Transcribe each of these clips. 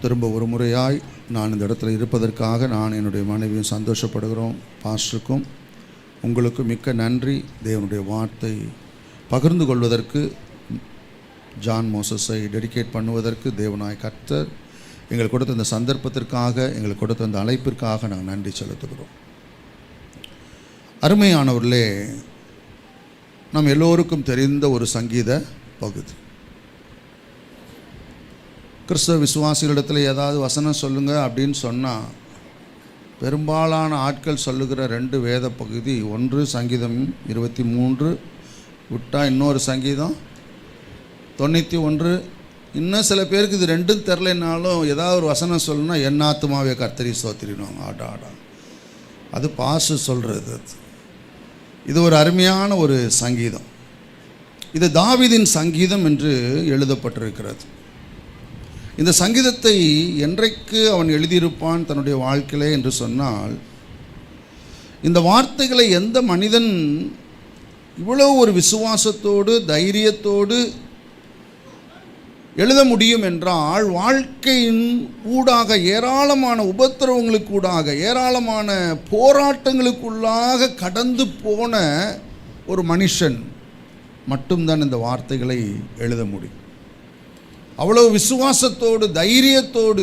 திரும்ப ஒரு முறையாய் நான் இந்த இடத்துல இருப்பதற்காக நான் என்னுடைய மனைவியும் சந்தோஷப்படுகிறோம். பாஸ்டருக்கும் உங்களுக்கு மிக்க நன்றி. தேவனுடைய வார்த்தை பகிர்ந்து கொள்வதற்கு, ஜான் மோசஸை டெடிகேட் பண்ணுவதற்கு தேவனாய் கர்த்தர் எங்களுக்கு கொடுத்த இந்த சந்தர்ப்பத்திற்காக, எங்களுக்கு கொடுத்த இந்த அழைப்பிற்காக நாங்கள் நன்றி செலுத்துகிறோம். அருமையானவர்களே, நம் எல்லோருக்கும் தெரிந்த ஒரு சங்கீத பகுதி. கிறிஸ்தவ விசுவாசிகளிடத்தில் ஏதாவது வசனம் சொல்லுங்கள் அப்படின்னு சொன்னால் பெரும்பாலான ஆட்கள் சொல்லுகிற 2 வேத பகுதி, ஒன்று சங்கீதம் 23 விட்டால் இன்னொரு சங்கீதம் 91. இன்னும் சில பேருக்கு இது 2ம் தெரிலனாலும் ஏதாவது ஒரு வசனம் சொல்லணும்னா என் ஆத்துமாவே கர்த்தரை ஸ்தோத்திரினுவாங்க. ஆடா, அது பாசு சொல்கிறது. இது ஒரு அருமையான ஒரு சங்கீதம். இது தாவீதின் சங்கீதம் என்று எழுதப்பட்டிருக்கிறது. இந்த சங்கீதத்தை என்றைக்கு அவன் எழுதியிருப்பான் தன்னுடைய வாழ்க்கையிலே என்று சொன்னால், இந்த வார்த்தைகளை எந்த மனிதன் இவ்வளவு ஒரு விசுவாசத்தோடு தைரியத்தோடு எழுத முடியும் என்றால், வாழ்க்கையின் ஊடாக ஏராளமான உபத்திரவங்களுக்கூடாக ஏராளமான போராட்டங்களுக்குள்ளாக கடந்து போன ஒரு மனுஷன் மட்டும்தான் இந்த வார்த்தைகளை எழுத முடியும். அவ்வளவு விசுவாசத்தோடு தைரியத்தோடு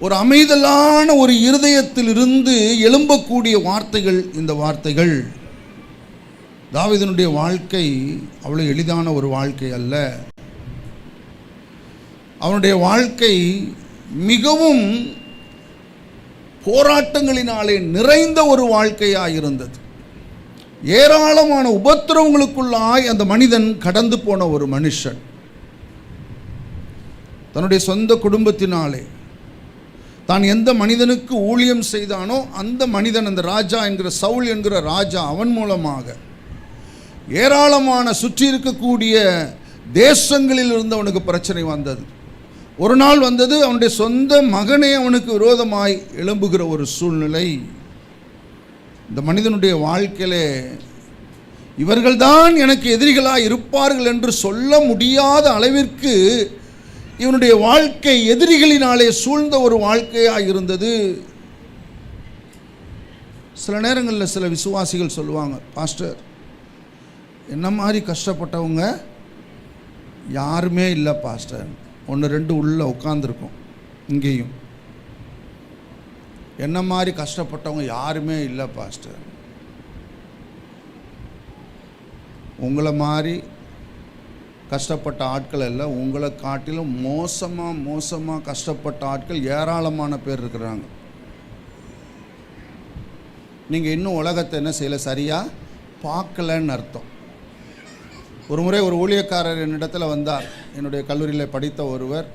ஒரு அமைதலான ஒரு இருதயத்திலிருந்து எழும்பக்கூடிய வார்த்தைகள் இந்த வார்த்தைகள். தாவீதினுடைய வாழ்க்கை அவ்வளவு எளிதான ஒரு வாழ்க்கை அல்ல. அவனுடைய வாழ்க்கை மிகவும் போராட்டங்களினாலே நிறைந்த ஒரு வாழ்க்கையாக இருந்தது. ஏராளமான உபத்திரவங்களுக்குள்ளாய் அந்த மனிதன் கடந்து போன ஒரு மனுஷன். தன்னுடைய சொந்த குடும்பத்தினாலே தான் எந்த மனிதனுக்கு ஊழியம் செய்தானோ அந்த மனிதன், அந்த ராஜா என்கிற சவுல் என்கிற ராஜா, அவன் மூலமாக ஏராளமான சுற்றி இருக்கக்கூடிய தேசங்களில் இருந்து அவனுக்கு பிரச்சனை வந்தது. ஒரு நாள் வந்தது, அவனுடைய சொந்த மகனே அவனுக்கு விரோதமாய் எழும்புகிற ஒரு சூழ்நிலை. இந்த மனிதனுடைய வாழ்க்கையிலே இவர்கள்தான் எனக்கு எதிரிகளாக இருப்பார்கள் என்று சொல்ல முடியாத அளவிற்கு இவனுடைய வாழ்க்கை எதிரிகளினாலே சூழ்ந்த ஒரு வாழ்க்கையாக இருந்தது. சில நேரங்களில் சில விசுவாசிகள் சொல்லுவாங்க, பாஸ்டர் என்ன மாதிரி கஷ்டப்பட்டவங்க யாருமே இல்லை பாஸ்டர், 1-2 உள்ளே உட்காந்துருக்கோம். இங்கேயும் என்ன மாதிரி கஷ்டப்பட்டவங்க யாருமே இல்லை பாஸ்டர். உங்களை மாதிரி கஷ்டப்பட்ட ஆட்கள் எல்லாம், உங்களை காட்டிலும் மோசமாக கஷ்டப்பட்ட ஆட்கள் ஏராளமான பேர் இருக்கிறாங்க. நீங்கள் இன்னும் உலகத்தை என்ன செய்யலை, சரியாக பார்க்கலன்னு அர்த்தம். ஒரு முறை ஒரு ஊழியக்காரர் என்னிடத்தில் வந்தார். என்னுடைய கல்லூரியில் படித்த ஒருவர்,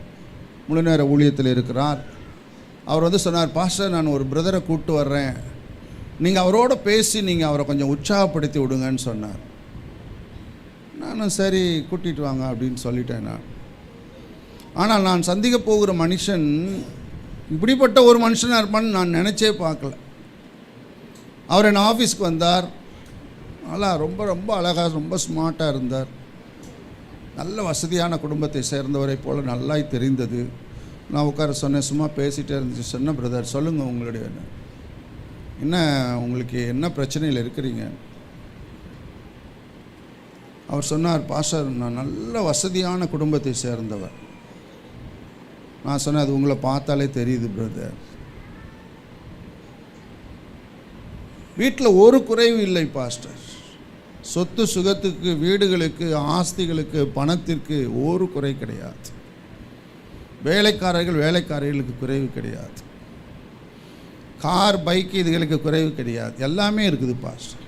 முழு நேர ஊழியத்தில் இருக்கிறார். அவர் சொன்னார், பாஸ்டர் நான் ஒரு பிரதரை கூப்பிட்டு வர்றேன், நீங்கள் அவரோட பேசி நீங்கள் அவரை கொஞ்சம் உற்சாகப்படுத்தி விடுங்கன்னு சொன்னார். நானும் சரி கூட்டிகிட்டு வாங்க அப்படின்னு சொல்லிட்டேன் நான். ஆனால் நான் சந்திக்க போகிற மனுஷன் இப்படிப்பட்ட ஒரு மனுஷனாக இருப்பான்னு நான் நினச்சே பார்க்கல. அவர் என் ஆஃபீஸ்க்கு வந்தார். நல்லா ரொம்ப ரொம்ப அழகாக, ரொம்ப ஸ்மார்ட்டாக இருந்தார். நல்ல வசதியான குடும்பத்தை சேர்ந்தவரை போல் நல்லா தெரிந்தது. நான் உட்கார சொன்னேன், சும்மா பேசிகிட்டே இருந்துச்சு. சொன்ன பிரதர் சொல்லுங்கள், உங்களுடைய என்ன, உங்களுக்கு என்ன பிரச்சனையில் இருக்கிறீங்க? அவர் சொன்னார், பாஸ்டர் நான் நல்ல வசதியான குடும்பத்தை சேர்ந்தவர். நான் சொன்னேன், அது உங்களை பார்த்தாலே தெரியுது பிரதர், வீட்டில் ஒரு குறைவு இல்லை பாஸ்டர். சொத்து சுகத்துக்கு, வீடுகளுக்கு, ஆஸ்திகளுக்கு, பணத்திற்கு ஒரு குறை கிடையாது. வேலைக்காரர்களுக்கு குறைவு கிடையாது. கார், பைக்கு இதுகளுக்கு குறைவு கிடையாது. எல்லாமே இருக்குது பாஸ்டர்.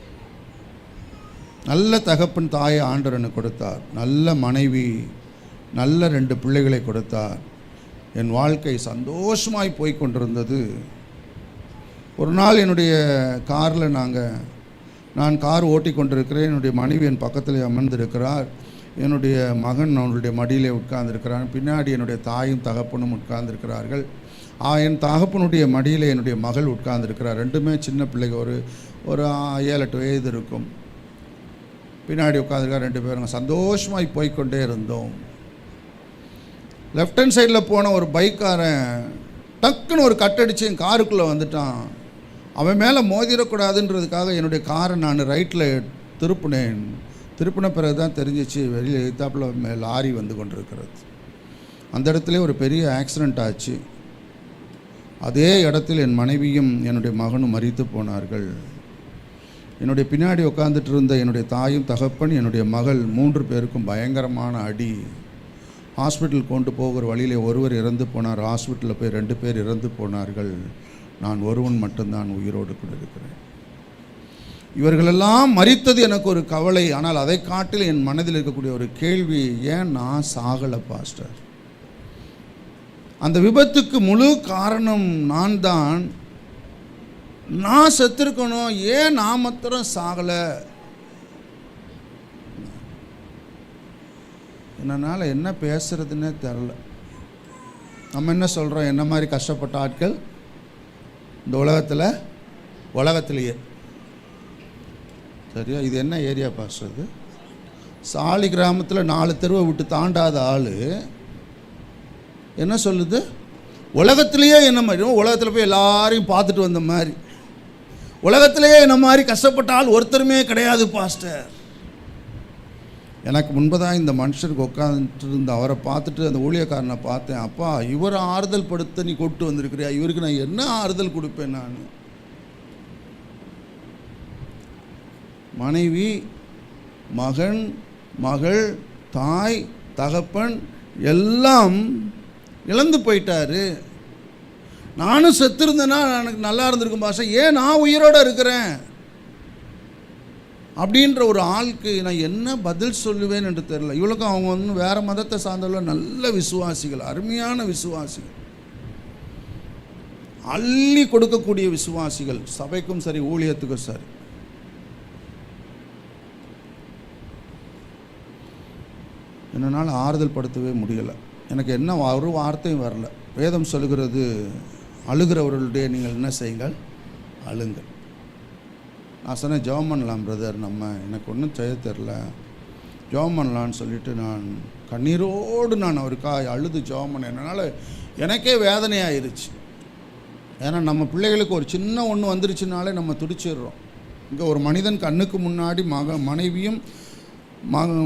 நல்ல தகப்பன் தாயை ஆண்டவர் எனக்கு கொடுத்தார். நல்ல மனைவி, நல்ல 2 பிள்ளைகளை கொடுத்தார். என் வாழ்க்கை சந்தோஷமாய் போய் கொண்டிருந்தது. ஒரு நாள் என்னுடைய காரில் நான் கார் ஓட்டி கொண்டிருக்கிறேன். என்னுடைய மனைவி என் பக்கத்தில் அமர்ந்திருக்கிறார். என்னுடைய மகன் அவனுடைய மடியிலே உட்கார்ந்துருக்கிறான். பின்னாடி என்னுடைய தாயும் தகப்பனும் உட்கார்ந்துருக்கிறார்கள். என் தகப்பனுடைய மடியில் என்னுடைய மகள் உட்கார்ந்துருக்கிறார். 2மே சின்ன பிள்ளைங்க, ஒரு 7-8 வயது இருக்கும். பின்னாடி உட்காந்துருக்கா 2 பேரும். சந்தோஷமாய் போய்கொண்டே இருந்தோம். லெஃப்ட் ஹேண்ட் சைடில் போன ஒரு பைக்காரன் டக்குன்னு ஒரு கட்டடிச்சு என் காருக்குள்ளே வந்துட்டான். அவன் மேலே மோதிடக்கூடாதுன்றதுக்காக என்னுடைய காரை நான் ரைட்டில் திருப்பின பிறகு தான் தெரிஞ்சிச்சு வெளியில் எதிர்த்தாப்பில் லாரி வந்து கொண்டிருக்கிறது. அந்த இடத்துல ஒரு பெரிய ஆக்சிடெண்ட் ஆச்சு. அதே இடத்தில் என் மனைவியும் என்னுடைய மகனும் மரித்து போனார்கள். என்னுடைய பின்னாடி உட்காந்துட்டு இருந்த என்னுடைய தாயும் தகப்பன் என்னுடைய மகள் 3 பேருக்கும் பயங்கரமான அடி. ஹாஸ்பிட்டல் கொண்டு போகிற வழியிலே ஒருவர் இறந்து போனார். ஹாஸ்பிட்டலில் போய் 2 பேர் இறந்து போனார்கள். நான் ஒருவன் மட்டும்தான் உயிரோடு கூட இருக்கிறேன். இவர்களெல்லாம் மரித்தது எனக்கு ஒரு கவலை. ஆனால் அதை காட்டில் என் மனதில் இருக்கக்கூடிய ஒரு கேள்வி, ஏன் நான் சாகலை பாஸ்டர்? அந்த விபத்துக்கு முழு காரணம் நான் தான். நான் செத்துருக்கணும், ஏன் நான் மாத்திரம் சாகலை? என்னால் என்ன பேசுறதுன்னே தெரில. நம்ம என்ன சொல்கிறோம், என்ன மாதிரி கஷ்டப்பட்ட ஆட்கள் இந்த உலகத்திலேயே. சரியா? இது என்ன ஏரியா பாஸ்றது? சாலி கிராமத்தில் 4 தெருவை விட்டு தாண்டாத ஆள் என்ன சொல்லுது, உலகத்திலேயே என்ன மாதிரி, உலகத்தில் போய் எல்லாரையும் பார்த்துட்டு வந்த மாதிரி, உலகத்திலேயே என்ன மாதிரி கஷ்டப்பட்ட ஆள் ஒருத்தருமே கிடையாது பாஸ்டர். எனக்கு முன்பதாக இந்த மனுஷருக்கு உட்காந்துட்டு இருந்த அவரை பார்த்துட்டு அந்த ஊழியக்காரனை பார்த்தேன். அப்பா, இவரை ஆறுதல் படுத்த நீ கூப்பிட்டு வந்திருக்கிறியா? இவருக்கு நான் என்ன ஆறுதல் கொடுப்பேன்? நான் மனைவி, மகன், மகள், தாய், தகப்பன் எல்லாம் இழந்து போயிட்டாரு. நானும் செத்துருந்தேன்னா எனக்கு நல்லா இருந்திருக்கும் பாஷா, ஏன் நான் உயிரோடு இருக்கிறேன் அப்படின்ற ஒரு ஆளுக்கு நான் என்ன பதில் சொல்லுவேன் என்று தெரியல. இவளுக்கும் அவங்க வந்து வேறு மதத்தை சார்ந்தவர்கள், நல்ல விசுவாசிகள், அருமையான விசுவாசிகள், அள்ளி கொடுக்கக்கூடிய விசுவாசிகள், சபைக்கும் சரி ஊழியத்துக்கும் சரி. என்னால் ஆறுதல் படுத்தவே முடியலை. எனக்கு என்ன ஒரு வார்த்தையும் வரல. வேதம் சொல்லுகிறது, அழுகிறவர்களுடைய நீங்கள் என்ன செய்யுங்கள், அழுங்கள். நான் சொன்னேன், ஜெபம் பண்ணலாம் பிரதர், எனக்கு ஒன்றும் செய்ய தெரில, ஜெபம் பண்ணலான்னு சொல்லிவிட்டு நான் கண்ணீரோடு நான் அவருக்காக அழுது ஜெபம் பண்ணேன். என்னால் எனக்கே வேதனையாயிருச்சு. ஏன்னா நம்ம பிள்ளைகளுக்கு ஒரு சின்ன ஒன்று வந்துருச்சுனாலே நம்ம துடிச்சிடுறோம். இங்கே ஒரு மனிதன் கண்ணுக்கு முன்னாடி மனைவியும்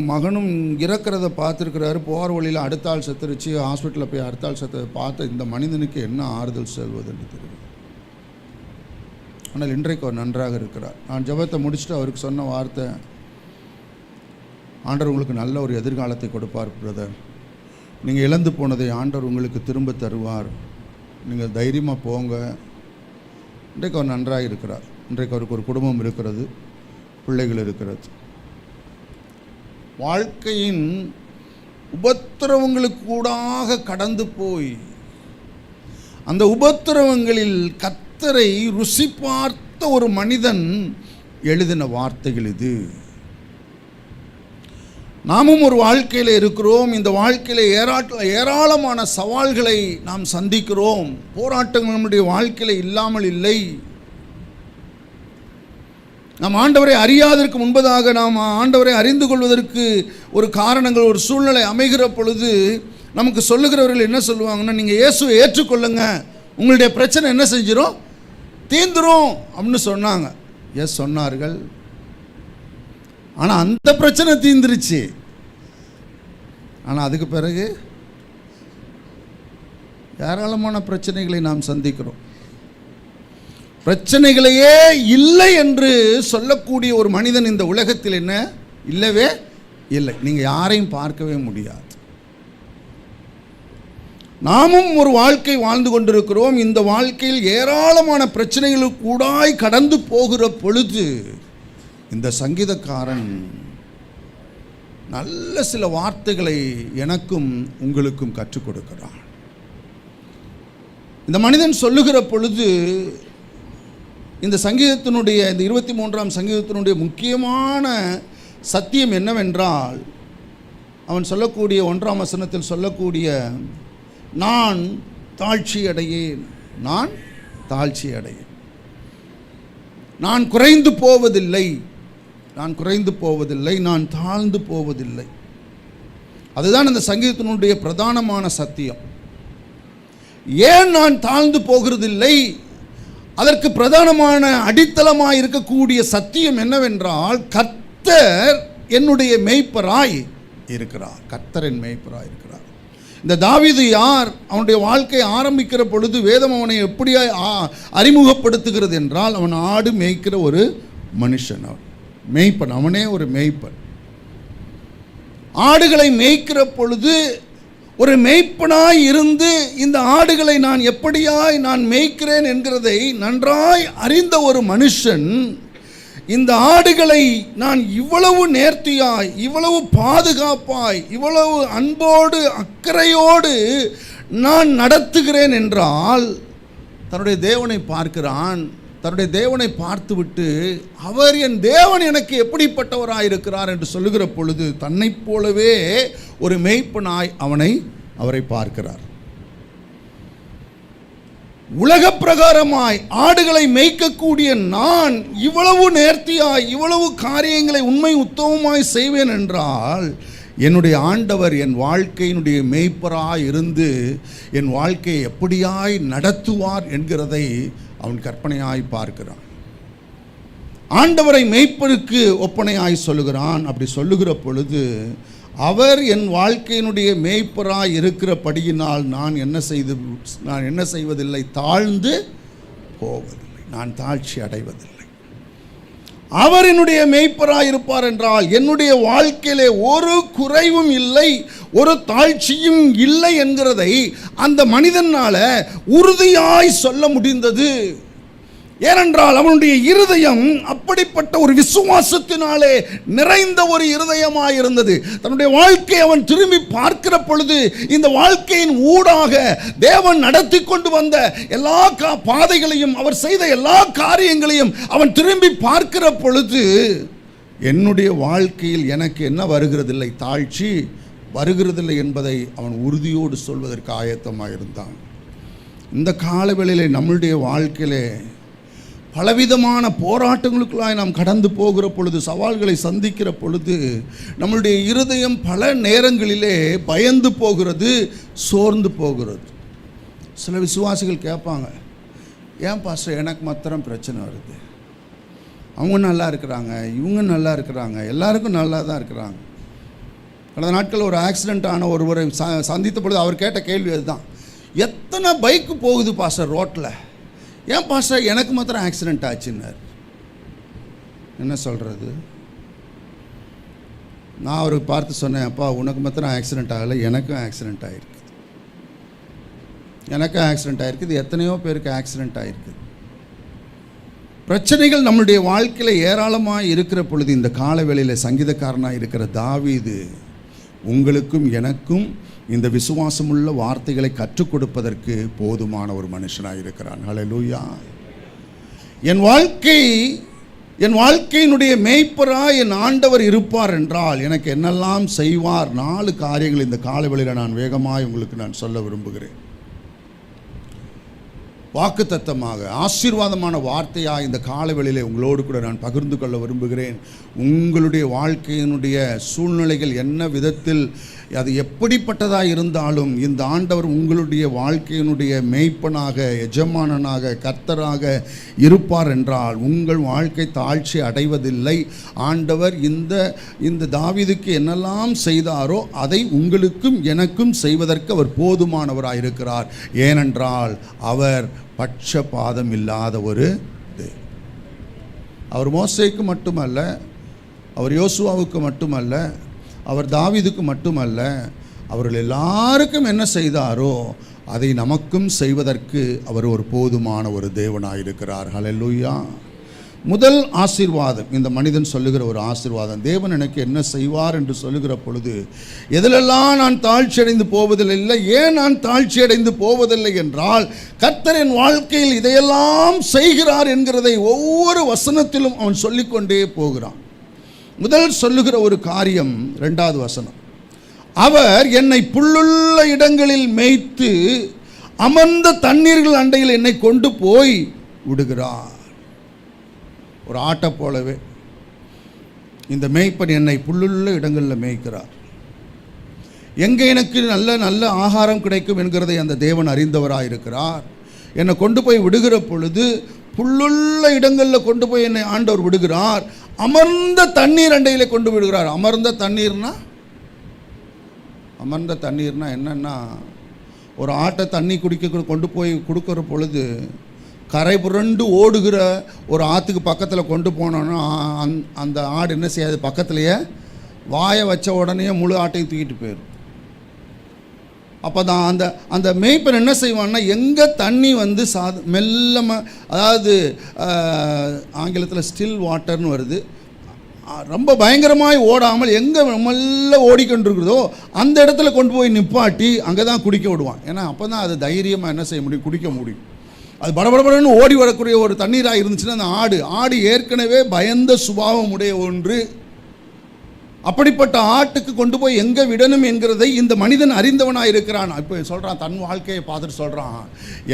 மகனும் இறக்கிறத பார்த்துருக்கிறாரு. போகிற வழியில் அடுத்த ஆள் செத்துருச்சு, ஹாஸ்பிட்டலில் போய் அடுத்த ஆள் செத்ததை பார்த்து இந்த மனிதனுக்கு என்ன ஆறுதல் செல்வதுன்னு தெரியும். ஆனால் இன்றைக்கு அவர் நன்றாக இருக்கிறார். நான் ஜெபத்தை முடிச்சுட்டு அவருக்கு சொன்ன வார்த்தை, ஆண்டவர் உங்களுக்கு நல்ல ஒரு எதிர்காலத்தை கொடுப்பார் பிரதர், நீங்கள் இழந்து போனதை ஆண்டவர் உங்களுக்கு திரும்ப தருவார், நீங்கள் தைரியமாக போங்க. இன்றைக்கு அவர் நன்றாக இருக்கிறார். இன்றைக்கு அவருக்கு ஒரு குடும்பம் இருக்கிறது, பிள்ளைகள் இருக்கிறது. வாழ்க்கையின் உபத்திரவங்களுக்கு கூடாக கடந்து போய் அந்த உபத்திரவங்களில் கர்த்தரை ருசி பார்த்த ஒரு மனிதன் எழுதின வார்த்தைகள் இது. நாமும் ஒரு வாழ்க்கையில் இருக்கிறோம். இந்த வாழ்க்கையில் ஏராளமான சவால்களை நாம் சந்திக்கிறோம். போராட்டங்கள் நம்முடைய வாழ்க்கையில் இல்லாமல் இல்லை. நாம் ஆண்டவரை அறியாததற்கு முன்பதாக நாம் ஆண்டவரை அறிந்து கொள்வதற்கு ஒரு காரணங்கள், ஒரு சூழ்நிலை அமைகிற பொழுது நமக்கு சொல்லுகிறவர்கள் என்ன சொல்லுவாங்கன்னா, நீங்கள் இயேசுவை ஏற்றுக்கொள்ளுங்க, உங்களுடைய பிரச்சனை என்ன செஞ்சிடும், தீந்துரும் அப்படின்னு சொன்னாங்க. எஸ் சொன்னார்கள். ஆனால் அந்த பிரச்சனை தீந்துருச்சு. ஆனால் அதுக்கு பிறகு ஏராளமான பிரச்சனைகளை நாம் சந்திக்கிறோம். பிரச்சனைகளையே இல்லை என்று சொல்லக்கூடிய ஒரு மனிதன் இந்த உலகத்தில் என்ன இல்லவே இல்லை. நீங்கள் யாரையும் பார்க்கவே முடியாது. நாமும் ஒரு வாழ்க்கை வாழ்ந்து கொண்டிருக்கிறோம். இந்த வாழ்க்கையில் ஏராளமான பிரச்சனைகளுக்கு கூடாய் கடந்து போகிற பொழுது இந்த சங்கீதக்காரன் நல்ல சில வார்த்தைகளை எனக்கும் உங்களுக்கும் கற்றுக் கொடுக்கிறான். இந்த மனிதன் சொல்லுகிற பொழுது இந்த சங்கீதத்தினுடைய இந்த 23ஆம் சங்கீதத்தினுடைய முக்கியமான சத்தியம் என்னவென்றால், அவன் சொல்லக்கூடிய 1ஆம் வசனத்தில் சொல்லக்கூடிய நான் தாழ்ச்சி அடையேன், நான் தாழ்ச்சி அடையேன், நான் குறைந்து போவதில்லை, நான் குறைந்து போவதில்லை, நான் தாழ்ந்து போவதில்லை. அதுதான் இந்த சங்கீதத்தினுடைய பிரதானமான சத்தியம். ஏன் நான் தாழ்ந்து போகிறதில்லை? அதற்கு பிரதானமான அடித்தளமாய் இருக்கக்கூடிய சத்தியம் என்னவென்றால், கர்த்தர் என்னுடைய மேய்ப்பராய் இருக்கிறார். கர்த்தர் என் மேய்ப்பராய் இருக்கிறார். இந்த தாவீது யார்? அவனுடைய வாழ்க்கை ஆரம்பிக்கிற பொழுது வேதம் அவனை எப்படியாய் அறிமுகப்படுத்துகிறது என்றால், அவன் ஆடு மேய்க்கிற ஒரு மனுஷன், அவன் மேய்ப்பன், அவனே ஒரு மேய்ப்பன். ஆடுகளை மேய்க்கிற பொழுது ஒரு மேய்ப்பனாய் இருந்து இந்த ஆடுகளை நான் எப்படியாய் நான் மேய்க்கிறேன் என்கிறதை நன்றாய் அறிந்த ஒரு மனுஷன், இந்த ஆடுகளை நான் இவ்வளவு நேர்த்தியாய், இவ்வளவு பாதுகாப்பாய், இவ்வளவு அன்போடு அக்கறையோடு நான் நடத்துகிறேன் என்றால், தன்னுடைய தேவனை பார்க்கிறான். தன்னுடைய தேவனை பார்த்துவிட்டு, அவர் என் தேவன் எனக்கு எப்படிப்பட்டவராயிருக்கிறார் என்று சொல்லுகிற பொழுது, தன்னைப் போலவே ஒரு மேய்ப்பனாய் அவரை பார்க்கிறார். உலக பிரகாரமாய் ஆடுகளை மேய்க்கக்கூடிய நான் இவ்வளவு நேர்த்தியாய், இவ்வளவு காரியங்களை உண்மை உத்தமமாய் செய்வேன் என்றால், என்னுடைய ஆண்டவர் என் வாழ்க்கையினுடைய மேய்ப்பராய் இருந்து என் வாழ்க்கையை எப்படியாய் நடத்துவார் என்கிறதை அவன் கற்பனையாய் பார்க்கிறான். ஆண்டவரை மேய்ப்பருக்கு ஒப்பனையாய் சொல்லுகிறான். அப்படி சொல்லுகிற பொழுது, அவர் என் வாழ்க்கையினுடைய மேய்ப்பராய் இருக்கிறபடியினால் நான் என்ன செய்வதில்லை? தாழ்ந்து போவதில்லை, நான் தாழ்ச்சி அடைவதில்லை. அவர் என்னுடைய மேய்ப்பராய் இருப்பார் என்றால் என்னுடைய வாழ்க்கையிலே ஒரு குறைவும் இல்லை, ஒரு தாழ்ச்சியும் இல்லை என்கிறதை அந்த மனிதனால உறுதியாய் சொல்ல முடிந்தது. ஏனென்றால் அவனுடைய இருதயம் அப்படிப்பட்ட ஒரு விசுவாசத்தினாலே நிறைந்த ஒரு இருதயமாயிருந்தது. தன்னுடைய வாழ்க்கையை அவன் திரும்பி பார்க்கிற பொழுது, இந்த வாழ்க்கையின் ஊடாக தேவன் நடத்தி கொண்டு வந்த எல்லா பாதைகளையும், அவர் செய்த எல்லா காரியங்களையும் அவன் திரும்பி பார்க்கிற பொழுது, என்னுடைய வாழ்க்கையில் எனக்கு என்ன வருகிறதில்லை? தாழ்ச்சி வருகிறதில்லை என்பதை அவன் உறுதியோடு சொல்வதற்கு ஆயத்தமாக இருந்தான். இந்த காலவேளையிலே நம்முடைய வாழ்க்கையிலே பலவிதமான போராட்டங்களுக்குள்ளாய் நாம் கடந்து போகிற பொழுது, சவால்களை சந்திக்கிற பொழுது, நம்மளுடைய இருதயம் பல நேரங்களிலே பயந்து போகிறது, சோர்ந்து போகிறது. சில விசுவாசிகள் கேட்பாங்க, ஏன் பாஸ்டர் எனக்கு மாத்திரம் பிரச்சனை வருது? அவங்க நல்லா இருக்கிறாங்க, இவங்க நல்லா இருக்கிறாங்க, எல்லாருக்கும் நல்லா தான் இருக்கிறாங்க. கடந்த நாட்கள் ஒரு ஆக்சிடெண்ட் ஆன ஒருவரை சந்தித்த பொழுது அவர் கேட்ட கேள்வி அதுதான், எத்தனை பைக்கு போகுது பாஸ்டர் ரோட்டில், ஏன் பாஸ்டர் எனக்கு மாத்திரம் ஆக்சிடெண்ட் ஆச்சுன்னார். என்ன சொல்கிறது? நான் அவருக்கு பார்த்து சொன்னேன், அப்பா உனக்கு மாத்திரம் ஆக்சிடெண்ட் ஆகலை, எனக்கும் ஆக்சிடெண்ட் ஆகிருக்குது, எனக்கும் ஆக்சிடெண்ட் ஆகிருக்குது, எத்தனையோ பேருக்கு ஆக்சிடெண்ட் ஆகிருக்குது. பிரச்சனைகள் நம்மளுடைய வாழ்க்கையில் ஏராளமாக இருக்கிற பொழுது, இந்த காலவேளையில் சங்கீதக்காரனாக இருக்கிற தாவீது உங்களுக்கும் எனக்கும் இந்த விசுவாசமுள்ள வார்த்தைகளை கற்றுக் கொடுப்பதற்கு போதுமான ஒரு மனுஷனாக இருக்கிறான். ஹல்லேலூயா. என் வாழ்க்கையினுடைய மேய்ப்பராய் என் ஆண்டவர் இருப்பார் என்றால் எனக்கு என்னெல்லாம் செய்வார்? 4 காரியங்கள் இந்த காலவெளியில் நான் வேகமாய் உங்களுக்கு நான் சொல்ல விரும்புகிறேன். வாக்குத்தத்தமாக ஆசீர்வாதமான வார்த்தையாக இந்த காலவெளியிலே உங்களோடு கூட நான் பகிர்ந்து கொள்ள விரும்புகிறேன். உங்களுடைய வாழ்க்கையினுடைய சூழ்நிலைகள் என்ன விதத்தில், அது எப்படிப்பட்டதாக இருந்தாலும், இந்த ஆண்டவர் உங்களுடைய வாழ்க்கையினுடைய மேய்ப்பனாக, எஜமானனாக, கர்த்தராக இருப்பார் என்றால் உங்கள் வாழ்க்கை தாழ்ச்சி அடைவதில்லை. ஆண்டவர் இந்த தாவீதுக்கு என்னெல்லாம் செய்தாரோ அதை உங்களுக்கும் எனக்கும் செய்வதற்கு அவர் போதுமானவராக இருக்கிறார். ஏனென்றால் அவர் பட்சபாதம் இல்லாத ஒரு தேவன். அவர் மோசேக்கு மட்டுமல்ல, அவர் யோசுவாவுக்கு மட்டுமல்ல, அவர் தாவீதுக்கு மட்டுமல்ல, அவர்கள் எல்லாருக்கும் என்ன செய்தாரோ அதை நமக்கும் செய்வதற்கு அவர் ஒரு போதுமான ஒரு தேவனாயிருக்கிறார். ஹல்லேலூயா. முதல் ஆசீர்வாதம், இந்த மனிதன் சொல்லுகிற ஒரு ஆசீர்வாதம், தேவன் எனக்கு என்ன செய்வார் என்று சொல்லுகிற பொழுது, எதிலெல்லாம் நான் தாழ்ச்சி அடைந்து போவதில்லை. ஏன் நான் தாழ்ச்சி அடைந்து போவதில்லை என்றால், கர்த்தர் என் வாழ்க்கையில் இதையெல்லாம் செய்கிறார் என்கிறதை ஒவ்வொரு வசனத்திலும் அவன் சொல்லிக்கொண்டே போகிறான். முதல் சொல்லுகிற ஒரு காரியம் 2வது வசனம், அவர் என்னை புல்லுள்ள இடங்களில் மேய்த்து அமர்ந்த தண்ணீர்கள் அண்டையில் என்னை கொண்டு போய் விடுகிறார். ஒரு ஆட்டை போலவே இந்த மேய்ப்பன் என்னை புல்லுள்ள இடங்களில் மேய்க்கிறார். எங்கே எனக்கு நல்ல நல்ல ஆகாரம் கிடைக்கும் என்கிறதை அந்த தேவன் அறிந்தவராயிருக்கிறார். என்னை கொண்டு போய் விடுகிற பொழுது புல்லுள்ள இடங்களில் கொண்டு போய் என்னை ஆண்டவர் விடுகிறார். அமர்ந்த தண்ணீர் அண்டையில் கொண்டு விடுகிறார். அமர்ந்த தண்ணீர்னா என்னன்னா, ஒரு ஆட்டை தண்ணி குடிக்க கொண்டு போய் கொடுக்குற பொழுது கரை புரண்டு ஓடுகிற ஒரு ஆற்றுக்கு பக்கத்தில் கொண்டு போனோன்னா அந்த ஆடு என்ன செய்யாது, பக்கத்துலேயே வாயை வச்ச உடனே முழு ஆட்டையும் தூக்கிட்டு போயிடும். அப்போ தான் அந்த மேய்ப்பன் என்ன செய்வான்னா, எங்கே தண்ணி வந்து மெல்லமாக, அதாவது ஆங்கிலத்தில் ஸ்டில் வாட்டர்னு வருது, ரொம்ப பயங்கரமாய் ஓடாமல் எங்கே மெல்ல ஓடிக்கொண்டிருக்கிறதோ அந்த இடத்துல கொண்டு போய் நிப்பாட்டி அங்கே தான் குடிக்க விடுவான். ஏன்னா அப்போ தான் அது தைரியமாக என்ன செய்ய முடியும், குடிக்க முடியும். அது படபடபடன்னு ஓடி வரக்கூடிய ஒரு தண்ணீராக இருந்துச்சுன்னா அந்த ஆடு ஏற்கனவே பயந்த சுபாவம் உடைய ஒன்று. அப்படிப்பட்ட ஆட்டுக்கு கொண்டு போய் எங்கே விடணும் என்கிறதை இந்த மனிதன் அறிந்தவனாக இருக்கிறான். இப்போ சொல்கிறான், தன் வாழ்க்கையை பார்த்துட்டு சொல்கிறான்,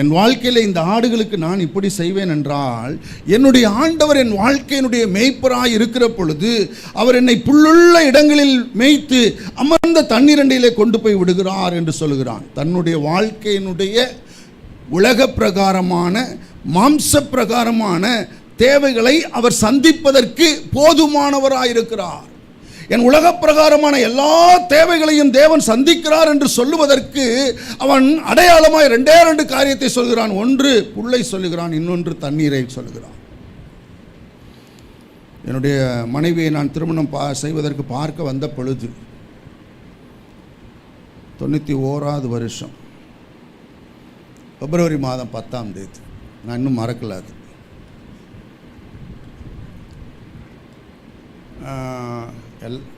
என் வாழ்க்கையில் இந்த ஆடுகளுக்கு நான் இப்படி செய்வேன் என்றால், என்னுடைய ஆண்டவர் என் வாழ்க்கையினுடைய மேய்ப்பராக இருக்கிற பொழுது அவர் என்னை புல்லுள்ள இடங்களில் மேய்த்து அமர்ந்த தண்ணீரண்டையிலே கொண்டு போய் விடுகிறார் என்று சொல்கிறான். தன்னுடைய வாழ்க்கையினுடைய உலக பிரகாரமான மாம்ச பிரகாரமான தேவைகளை அவர் சந்திப்பதற்கு போதுமானவராயிருக்கிறார். என் உலக பிரகாரமான எல்லா தேவைகளையும் தேவன் சந்திக்கிறார் என்று சொல்லுவதற்கு அவன் அடையாளமாய் ரெண்டு காரியத்தை சொல்கிறான். ஒன்று புல்லை சொல்லுகிறான், இன்னொன்று தண்ணீரை சொல்லுகிறான். என்னுடைய மனைவியை நான் திருமணம் செய்வதற்கு பார்க்க வந்த பொழுது 91வது வருஷம் பிப்ரவரி மாதம் 10ஆம் தேதி, நான் இன்னும் மறக்கல. அது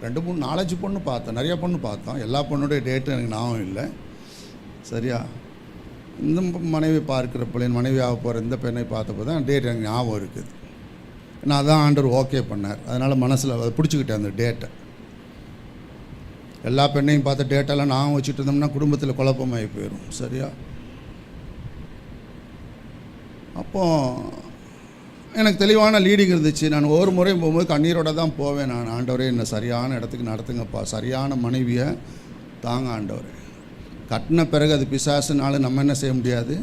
2-3-4 பொண்ணு பார்த்தோம், நிறையா பொண்ணு பார்த்தோம். எல்லா பொண்ணுடைய டேட்டு எனக்கு ஞாபகம் இல்லை. சரியா, இந்த மனைவி பார்க்குறப்போ, என் மனைவியாக போகிற இந்த பெண்ணை பார்த்தப்போ தான் டேட் எனக்கு ஞாபகம் இருக்குது. நான் அதான் ஆண்டவர் ஓகே பண்ணார். அதனால் மனசில் அதை பிடிச்சிக்கிட்டேன் அந்த டேட்டை. எல்லா பெண்ணையும் பார்த்த டேட்டெல்லாம் ஞாபகம் வச்சுட்டு இருந்தோம்னா குடும்பத்தில் குழப்பமாகி போயிடும். சரியா, அப்போது எனக்கு தெளிவான லீடிங் இருந்துச்சு. நான் ஒரு முறை போகும்போது கண்ணீரோடு தான் போவேன். நான், ஆண்டவரே என்னை சரியான இடத்துக்கு நடத்துங்கப்பா, சரியான மனைவியை தாங்க ஆண்டவரே. கட்டின பிறகு அது பிசாசுனால நம்ம என்ன செய்ய முடியாது,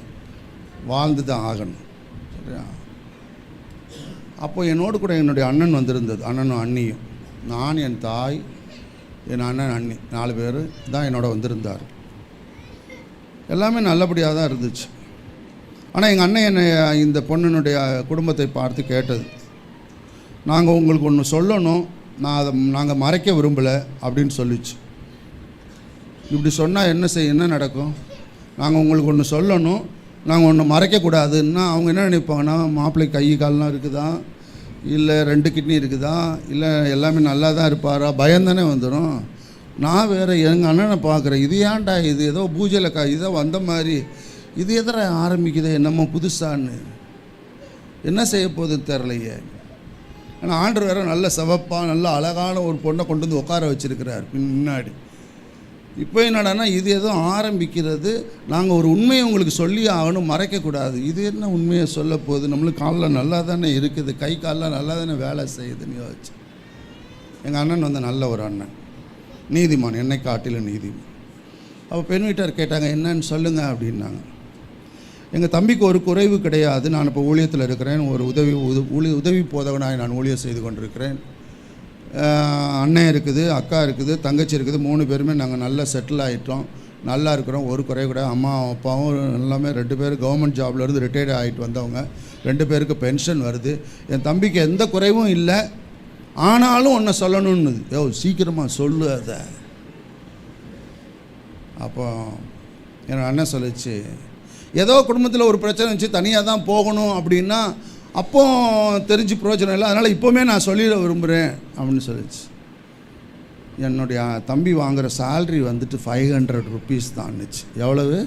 வாழ்ந்து தான் ஆகணும். சரியா, அப்போ என்னோடு கூட என்னுடைய அண்ணன் வந்திருந்தது, அண்ணனும் அண்ணியும். நான், என் தாய், என் அண்ணன், அண்ணி 4 பேர் தான் என்னோட வந்திருந்தார். எல்லாமே நல்லபடியாக தான் இருந்துச்சு. ஆனால் எங்கள் அண்ணன் என்னை இந்த பொண்ணினுடைய குடும்பத்தை பார்த்து கேட்டது, நாங்கள் உங்களுக்கு ஒன்று சொல்லணும், நாங்கள் மறைக்க விரும்பலை அப்படின்னு சொல்லிச்சு. இப்படி சொன்னால் என்ன நடக்கும், நாங்கள் உங்களுக்கு ஒன்று சொல்லணும், நாங்கள் ஒன்று மறைக்கக்கூடாதுன்னா அவங்க என்ன நினைப்பாங்கன்னா, மாப்பிள்ளைக்கு கை கால்லாம் இருக்குதா, இல்லை 2 கிட்னி இருக்குதா, இல்லை எல்லாமே நல்லா தான் இருப்பாரா, பயந்தானே வந்துடும். நான் வேறு எங்கள் அண்ணனை பார்க்குறேன், இது ஏன்டா இது ஏதோ பூஜையில் இதோ வந்த மாதிரி, இது எதிர ஆரம்பிக்குது என்னமோ புதுசான்னு, என்ன செய்ய போகுதுன்னு தெரிலையே. ஆனால் ஆண்டவர் வேறு நல்ல சிவப்பாக நல்ல அழகான ஒரு பொண்ணை கொண்டு வந்து உட்கார வச்சுருக்கிறார் முன்னாடி. இப்போ என்னடானா, இது எதுவும் ஆரம்பிக்கிறது, நாங்கள் ஒரு உண்மையை உங்களுக்கு சொல்லி ஆகணும், மறைக்கக்கூடாது. இது என்ன உண்மையை சொல்ல போகுது, நம்மளுக்கு காலில் நல்லா தானே இருக்குது, கை காலில் நல்லா தானே வேலை செய்யுதுன்னு யோசிச்சு. எங்கள் அண்ணன் வந்து நல்ல ஒரு அண்ணன், நீதிமான், என்னை காட்டிலும் நீதிமான். அப்போ பெண் வீட்டார் கேட்டாங்க, என்னன்னு சொல்லுங்கள் அப்படின்னாங்க. எங்கள் தம்பிக்கு ஒரு குறைவு கிடையாது, நான் இப்போ ஊழியத்தில் இருக்கிறேன், ஒரு உதவி போதவனாய் நான் ஊழியம் செய்து கொண்டிருக்கிறேன். அண்ணன் இருக்குது, அக்கா இருக்குது, தங்கச்சி இருக்குது, 3 பேருமே நாங்கள் நல்லா செட்டில் ஆகிட்டோம், நல்லா இருக்கிறோம், ஒரு குறை கூட. அம்மா அப்பாவும் எல்லாமே 2 பேர் கவர்மெண்ட் ஜாப்லேருந்து ரிட்டையர்ட் ஆகிட்டு வந்தவங்க, 2 பேருக்கு பென்ஷன் வருது. என் தம்பிக்கு எந்த குறைவும் இல்லை. ஆனாலும் ஒன்றை சொல்லணும்னு, சீக்கிரமாக சொல்லு அதை. அப்போ என் அண்ணன் சொல்லிச்சு, ஏதோ குடும்பத்தில் ஒரு பிரச்சனை இருந்துச்சு, தனியாக தான் போகணும் அப்படின்னா அப்போ தெரிஞ்சு பிரயோஜனம் இல்லை, அதனால் இப்போவுமே நான் சொல்லிட விரும்புகிறேன் அப்படின்னு சொல்லிச்சு. என்னுடைய தம்பி வாங்குகிற சேல்ரி வந்துட்டு 500 rupees தான்னுச்சு. எவ்வளவு?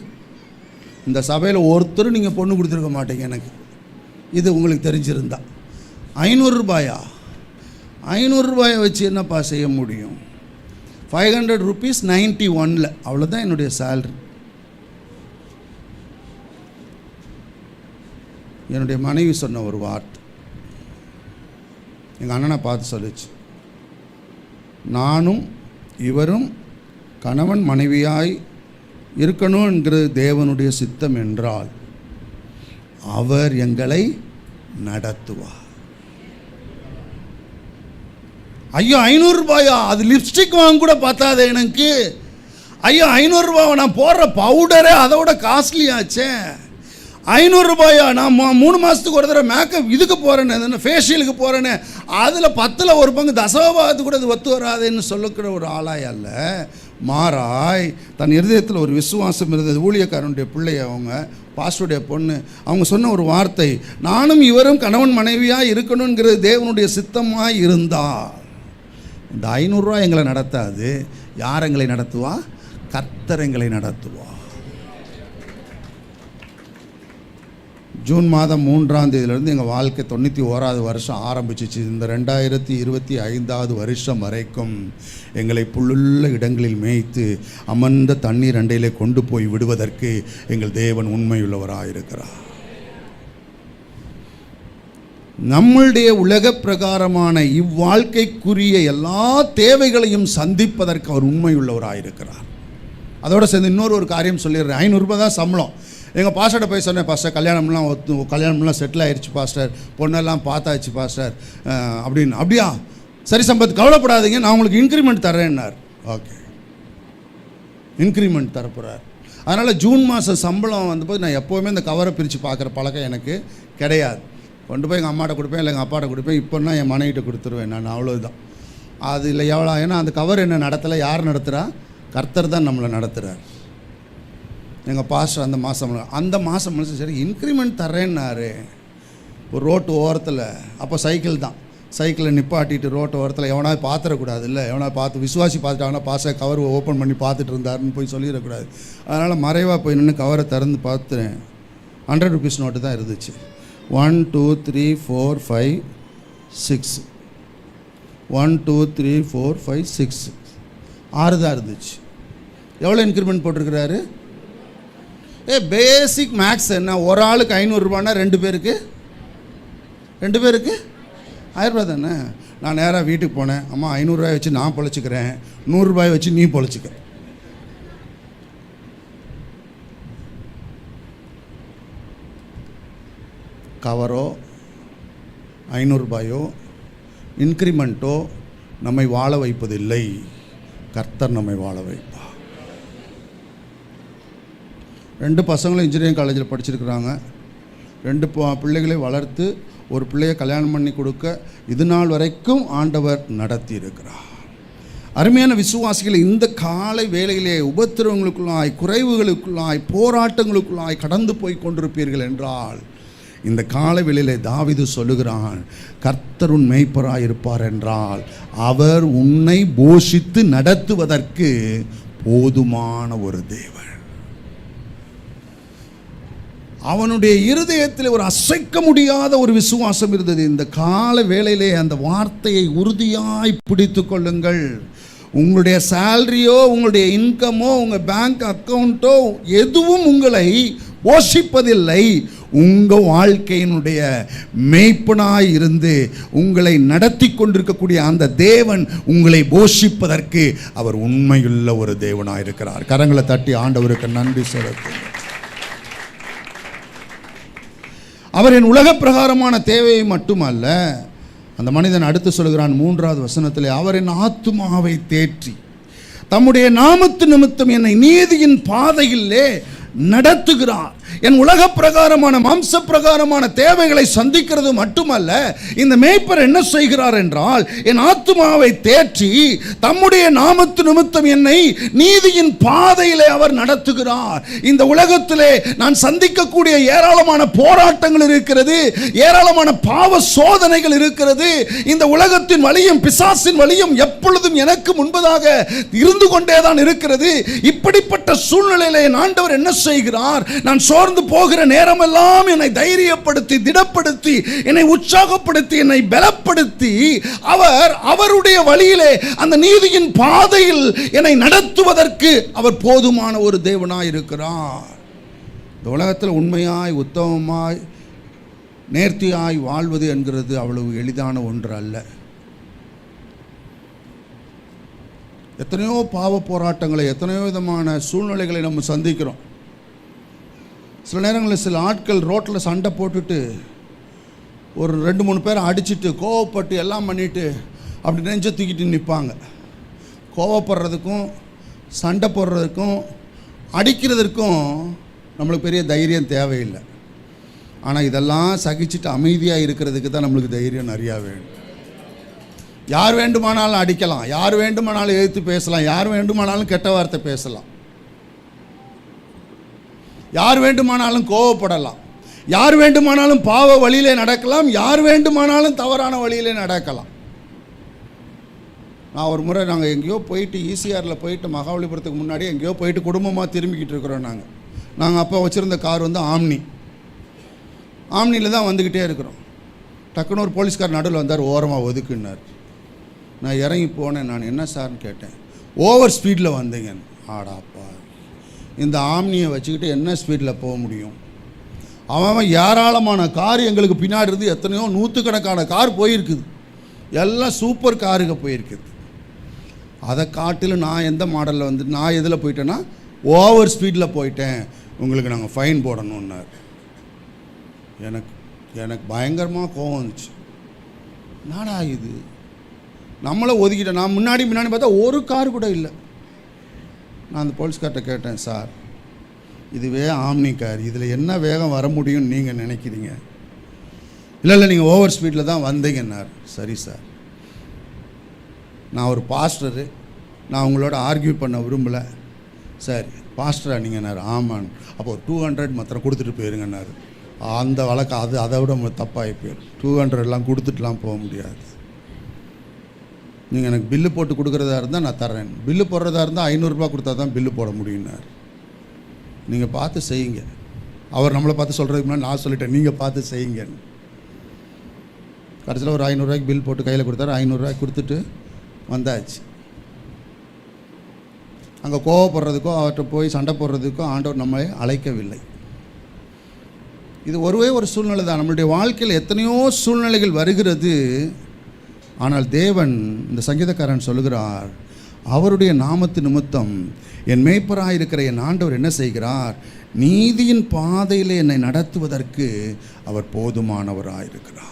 இந்த சபையில் ஒருத்தரும் நீங்கள் பொண்ணு கொடுத்துருக்க மாட்டீங்க எனக்கு, இது உங்களுக்கு தெரிஞ்சிருந்தா. 500 ரூபாயா? 500 ரூபாயை வச்சு என்னப்பா செய்ய முடியும்? 500 rupees 91ல், அவ்வளோதான் என்னுடைய சேல்ரி. என்னுடைய மனைவி சொன்ன ஒரு வார்த்தை எங்கள் அண்ணனை பார்த்து சொல்லிச்சு, நானும் இவரும் கணவன் மனைவியாய் இருக்கணும் என்கிறது தேவனுடைய சித்தம் என்றால் அவர் எங்களை நடத்துவார். ஐயோ 500 ரூபாயா, அது லிப்ஸ்டிக் வாங்க கூட பார்த்தாது எனக்கு. ஐயோ 500 ரூபாய், நான் போடுற பவுடரே அதோட காஸ்ட்லியாச்சே. 500 ரூபாயா, நான் 3 மாதத்துக்கு ஒரு தடவை மேக்கப் இதுக்கு போகிறேன்னு, ஃபேஷியலுக்கு போகிறேன்னு, அதில் 10ல் 1 பங்கு தசமபாகத்துக்கு கூட அது ஒத்து வராதுன்னு சொல்லக்கூட ஒரு ஆளாய் அல்ல. மாறாய் தன் இருதயத்தில் ஒரு விசுவாசம் இருந்தது. ஊழியக்காரனுடைய பிள்ளை, அவங்க பாஸ்டருடைய பொண்ணு, அவங்க சொன்ன ஒரு வார்த்தை, நானும் இவரும் கணவன் மனைவியாக இருக்கணுங்கிறது தேவனுடைய சித்தமாக இருந்தால் இந்த 500 ரூபா எங்களை நடத்தாது. யார் எங்களை நடத்துவா? கர்த்தர் எங்களை நடத்துவா. ஜூன் மாதம் 3ஆம் தேதியிலிருந்து எங்கள் வாழ்க்கை 91வது வருஷம் ஆரம்பிச்சிச்சு. இந்த 2025வது வருஷம் வரைக்கும் எங்களை புல்லுள்ள இடங்களில் மேய்த்து அமர்ந்த தண்ணீர் அண்டையிலே கொண்டு போய் விடுவதற்கு எங்கள் தேவன் உண்மையுள்ளவராயிருக்கிறார். நம்முடைய உலக பிரகாரமான இவ்வாழ்க்கைக்குரிய எல்லா தேவைகளையும் சந்திப்பதற்கு அவர் உண்மையுள்ளவராயிருக்கிறார். அதோடு சேர்ந்து இன்னொரு காரியம் சொல்லிடுறேன். 500 ரூபாய் தான் சம்பளம். எங்கள் பாஸ்டர்கிட்ட போய் சொன்னேன், பாஸ்டர் கல்யாணம்லாம் செட்டில் ஆயிடுச்சு பாஸ்டர், பொண்ணெல்லாம் பார்த்தாச்சு பாஸ்டர் அப்படின்னு. அப்படியா, சரி சம்பத், கவலைப்படாதீங்க, நான் உங்களுக்கு இன்க்ரிமெண்ட் தரேன்னார். ஓகே, இன்க்ரிமெண்ட் தரப்போகிறார். அதனால் ஜூன் மாதம் சம்பளம் வந்தபோது நான் எப்போவுமே இந்த கவரை பிரித்து பார்க்குற பழக்கம் எனக்கு கிடையாது. கொண்டு போய் எங்கள் அம்மாட்ட கொடுப்பேன், இல்லை எங்கள் அப்பாட்ட கொடுப்பேன். இப்போன்னா என் மனைவிட்ட கொடுத்துருவேன் நான், அவ்வளோதான். அது இல்லை எவ்வளோ, ஏன்னா அந்த கவர் என்ன நடத்தலை, யார் நடத்துகிறா? கர்த்தர் தான் நம்மளை நடத்துகிறார். எங்கள் பாஸ்டர் அந்த மாதம் சரி இன்க்ரிமெண்ட் தர்றேன்னாரு. ஒரு ரோட்டு ஓரத்தில், அப்போ சைக்கிள் தான், சைக்கிளை நிப்பாட்டிட்டு ரோட்டு ஓரத்தில் எவனாவது பார்த்துடக்கூடாது, இல்லை எவனாவது பார்த்து விசுவாசி பார்த்துட்டாங்கன்னா பாஸ்டர் கவர் ஓப்பன் பண்ணி பார்த்துட்டு இருந்தாருன்னு போய் சொல்லிடக்கூடாது. அதனால் மறைவாக போய் நின்று கவரை திறந்து பார்த்துறேன். 100 ரூபீஸ் நோட்டு தான் இருந்துச்சு. 1 2 3 4 5 6 1 2 3 4 5 6 6 தான் இருந்துச்சு. எவ்வளோ இன்க்ரிமெண்ட் போட்டிருக்கிறாரு? பேசிக் மேக்ஸ் என்ன, ஒரு ஆளுக்கு 500 ரூபான்னா 2 பேருக்கு 1000 ரூபா தானே. நான் நேராக வீட்டுக்கு போனேன். அம்மா 500 ரூபாய் வச்சு நான் பொழைச்சிக்கிறேன், 100 ரூபாய் வச்சு நீ பொழைச்சிக்க. கவரோ 500 ரூபாயோ இன்க்ரிமெண்ட்டோ நம்மை வாழ வைப்பதில்லை, கர்த்தர் நம்மை வாழ வைப்பார். 2 பசங்களும் இன்ஜினியரிங் காலேஜில் படிச்சிருக்கிறாங்க. 2 பிள்ளைகளை வளர்த்து ஒரு பிள்ளையை கல்யாணம் பண்ணி கொடுக்க இது நாள் வரைக்கும் ஆண்டவர் நடத்தி இருக்கிறார். அருமையான விசுவாசிகளை, இந்த காலை வேளையிலே உபத்திரவங்களுக்குள்ளாய், குறைவுகளுக்குள்ளாய், போராட்டங்களுக்குள்ளாய் கடந்து போய் கொண்டிருப்பீர்கள் என்றால், இந்த காலை வேளையிலே தாவீது சொல்லுகிறான், கர்த்தர் உன் மேய்ப்பராய் இருப்பார் என்றால் அவர் உன்னை போஷித்து நடத்துவதற்கு போதுமான ஒரு தேவன். அவனுடைய இருதயத்தில் ஒரு அசைக்க முடியாத ஒரு விசுவாசம் இருந்தது. இந்த கால வேளையிலே அந்த வார்த்தையை உறுதியாய் பிடித்து கொள்ளுங்கள். உங்களுடைய சேலரியோ, உங்களுடைய இன்கமோ, உங்கள் பேங்க் அக்கௌண்ட்டோ எதுவும் உங்களை போஷிப்பதில்லை. உங்கள் வாழ்க்கையினுடைய மேய்ப்பனாய் இருந்து உங்களை நடத்தி கொண்டிருக்கக்கூடிய அந்த தேவன் உங்களை போஷிப்பதற்கு அவர் உண்மையுள்ள ஒரு தேவனாய் இருக்கிறார். கரங்களை தட்டி ஆண்டவருக்கு நன்றி சொல்லுங்கள். அவர் என் உலக பிரகாரமான தேவையை மட்டுமல்ல, அந்த மனிதன் அடுத்து சொல்கிறான் 3வது வசனத்திலே, அவர் என் ஆத்துமாவை தேற்றி தம்முடைய நாமத்து நிமித்தம் என்னை நீதியின் பாதையிலே நடத்துகிறார். என் உலக பிரகாரமான மாம்ச பிரகாரமான தேவைகளை சந்திக்கிறது மட்டுமல்ல, இந்த மேய்ப்பர் என்ன செய்கிறார் என்றால், என் ஆத்துமாவை தேற்றி தம்முடைய நாமத்து நிமித்தம் என்னை நீதியின் பாதையிலே அவர் நடத்துகிறார். இந்த உலகத்திலே நான் சந்திக்கக்கூடிய ஏராளமான போராட்டங்கள் இருக்கிறது, ஏராளமான பாவ சோதனைகள் இருக்கிறது. இந்த உலகத்தின் வழியும் பிசாசின் வழியும் எப்பொழுதும் எனக்கு முன்பதாக இருந்து கொண்டேதான் இருக்கிறது. இப்படிப்பட்ட சூழ்நிலையிலே ஆண்டவர் என்ன செய்கிறார்? நான் சோர்ந்து போகிற நேரமெல்லாம் என்னை தைரியப்படுத்தி, திடப்படுத்தி, என்னை உற்சாகப்படுத்தி, என்னை பலப்படுத்தி அவருடைய வழியிலே அந்த நீதியின் பாதையில் என்னை நடத்துவதற்கு அவர் போதுமான ஒரு தேவனாய் இருக்கிறார். இந்த உலகத்தில் உண்மையாய், உத்தமமாய், நேர்த்தியாய் வாழ்வது என்கிறது அவ்வளவு எளிதான ஒன்று அல்ல. எத்தனையோ பாவ போராட்டங்களை, எத்தனையோ விதமான சூழ்நிலைகளை நம்ம சந்திக்கிறோம். சில நேரங்களில் சில ஆட்கள் ரோட்டில் சண்டை போட்டுட்டு ஒரு 2-3 பேரை அடிச்சுட்டு கோவப்பட்டு எல்லாம் பண்ணிவிட்டு அப்படி நெஞ்ச தூக்கிட்டு நிற்பாங்க. கோவப்படுறதுக்கும் சண்டை போடுறதுக்கும் அடிக்கிறதுக்கும் நம்மளுக்கு பெரிய தைரியம் தேவையில்லை. ஆனால் இதெல்லாம் சகிச்சுட்டு அமைதியாக இருக்கிறதுக்கு தான் நம்மளுக்கு தைரியம் நிறையா வேணும். யார் வேண்டுமானாலும் அடிக்கலாம், யார் வேண்டுமானாலும் எதிர்த்து பேசலாம், யார் வேண்டுமானாலும் கெட்ட வார்த்தை பேசலாம், யார் வேண்டுமானாலும் கோவப்படலாம், யார் வேண்டுமானாலும் பாவ வழியிலே நடக்கலாம், யார் வேண்டுமானாலும் தவறான வழியிலே நடக்கலாம். நான் ஒரு முறை நாங்கள் எங்கேயோ போயிட்டு ஈசிஆரில் போயிட்டு மகாபலிபுரத்துக்கு முன்னாடி எங்கேயோ போயிட்டு குடும்பமாக திரும்பிக்கிட்டு இருக்கிறோம். நாங்கள் அப்போ வச்சுருந்த கார் வந்து ஆம்னியில் தான் வந்துக்கிட்டே இருக்கிறோம். டக்குன்னு ஒரு போலீஸ்கார் நடுவில் வந்தார், ஓரமாக ஒதுக்குன்னார். நான் இறங்கி போனேன். நான் என்ன சார்னு கேட்டேன். ஓவர் ஸ்பீடில் வந்தீங்க. ஆடாப்பா, இந்த ஆம்னியை வச்சுக்கிட்டு என்ன ஸ்பீடில் போக முடியும்? அவன் ஏராளமான கார் எங்களுக்கு பின்னாடி இருந்து எத்தனையோ 100கணக்கான கார் போயிருக்குது, எல்லாம் சூப்பர் காருங்க போயிருக்குது. அதை காட்டிலும் நான் எந்த மாடலில் வந்து நான் எதில் போயிட்டேன்னா ஓவர் ஸ்பீடில் போயிட்டேன், உங்களுக்கு நாங்கள் ஃபைன் போடணுன்னார். எனக்கு பயங்கரமாக கோவம் வந்துச்சு. நாடா இது, நம்மளை ஒதுக்கிட்டேன். நான் முன்னாடி பார்த்தா ஒரு கார் கூட இல்லை. நான் அந்த போலீஸ்கார்ட்ட கேட்டேன், சார் இதுவே ஆம்னி கார், இதில் என்ன வேகம் வர முடியும்னு நீங்கள் நினைக்கிறீங்க? இல்லை நீங்கள் ஓவர் ஸ்பீடில் தான் வந்தீங்கன்னார். சரி சார், நான் ஒரு பாஸ்டரு, நான் உங்களோட ஆர்கியூ பண்ண விரும்பலை. சரி பாஸ்டரா நீங்கன்னார். ஆமான்னு. அப்போ 200 மாத்திரம் கொடுத்துட்டு போயிருங்கன்னாரு. அந்த வழக்கு அதை விட தப்பாகி போயிடும். 200 கொடுத்துட்டுலாம் போக முடியாது. நீங்கள் எனக்கு பில்லு போட்டு கொடுக்குறதா இருந்தால் நான் தர்றேன், பில்லு போடுறதா இருந்தால் 500 ரூபா கொடுத்தா தான் பில்லு போட முடியும்னார். நீங்கள் பார்த்து செய்யுங்க. அவர் நம்மளை பார்த்து சொல்கிறதுக்கு முன்னாடி நான் சொல்லிட்டேன், நீங்கள் பார்த்து செய்யுங்க. கடைசியில் ஒரு 500 ரூபாய்க்கு பில் போட்டு கையில் கொடுத்தாரு. 500 ரூபாய்க்கு கொடுத்துட்டு வந்தாச்சு. அங்கே கோவப்படுறதுக்கோ அவர்கிட்ட போய் சண்டை போடுறதுக்கோ ஆண்டவர் நம்மளை அழைக்கவில்லை. இது ஒரு சூழ்நிலை தான். நம்மளுடைய வாழ்க்கையில் எத்தனையோ சூழ்நிலைகள் வருகிறது. ஆனால் தேவன், இந்த சங்கீதக்காரன் சொல்லுகிறார், அவருடைய நாமத்து நிமித்தம் என் மேய்ப்பராயிருக்கிற என் ஆண்டவர் என்ன செய்கிறார்? நீதியின் பாதையில் என்னை நடத்துவதற்கு அவர் போதுமானவராயிருக்கிறார்.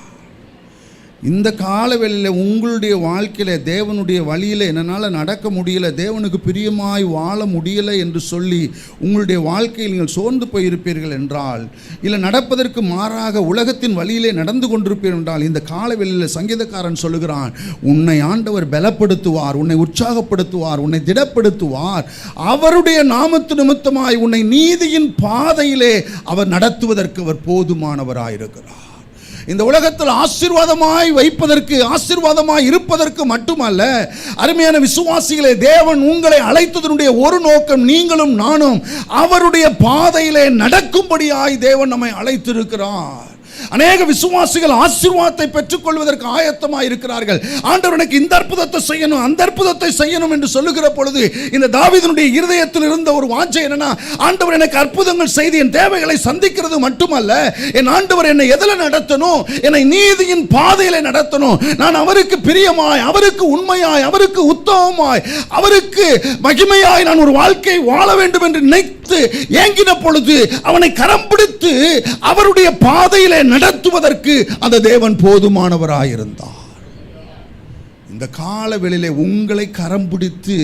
இந்த காலவெளியில் உங்களுடைய வாழ்க்கையில் தேவனுடைய வழியில் என்னால் நடக்க முடியலை, தேவனுக்கு பிரியமாய் வாழ முடியலை என்று சொல்லி உங்களுடைய வாழ்க்கையில் நீங்கள் சோர்ந்து போயிருப்பீர்கள் என்றால், இல்லை நடப்பதற்கு மாறாக உலகத்தின் வழியிலே நடந்து கொண்டிருப்பீர்கள் என்றால், இந்த காலவெளியில் சங்கீதக்காரன் சொல்லுகிறான், உன்னை ஆண்டவர் பலப்படுத்துவார், உன்னை உற்சாகப்படுத்துவார், உன்னை திடப்படுத்துவார். அவருடைய நாமத்து நிமித்தமாய் உன்னை நீதியின் பாதையிலே அவர் நடத்துவதற்கு அவர் போதுமானவராயிருக்கிறார். இந்த உலகத்தில் ஆசீர்வாதமாய் வைப்பதற்கு, ஆசீர்வாதமாய் இருப்பதற்கு மட்டுமல்ல, அருமையான விசுவாசிகளே, தேவன் உங்களை அழைத்ததனுடைய ஒரு நோக்கம், நீங்களும் நானும் அவருடைய பாதையிலே நடக்கும்படியாய் தேவன் நம்மை அழைத்திருக்கிறார். அநேக விசுவாசிகள் ஆசீர்வாதத்தை பெற்றுக்கொள்வதற்கு ஆயத்தமாக இருக்கிறார்கள். ஆண்டவர் எனக்கு இந்த அற்புதத்தை செய்யணும், அந்த அற்புதத்தை செய்யணும் என்று சொல்லுகிற பொழுது, இந்த தாவீதுனுடைய இருதயத்தில் இருந்த ஒரு வாஞ்சை என்னன்னா, ஆண்டவர் எனக்கு அற்புதங்கள் செய்து என் தேவைகளை சந்திக்கிறது மட்டுமல்ல, என் ஆண்டவர் என்னை எதில் நடத்தணும்? என்னை நீதியின் பாதையிலே நடத்தணும். நான் அவருக்கு பிரியமாய், அவருக்கு உண்மையாய், அவருக்கு உத்தமமாய், அவருக்கு மகிமையாய் நான் ஒரு வாழ்க்கை வாழ வேண்டும் என்று நினைத்து ஏங்கின பொழுது அவனை கரம் பிடித்து அவருடைய பாதையிலே நடத்துவதற்கு அந்த தேவன் போதுமானவராயிருந்தார். இந்த காலவெளியிலே உங்களை கரம் பிடித்து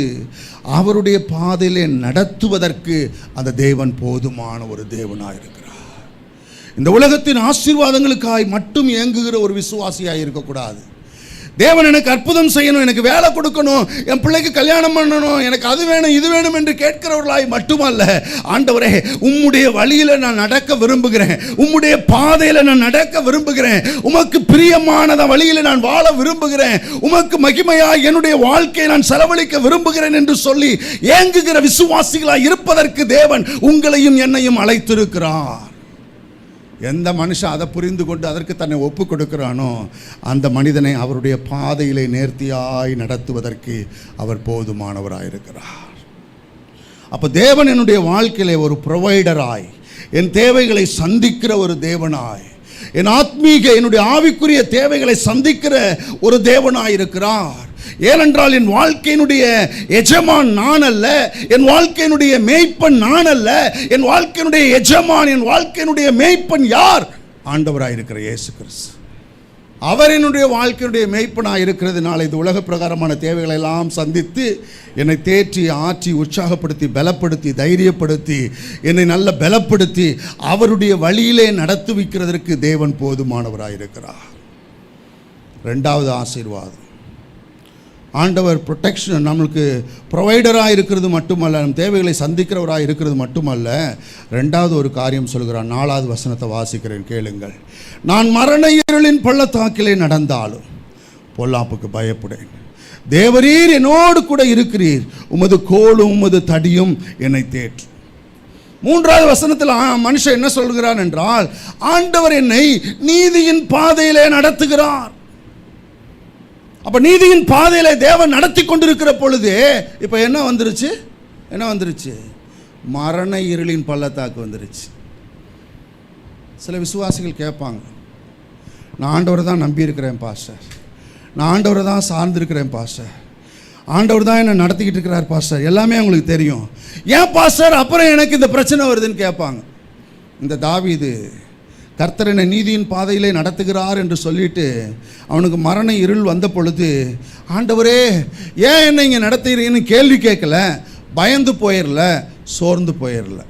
அவருடைய பாதையிலே நடத்துவதற்கு அந்த தேவன் போதுமான ஒரு தேவனாயிருக்கிறார். இந்த உலகத்தின் ஆசீர்வாதங்களுக்காய் மட்டும் ஏங்குகிற ஒரு விசுவாசியாய் இருக்கக்கூடாது. தேவன் எனக்கு அற்புதம் செய்யணும், எனக்கு வேலை கொடுக்கணும், என் பிள்ளைக்கு கல்யாணம் பண்ணணும், எனக்கு அது வேணும் இது வேணும் என்று கேட்கிறவர்களாய் மட்டுமல்ல, ஆண்டவரே உம்முடைய வழியில் நான் நடக்க விரும்புகிறேன், உம்முடைய பாதையில் நான் நடக்க விரும்புகிறேன், உமக்கு பிரியமான வழியில் நான் வாழ விரும்புகிறேன், உமக்கு மகிமையாய் என்னுடைய வாழ்க்கையை நான் செலவழிக்க விரும்புகிறேன் என்று சொல்லி ஏங்குகிற விசுவாசிகளாய் இருப்பதற்கு தேவன் உங்களையும் என்னையும் அழைத்திருக்கிறார். எந்த மனுஷன் அதை புரிந்து கொண்டு அதற்கு தன்னை ஒப்பு கொடுக்கிறானோ, அந்த மனிதனை அவருடைய பாதையிலே நேர்த்தியாய் நடத்துவதற்கு அவர் போதுமானவராயிருக்கிறார். அப்போ தேவன் என்னுடைய வாழ்க்கையிலே ஒரு ப்ரொவைடராய், என் தேவைகளை சந்திக்கிற ஒரு தேவனாய், என் ஆத்மீக என்னுடைய ஆவிக்குரிய தேவைகளை சந்திக்கிற ஒரு தேவனாய் இருக்கிறார். ஏனென்றால் என் வாழ்க்கையினுடைய எஜமான் நான் அல்ல, என் வாழ்க்கையினுடைய மேய்ப்பன் நான் அல்ல, என் வாழ்க்கையினுடைய எஜமான், என் வாழ்க்கையினுடைய மேய்ப்பன் யார்? ஆண்டவராயிருக்கிற இயேசு கிறிஸ்து. அவர் என்னுடைய வாழ்க்கையுடைய மேய்ப்பனாக இருக்கிறதுனால இந்த உலக பிரகாரமான தேவைகளை எல்லாம் சந்தித்து என்னை தேற்றி ஆற்றி உற்சாகப்படுத்தி பலப்படுத்தி தைரியப்படுத்தி என்னை நல்ல பலப்படுத்தி அவருடைய வழியிலே நடத்துவிக்கிறதற்கு தேவன் போதுமானவராக இருக்கிறார். ரெண்டாவது ஆசீர்வாதம், ஆண்டவர் ப்ரொடெக்ஷன், நம்மளுக்கு ப்ரொவைடராக இருக்கிறது மட்டுமல்ல, நம் தேவைகளை சந்திக்கிறவராக இருக்கிறது மட்டுமல்ல. ரெண்டாவது ஒரு காரியம் சொல்கிறார். 4வது வசனத்தை வாசிக்கிறேன், கேளுங்கள். நான் மரண இருளின் பள்ளத்தாக்கிலே நடந்தாலும் பொல்லாப்புக்கு பயப்படேன், தேவரீர் என்னோடு கூட இருக்கிறீர், உமது கோலும் உமது தடியும் என்னை தேற்றும். 3வது வசனத்தில் மனுஷன் என்ன சொல்கிறான் என்றால், ஆண்டவர் என்னை நீதியின் பாதையிலே நடத்துகிறார். அப்ப நீதியின் பாதையிலே தேவன் நடத்தி கொண்டிருக்கிற பொழுது இப்ப என்ன வந்துருச்சு? மரண இருளின் பள்ளத்தாக்கு வந்துருச்சு. சில விசுவாசிகள் கேட்பாங்க, நான் ஆண்டவரை தான் நம்பி இருக்கிறேன் பாஸ்டர், நான் ஆண்டவரை தான் சார்ந்திருக்கிறேன் பாஸ்டர், ஆண்டவர் தான் என்னை நடத்திக்கிட்டு இருக்கிறார் பாஸ்டர், எல்லாமே உங்களுக்கு தெரியும், ஏன் பாஸ்டர் அப்புறம் எனக்கு இந்த பிரச்சனை வருதுன்னு கேட்பாங்க. இந்த தாவீது கர்த்தர் என்னை நீதியின் பாதையிலே நடத்துகிறார் என்று சொல்லிட்டு அவனுக்கு மரண இருள் வந்த பொழுது, ஆண்டவரே ஏன் என்னை இங்கே நடத்துகிறீங்கன்னு கேள்வி கேட்கல, பயந்து போயிடல, சோர்ந்து போயிடல.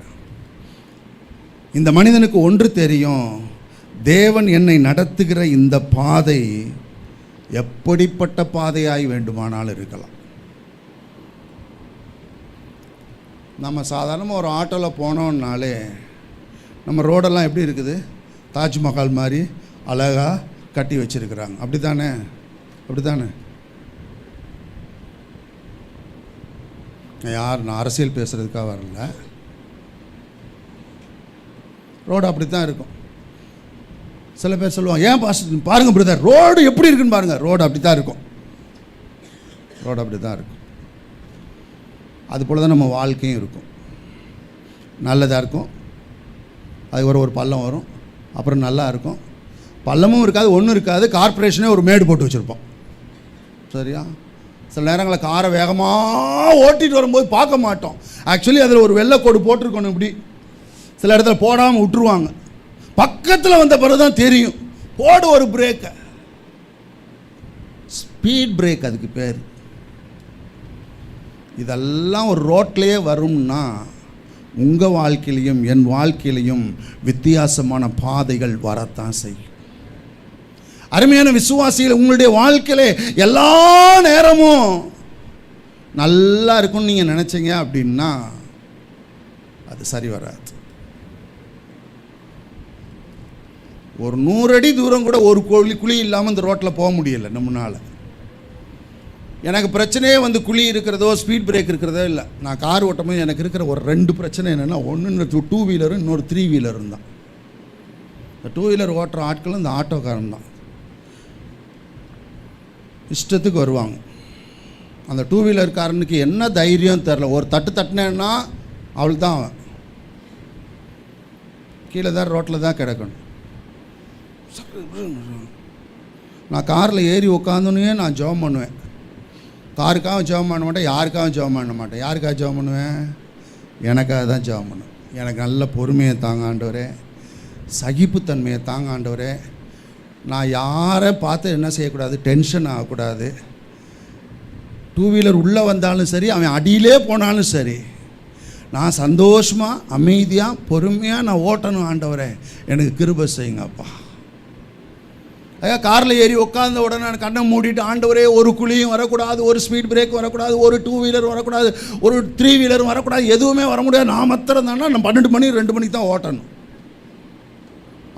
இந்த மனிதனுக்கு ஒன்று தெரியும், தேவன் என்னை நடத்துகிற இந்த பாதை எப்படிப்பட்ட பாதையாய் வேண்டுமானாலும் இருக்கலாம். நம்ம சாதாரணமாக ஒரு ஆட்டோவில் போனோம்னாலே நம்ம ரோடெல்லாம் எப்படி இருக்குது? தாஜ்மஹால் மாதிரி அழகாக கட்டி வச்சிருக்கிறாங்க. அப்படி தானே? நான் அரசியல் பேசுகிறதுக்காக வரல, ரோடு அப்படி தான் இருக்கும். சில பேர் சொல்லுவாங்க, ஏன் பாருங்கள் பிரதர் ரோடு எப்படி இருக்குன்னு பாருங்கள். ரோடு அப்படி தான் இருக்கும். அதுபோல் தான் நம்ம வாழ்க்கையும் இருக்கும். நல்லதாக இருக்கும், அது ஒரு பள்ளம் வரும், அப்புறம் நல்லா இருக்கும், பள்ளமும் இருக்காது, ஒன்றும் இருக்காது, கார்ப்பரேஷனே ஒரு மேடு போட்டு வச்சுருப்போம். சரியா? சில நேரங்களில் காரை வேகமாக ஓட்டிகிட்டு வரும்போது பார்க்க மாட்டோம், ஆக்சுவலி அதில் ஒரு வெள்ளைக்கோடு போட்டிருக்கணும். இப்படி சில இடத்துல போடாமல் விட்டுருவாங்க, பக்கத்தில் வந்த பிறகு தான் தெரியும். போடு ஒரு பிரேக்கை, ஸ்பீட் பிரேக் அதுக்கு பேர். இதெல்லாம் ஒரு ரோட்லேயே வரும்னா உங்கள் வாழ்க்கையிலையும் என் வாழ்க்கையிலையும் வித்தியாசமான பாதைகள் வரத்தான் செய்யும். அருமையான விசுவாசிகள், உங்களுடைய வாழ்க்கையில எல்லா நேரமும் நல்லா இருக்கும்னு நீங்கள் நினச்சிங்க அப்படின்னா அது சரி வராது. ஒரு 100 அடி தூரம் கூட ஒரு குழி இல்லாமல் இந்த ரோட்டில் போக முடியலை நம்மளால். எனக்கு பிரச்சனையே குழி இருக்கிறதோ ஸ்பீட் பிரேக் இருக்கிறதோ இல்லை. நான் கார் ஓட்டும்போது எனக்கு இருக்கிற ஒரு 2 பிரச்சனை என்னென்னா, ஒன்று 2 வீலரும், இன்னொரு 3 வீலரும் தான். இந்த 2 வீலர் ஓட்டுற ஆட்களும் இந்த ஆட்டோக்காரன் தான். இஷ்டத்துக்கு வருவாங்க. அந்த 2 வீலர்காரனுக்கு என்ன தைரியம் தெரில, ஒரு தட்டினேன்னா அவள் தான் அவன் கீழே தான் ரோட்டில் தான் கிடக்கணும். நான் காரில் ஏறி உட்காந்துனே நான் ஜெபம் பண்ணுவேன். காருக்காக ஜெபம் பண்ண மாட்டேன், யாருக்காகவும் ஜெபம் பண்ண மாட்டேன். யாருக்காக ஜெபம் பண்ணுவேன்? எனக்காக தான் ஜெபம் பண்ணுவேன். எனக்கு நல்ல பொறுமையை தாங்க ஆண்டவரே, சகிப்புத்தன்மையை தாங்க ஆண்டவரே. நான் யாரை பார்த்து என்ன செய்யக்கூடாது, டென்ஷன் ஆகக்கூடாது. 2 வீலர் உள்ளே வந்தாலும் சரி, அவன் அடியிலே போனாலும் சரி, நான் சந்தோஷமாக அமைதியாக பொறுமையாக நான் ஓட்டணும் ஆண்டவரே, எனக்கு கிருபை செய்யுங்கப்பா. காரில் ஏறி உட்கார்ந்த உடனே நான் கண்ணை மூடிட்டு, ஆண்டவரே ஒரு குழியும் வரக்கூடாது, ஒரு ஸ்பீட் பிரேக் வரக்கூடாது, ஒரு 2 வீலர் வரக்கூடாது, ஒரு 3 வீலரும் வரக்கூடாது, எதுவுமே வர முடியாது. நான் மாத்திரம் தானே நான் 12 மணி 2 மணிக்கு தான் ஓட்டணும்.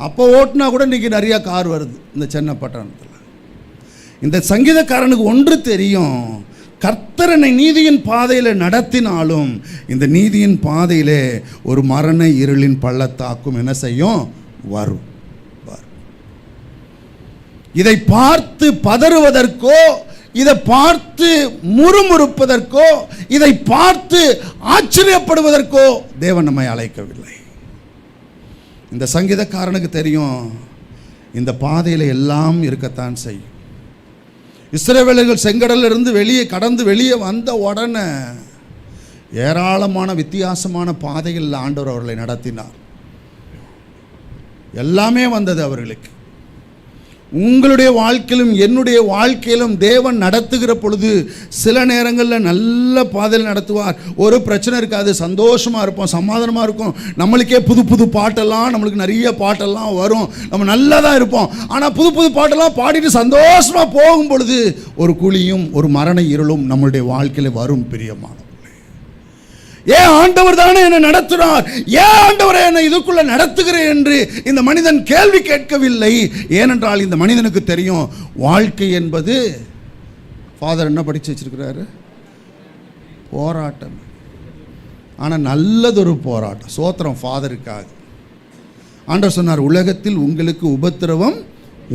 அப்போ ஓட்டினா கூட இன்றைக்கி நிறையா கார் வருது இந்த சென்னை பட்டணத்தில். இந்த சங்கீதக்காரனுக்கு ஒன்று தெரியும், கர்த்தரனை நீதியின் பாதையில் நடத்தினாலும் இந்த நீதியின் பாதையிலே ஒரு மரண இருளின் பள்ளத்தாக்கும் என்ன செய்யும், வரும். இதை பார்த்து பதறுவதற்கோ, இதை பார்த்து முறுமுறுப்பதற்கோ, இதை பார்த்து ஆச்சரியப்படுவதற்கோ தேவன் நம்மை அழைக்கவில்லை. இந்த சங்கீதக்காரனுக்கு தெரியும், இந்த பாதையில் எல்லாம் இருக்கத்தான் செய்யும். இஸ்ரவேலர்கள் செங்கடலிலிருந்து வெளியே கடந்து வெளியே வந்த உடனே ஏராளமான வித்தியாசமான பாதைகளில் ஆண்டவர் அவர்களை நடத்தினார். எல்லாமே வந்தது அவர்களுக்கு. உங்களுடைய வாழ்க்கையிலும் என்னுடைய வாழ்க்கையிலும் தேவன் நடத்துகிற பொழுது சில நேரங்களில் நல்ல பாதையில் நடத்துவார். ஒரு பிரச்சனை இருக்காது, சந்தோஷமாக இருப்போம், சமாதானமாக இருக்கும். நம்மளுக்கே புது புது பாட்டெல்லாம், நம்மளுக்கு நிறைய பாட்டெல்லாம் வரும், நம்ம நல்லா தான் இருப்போம். ஆனால் புது புது பாட்டெல்லாம் பாடிட்டு சந்தோஷமாக போகும் பொழுது ஒரு குழியும் ஒரு மரண இருளும் நம்மளுடைய வாழ்க்கையில் வரும். பிரியமான ஏன் ஆண்டவர் தானே என்னை நடத்துகிறார், ஏன் ஆண்டவரை என்னை இதுக்குள்ள நடத்துகிறேன் என்று இந்த மனிதன் கேள்வி கேட்கவில்லை. ஏனென்றால் இந்த மனிதனுக்கு தெரியும் வாழ்க்கை என்பது, ஃபாதர் என்ன படித்து வச்சிருக்கிறாரு, போராட்டம். ஆனால் நல்லதொரு போராட்டம். சோத்திரம் ஃபாதருக்காக. ஆண்டவர் சொன்னார், உலகத்தில் உங்களுக்கு உபத்திரவம்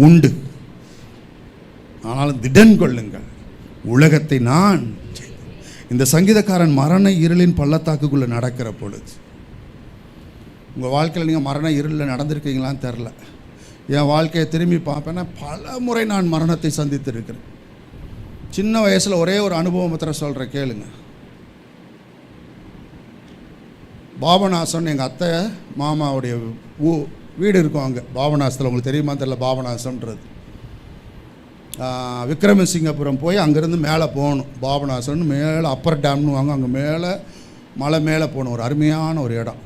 உண்டு, ஆனாலும் திடன் கொள்ளுங்கள், உலகத்தை நான். இந்த சங்கீதக்காரன் மரண இருளின் பள்ளத்தாக்குக்குள்ளே நடக்கிற பொழுது, உங்கள் வாழ்க்கையில் நீங்கள் மரண இருளில் நடந்திருக்கீங்களான்னு தெரில. என் வாழ்க்கையை திரும்பி பார்ப்பேன்னா பல முறை நான் மரணத்தை சந்தித்து இருக்கிறேன். சின்ன வயசில் ஒரே ஒரு அனுபவம் மாத்திரம் சொல்கிறேன், கேளுங்க. பாபநாசம் எங்கள் அத்தை மாமாவுடைய வீடு இருக்கும் அங்கே பாபநாசத்தில். உங்களுக்கு தெரியுமா தெரியல, பாபநாசம்ன்றது விக்ரமசிங்கபுரம் போய் அங்கேருந்து மேலே போகணும். பாபநாசன் மேலே அப்பர் டேம்னு வாங்க, அங்கே மேலே மலை மேலே போகணும். ஒரு அருமையான ஒரு இடம்.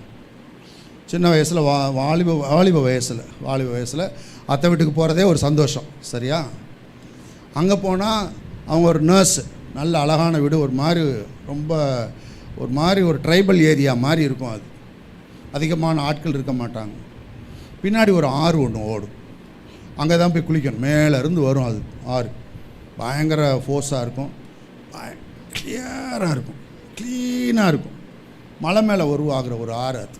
சின்ன வயசில் வாலிப வயசில் அத்தை வீட்டுக்கு போகிறதே ஒரு சந்தோஷம். சரியா? அங்கே போனால் அவங்க ஒரு நர்ஸு, நல்ல அழகான வீடு, ஒரு மாதிரி ஒரு ட்ரைபல் ஏரியா மாதிரி இருக்கும். அது அதிகமான ஆட்கள் இருக்க மாட்டாங்க. பின்னாடி ஒரு ஆறு ஒன்று ஓடும், அங்கே தான் போய் குளிக்கணும். மேலேருந்து வரும் அது ஆறு, பயங்கர ஃபோர்ஸாக இருக்கும், கிளியராக இருக்கும், க்ளீனாக இருக்கும். மலை மேலே உருவாகிற ஒரு ஆறு அது.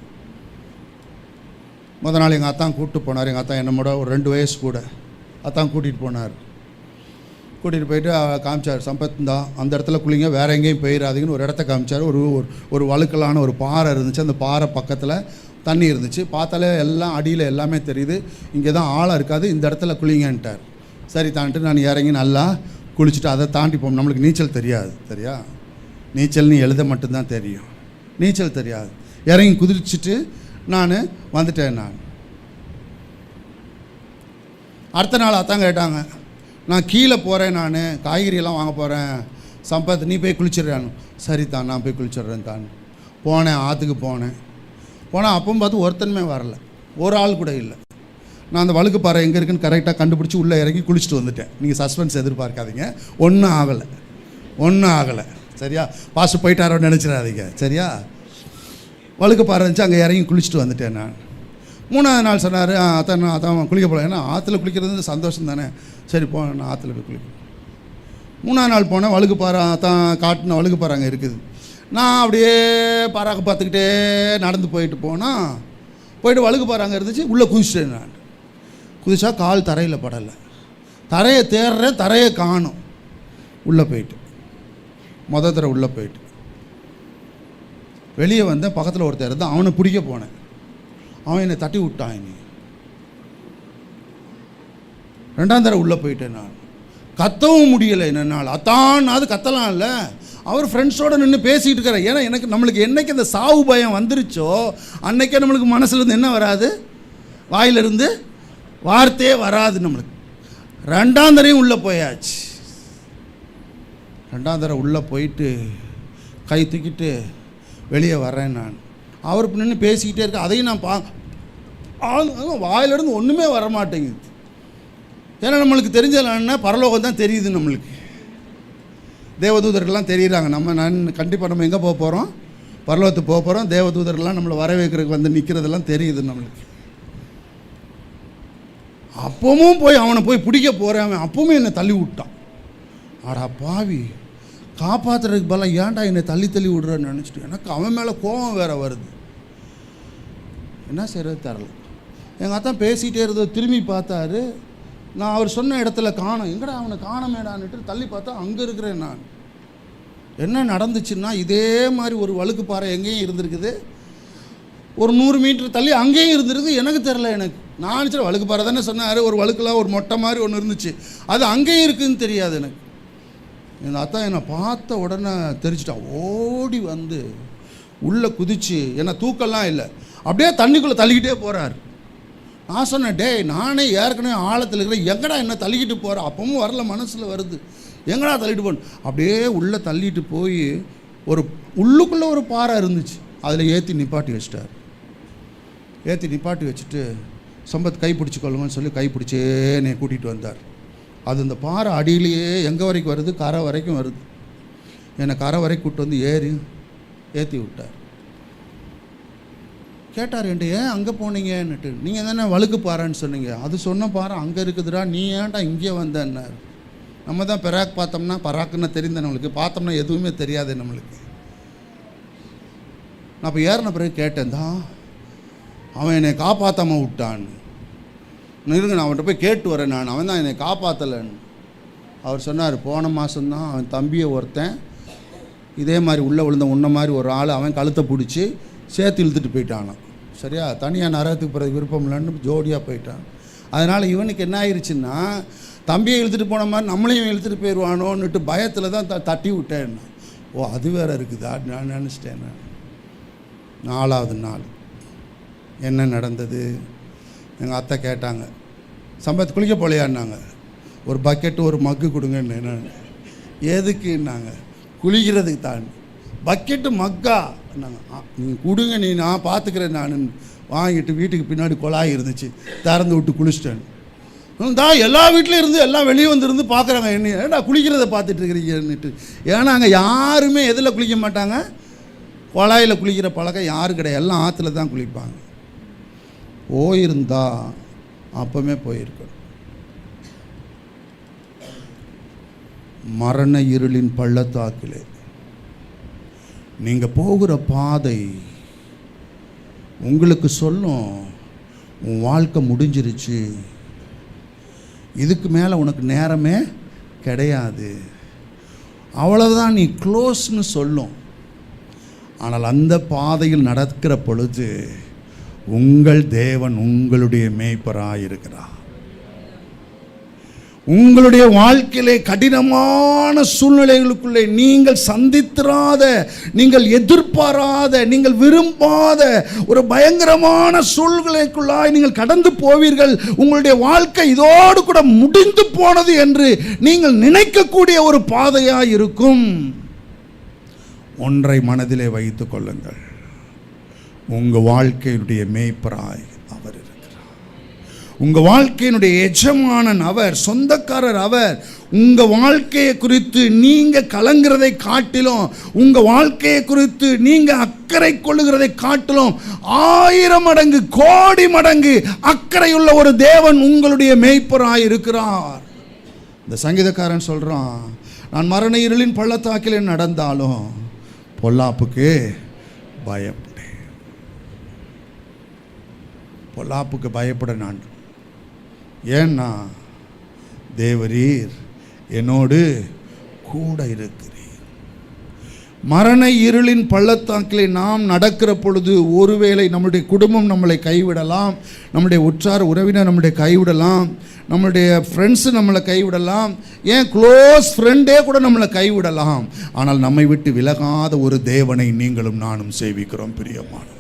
முதல் நாள் எங்கள் அத்தான் கூப்பிட்டு போனார். எங்கள் அத்தான் என்னோட ஒரு 2 வயசு கூட. அத்தான் கூட்டிகிட்டு போனார். கூட்டிகிட்டு போயிட்டு காமிச்சார், சம்பத் தான் அந்த இடத்துல குளிங்க, வேறு எங்கேயும் போயிடாதீங்கன்னு ஒரு இடத்த காமிச்சார். ஒரு வழுக்கலான ஒரு பாறை இருந்துச்சு. அந்த பாறை பக்கத்தில் தண்ணி இருந்துச்சு. பார்த்தாலே எல்லாம் அடியில் எல்லாமே தெரியுது. இங்கே தான் ஆழம் இருக்காது, இந்த இடத்துல குளிங்கன்ட்டார். சரி தான்ட்டு நான் இறங்கி நல்லா குளிச்சுட்டு அதை தாண்டி போகும். நம்மளுக்கு நீச்சல் தெரியாது, சரியா? நீச்சல்னு எழுத மட்டும்தான் தெரியும், நீச்சல் தெரியாது. இறங்கி குதிச்சுட்டு நான் வந்துட்டேன். நான் அடுத்த நாள் அத்தான் கேட்டாங்க, நான் கீழே போகிறேன், நான் காய்கறியெல்லாம் வாங்க போகிறேன், சம்பத் நீ போய் குளிச்சிடுறான்னு. சரி தான், நான் போய் குளிச்சிட்றேன் தான். போனேன், ஆற்றுக்கு போனேன். அப்பவும் பார்த்து ஒருத்தனுமே வரல, ஒரு ஆள் கூட இல்லை. நான் அந்த வழுக்கு பாறை எங்கே இருக்குன்னு கரெக்டாக கண்டுபிடிச்சி உள்ளே இறங்கி குளிச்சுட்டு வந்துட்டேன். நீங்கள் சஸ்பென்ஸ் எதிர்பார்க்காதீங்க, ஒன்றும் ஆகலை. சரியா? பாஸ்ட் போயிட்டாரோன்னு நினச்சிடாதீங்க, சரியா? வழுக்கு பாறை இருந்துச்சு, அங்கே இறங்கி குளிச்சுட்டு வந்துட்டேன். நான் 3ஆவது நாள் சொன்னார், அதான் குளிக்க போகலாம். ஏன்னா ஆற்றுல குளிக்கிறது சந்தோஷம் தானே. சரி நான் ஆற்றுல போய் குளிப்பேன். 3ஆவது நாள் போனேன், வழுக்கு பாறை தான் காட்டின வழுக்கு பாறை அங்கே இருக்குது. நான் அப்படியே பாறாக்க பார்த்துக்கிட்டே நடந்து போயிட்டு வழுக்கு பாறை அங்கே இருந்துச்சு. உள்ளே குதிச்சிட்டேன். நான் குதிச்சா கால் தரையில் படலை. தரையை தேடுறேன், தரையை காணும். உள்ளே போயிட்டு தடவை உள்ளே போயிட்டு வெளியே வந்தேன். பக்கத்தில் ஒருத்தர் இருந்தான், அவனை பிடிக்க போனேன். அவன் என்னை தட்டி விட்டான். நீ 2ஆம் தடவை உள்ளே போயிட்டேன். நான் கத்தவும் முடியலை. என்னால் அத்தான் அது கத்தலாம் இல்லை. அவர் ஃப்ரெண்ட்ஸோடு நின்று பேசிகிட்டு இருக்கிறார். ஏன்னா நம்மளுக்கு என்றைக்கு இந்த சாவு பயம் வந்துருச்சோ அன்றைக்கே நம்மளுக்கு மனசுலேருந்து என்ன வராது, வாயிலிருந்து வார்த்தையே வராது நம்மளுக்கு. 2ஆம் தடவையும் உள்ளே போயாச்சு. 2ஆம் தடவை உள்ளே போயிட்டு கை தூக்கிட்டு வெளியே வர்றேன். நான் அவர் நின்று பேசிக்கிட்டே இருக்கேன். அதையும் நான் வாயிலிருந்து ஒன்றுமே வரமாட்டேங்குது. ஏன்னா நம்மளுக்கு தெரிஞ்சலன்னா பரலோகம் தான் தெரியுது. நம்மளுக்கு தேவதூதர்கள்லாம் தெரியுறாங்க. நான் கண்டிப்பாக நம்ம எங்கே போக போகிறோம், பரலோகத்துக்கு போக போகிறோம். தேவதூதர்கள்லாம் நம்மளை வரவேற்கிறதுக்கு வந்து நிற்கிறதெல்லாம் தெரியுது நம்மளுக்கு. அப்பவும் அவனை போய் பிடிக்க போகிறேன். அவன் அப்பவும் என்னை தள்ளி விட்டான். ஆடா பாவி, காப்பாற்றுறதுக்கு பதிலாக ஏன்டா என்னை தள்ளி விடுறேன்னு நினச்சிட்டு எனக்கு அவன் மேலே கோபம் வேறு வருது. என்ன செய்கிறது தரல. எங்கள் அத்தான் பேசிகிட்டே இருந்தது. திரும்பி பார்த்தாரு. நான் அவர் சொன்ன இடத்துல காணோம். எங்கடா அவனை காணமேடான்னுட்டு தள்ளி பார்த்தா அங்கே இருக்கிறேன். நான் என்ன நடந்துச்சுன்னா, இதே மாதிரி ஒரு வழுக்கு பாறை எங்கேயும் இருந்திருக்குது. ஒரு 100 மீட்டர் தள்ளி அங்கேயும் இருந்துருக்கு. எனக்கு தெரில. நான் நினச்சேன் வழுக்கு பாறை தானே சொன்னார். ஒரு வழுக்கெலாம் ஒரு மொட்டை மாதிரி ஒன்று இருந்துச்சு, அது அங்கேயும் இருக்குதுன்னு தெரியாது எனக்கு. எங்கள் அத்தா என்னை பார்த்த உடனே தெரிஞ்சிட்டா. ஓடி வந்து உள்ளே குதிச்சு, என்ன தூக்கெல்லாம் இல்லை, அப்படியே தண்ணிக்குள்ளே தள்ளிக்கிட்டே போகிறார். நான் சொன்னேன், டேய் நானே ஏற்கனவே ஆழத்தில் இருக்கிறேன், எங்கடா என்ன தள்ளிக்கிட்டு போகிறேன்? அப்பவும் வரல, மனசில் வருது, எங்கடா தள்ளிட்டு போகணும். அப்படியே உள்ளே தள்ளிட்டு போய் ஒரு உள்ளுக்குள்ளே ஒரு பாறை இருந்துச்சு, அதில் ஏற்றி நிப்பாட்டி வச்சிட்டார். ஏற்றி நிப்பாட்டி வச்சுட்டு சம்பத் கை பிடிச்சிக்கொள்ளுங்கன்னு சொல்லி கை பிடிச்சே என்னை கூட்டிகிட்டு வந்தார். அது இந்த பாறை அடியிலேயே எங்கே வரைக்கும் வருது, கரை வரைக்கும் வருது. என்னை கரை வரைக்கும் கூப்பிட்டு வந்து ஏற்றி விட்டார். கேட்டார் என்கிட்ட, ஏன் அங்கே போனீங்கன்னுட்டு. நீங்கள் தானே வழுக்கு பாறைன்னு சொன்னீங்க. அது சொன்ன பாறை அங்கே இருக்குதுடா, நீ ஏன்டா இங்கே வந்தேன்னார். நம்ம தான் பெராக் பார்த்தோம்னா பராக்குன்னு தெரிந்த நம்மளுக்கு, பார்த்தோம்னா எதுவுமே தெரியாது நம்மளுக்கு. நான் இப்போ ஏறின பிறகு கேட்டேன் தான், அவன் என்னை காப்பாற்றாமல் விட்டான். இருங்க நான் அவன்கிட்ட போய் கேட்டு வரேன், அவன் தான் என்னை காப்பாற்றலைன்னு. அவர் சொன்னார், போன மாதம்தான் அவன் தம்பியை ஒருத்தன் இதே மாதிரி உள்ளே விழுந்த உன்ன மாதிரி ஒரு ஆள் அவன் கழுத்தை பிடிச்சி சேர்த்து இழுத்துட்டு போயிட்டானான். சரியா, தனியாக நரகத்துக்கு பிறகு விருப்பம் இல்லைன்னு ஜோடியாக போயிட்டான். அதனால் இவனுக்கு என்ன ஆயிடுச்சுன்னா, தம்பியை இழுத்துட்டு போன மாதிரி நம்மளையும் இழுத்துட்டு போயிடுவானோன்னுட்டு பயத்தில் தான் தட்டி விட்டேன். ஓ அது வேறு இருக்குதா நான் நினச்சிட்டேன். 4வது நாள் என்ன நடந்தது, எங்கள் அத்தை கேட்டாங்க, சம்பத் குளிக்க போலையான்னாங்க. ஒரு பக்கெட்டு ஒரு மக்கு கொடுங்கன்னு. நான் எதுக்குன்னாங்க, குளிக்கிறதுக்கு தான். பக்கெட்டு மக்கா நீங்கள் கொடுங்க, நான் பார்த்துக்கிறேன் நான். வாங்கிட்டு வீட்டுக்கு பின்னாடி குழாய் இருந்துச்சு, திறந்து விட்டு குளிச்சிட்டேன். தான் எல்லா வீட்டிலையும் இருந்து எல்லாம் வெளியே வந்துருந்து பார்க்குறாங்க, என்ன ஏன்டா குளிக்கிறத பார்த்துட்டு இருக்கிறீங்கன்னுட்டு. ஏன்னா அங்கே யாருமே எதில் குளிக்க மாட்டாங்க, குழாயில் குளிக்கிற பழக்கம் யாரும் கிடையாது, எல்லாம் ஆற்றுல தான் குளிப்பாங்க. போயிருந்தா அப்பமே போயிருக்கணும். மரண இருளின் பள்ளத்தாக்கிலே நீங்கள் போகிற பாதை உங்களுக்கு சொல்லும், உன் வாழ்க்கை முடிஞ்சிருச்சு, இதுக்கு மேலே உனக்கு நேரமே கிடையாது, அவ்வளோதான், நீ க்ளோஸ்னு சொல்லும். ஆனால் அந்த பாதையில் நடக்கிற பொழுது உங்கள் தேவன் உங்களுடைய மேய்ப்பராக இருக்கிறார். உங்களுடைய வாழ்க்கையிலே கடினமான சூழ்நிலைகளுக்குள்ளே நீங்கள் சந்தித்திராத, நீங்கள் எதிர்பாராத, நீங்கள் விரும்பாத ஒரு பயங்கரமான சூழ்நிலைக்குள்ளாய் நீங்கள் கடந்து போவீர்கள். உங்களுடைய வாழ்க்கை இதோடு கூட முடிந்து போனது என்று நீங்கள் நினைக்கக்கூடிய ஒரு பாதையாக இருக்கும். ஒன்றை மனதிலே வைத்துக் கொள்ளுங்கள், உங்கள் வாழ்க்கையினுடைய மேய்ப்பராய் அவர் இருக்கிறார். உங்கள் வாழ்க்கையினுடைய எஜமானன் அவர், சொந்தக்காரர் அவர். உங்கள் வாழ்க்கையை குறித்து நீங்கள் கலங்கிறதை காட்டிலும், உங்கள் வாழ்க்கையை குறித்து நீங்கள் அக்கறை கொள்ளுகிறதை காட்டிலும் 1000 மடங்கு கோடி மடங்கு அக்கறையுள்ள ஒரு தேவன் உங்களுடைய மேய்ப்பராய் இருக்கிறார். இந்த சங்கீதக்காரன் சொல்கிறான், நான் மரண இருளின் பள்ளத்தாக்கிலே நடந்தாலும் பொல்லாப்புக்கு பயப்படேன். பொல்லாப்புக்கு பயப்பட நான், ஏன்னா தேவரீர் என்னோடு கூட இருக்கிறீர். மரண இருளின் பள்ளத்தாக்கிலே நாம் நடக்கிற பொழுது ஒருவேளை நம்முடைய குடும்பம் நம்மளை கைவிடலாம், நம்முடைய உற்றார் உறவினர் நம்முடைய கைவிடலாம், நம்மளுடைய ஃப்ரெண்ட்ஸு நம்மளை கைவிடலாம், ஏன் க்ளோஸ் ஃப்ரெண்டே கூட நம்மளை கைவிடலாம். ஆனால் நம்மை விட்டு விலகாத ஒரு தேவனை நீங்களும் நானும் சேவிக்கிறோம் பிரியமானவர்களே.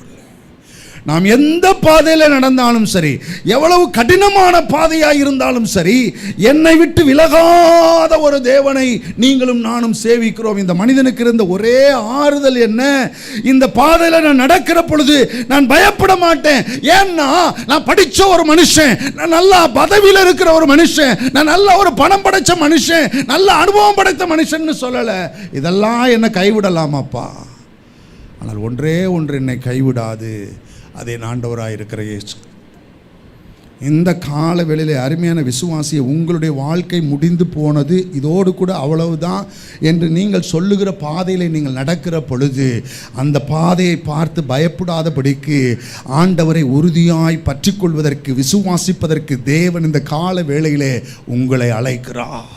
நாம் எந்த பாதையில் நடந்தாலும் சரி, எவ்வளவு கடினமான பாதையாக இருந்தாலும் சரி, என்னை விட்டு விலகாத ஒரு தேவனை நீங்களும் நானும் சேவிக்கிறோம். இந்த மனிதனுக்கு இருந்த ஒரே ஆறுதல் என்ன, இந்த பாதையில் நான் நடக்கிற பொழுது நான் பயப்பட மாட்டேன். ஏன்னா நான் படித்த ஒரு மனுஷன், நான் நல்ல பதவியில் இருக்கிற ஒரு மனுஷன், நான் நல்ல ஒரு பணம் படைத்த மனுஷன், நல்ல அனுபவம் படைத்த மனுஷன் சொல்லலை. இதெல்லாம் என்னை கைவிடலாமாப்பா, ஆனால் ஒன்றே ஒன்று என்னை கைவிடாது, அதே ஆண்டவராக இருக்கிற இயேசு. இந்த கால வேளையிலே அருமையான விசுவாசியை, உங்களுடைய வாழ்க்கை முடிந்து போனது, இதோடு கூட அவ்வளவுதான் என்று நீங்கள் சொல்லுகிற பாதையிலே நீங்கள் நடக்கிற பொழுது, அந்த பாதையை பார்த்து பயப்படாதபடிக்கு ஆண்டவரை உறுதியாய் பற்றிக்கொள்வதற்கு, விசுவாசிப்பதற்கு தேவன் இந்த கால வேளையிலே உங்களை அழைக்கிறார்.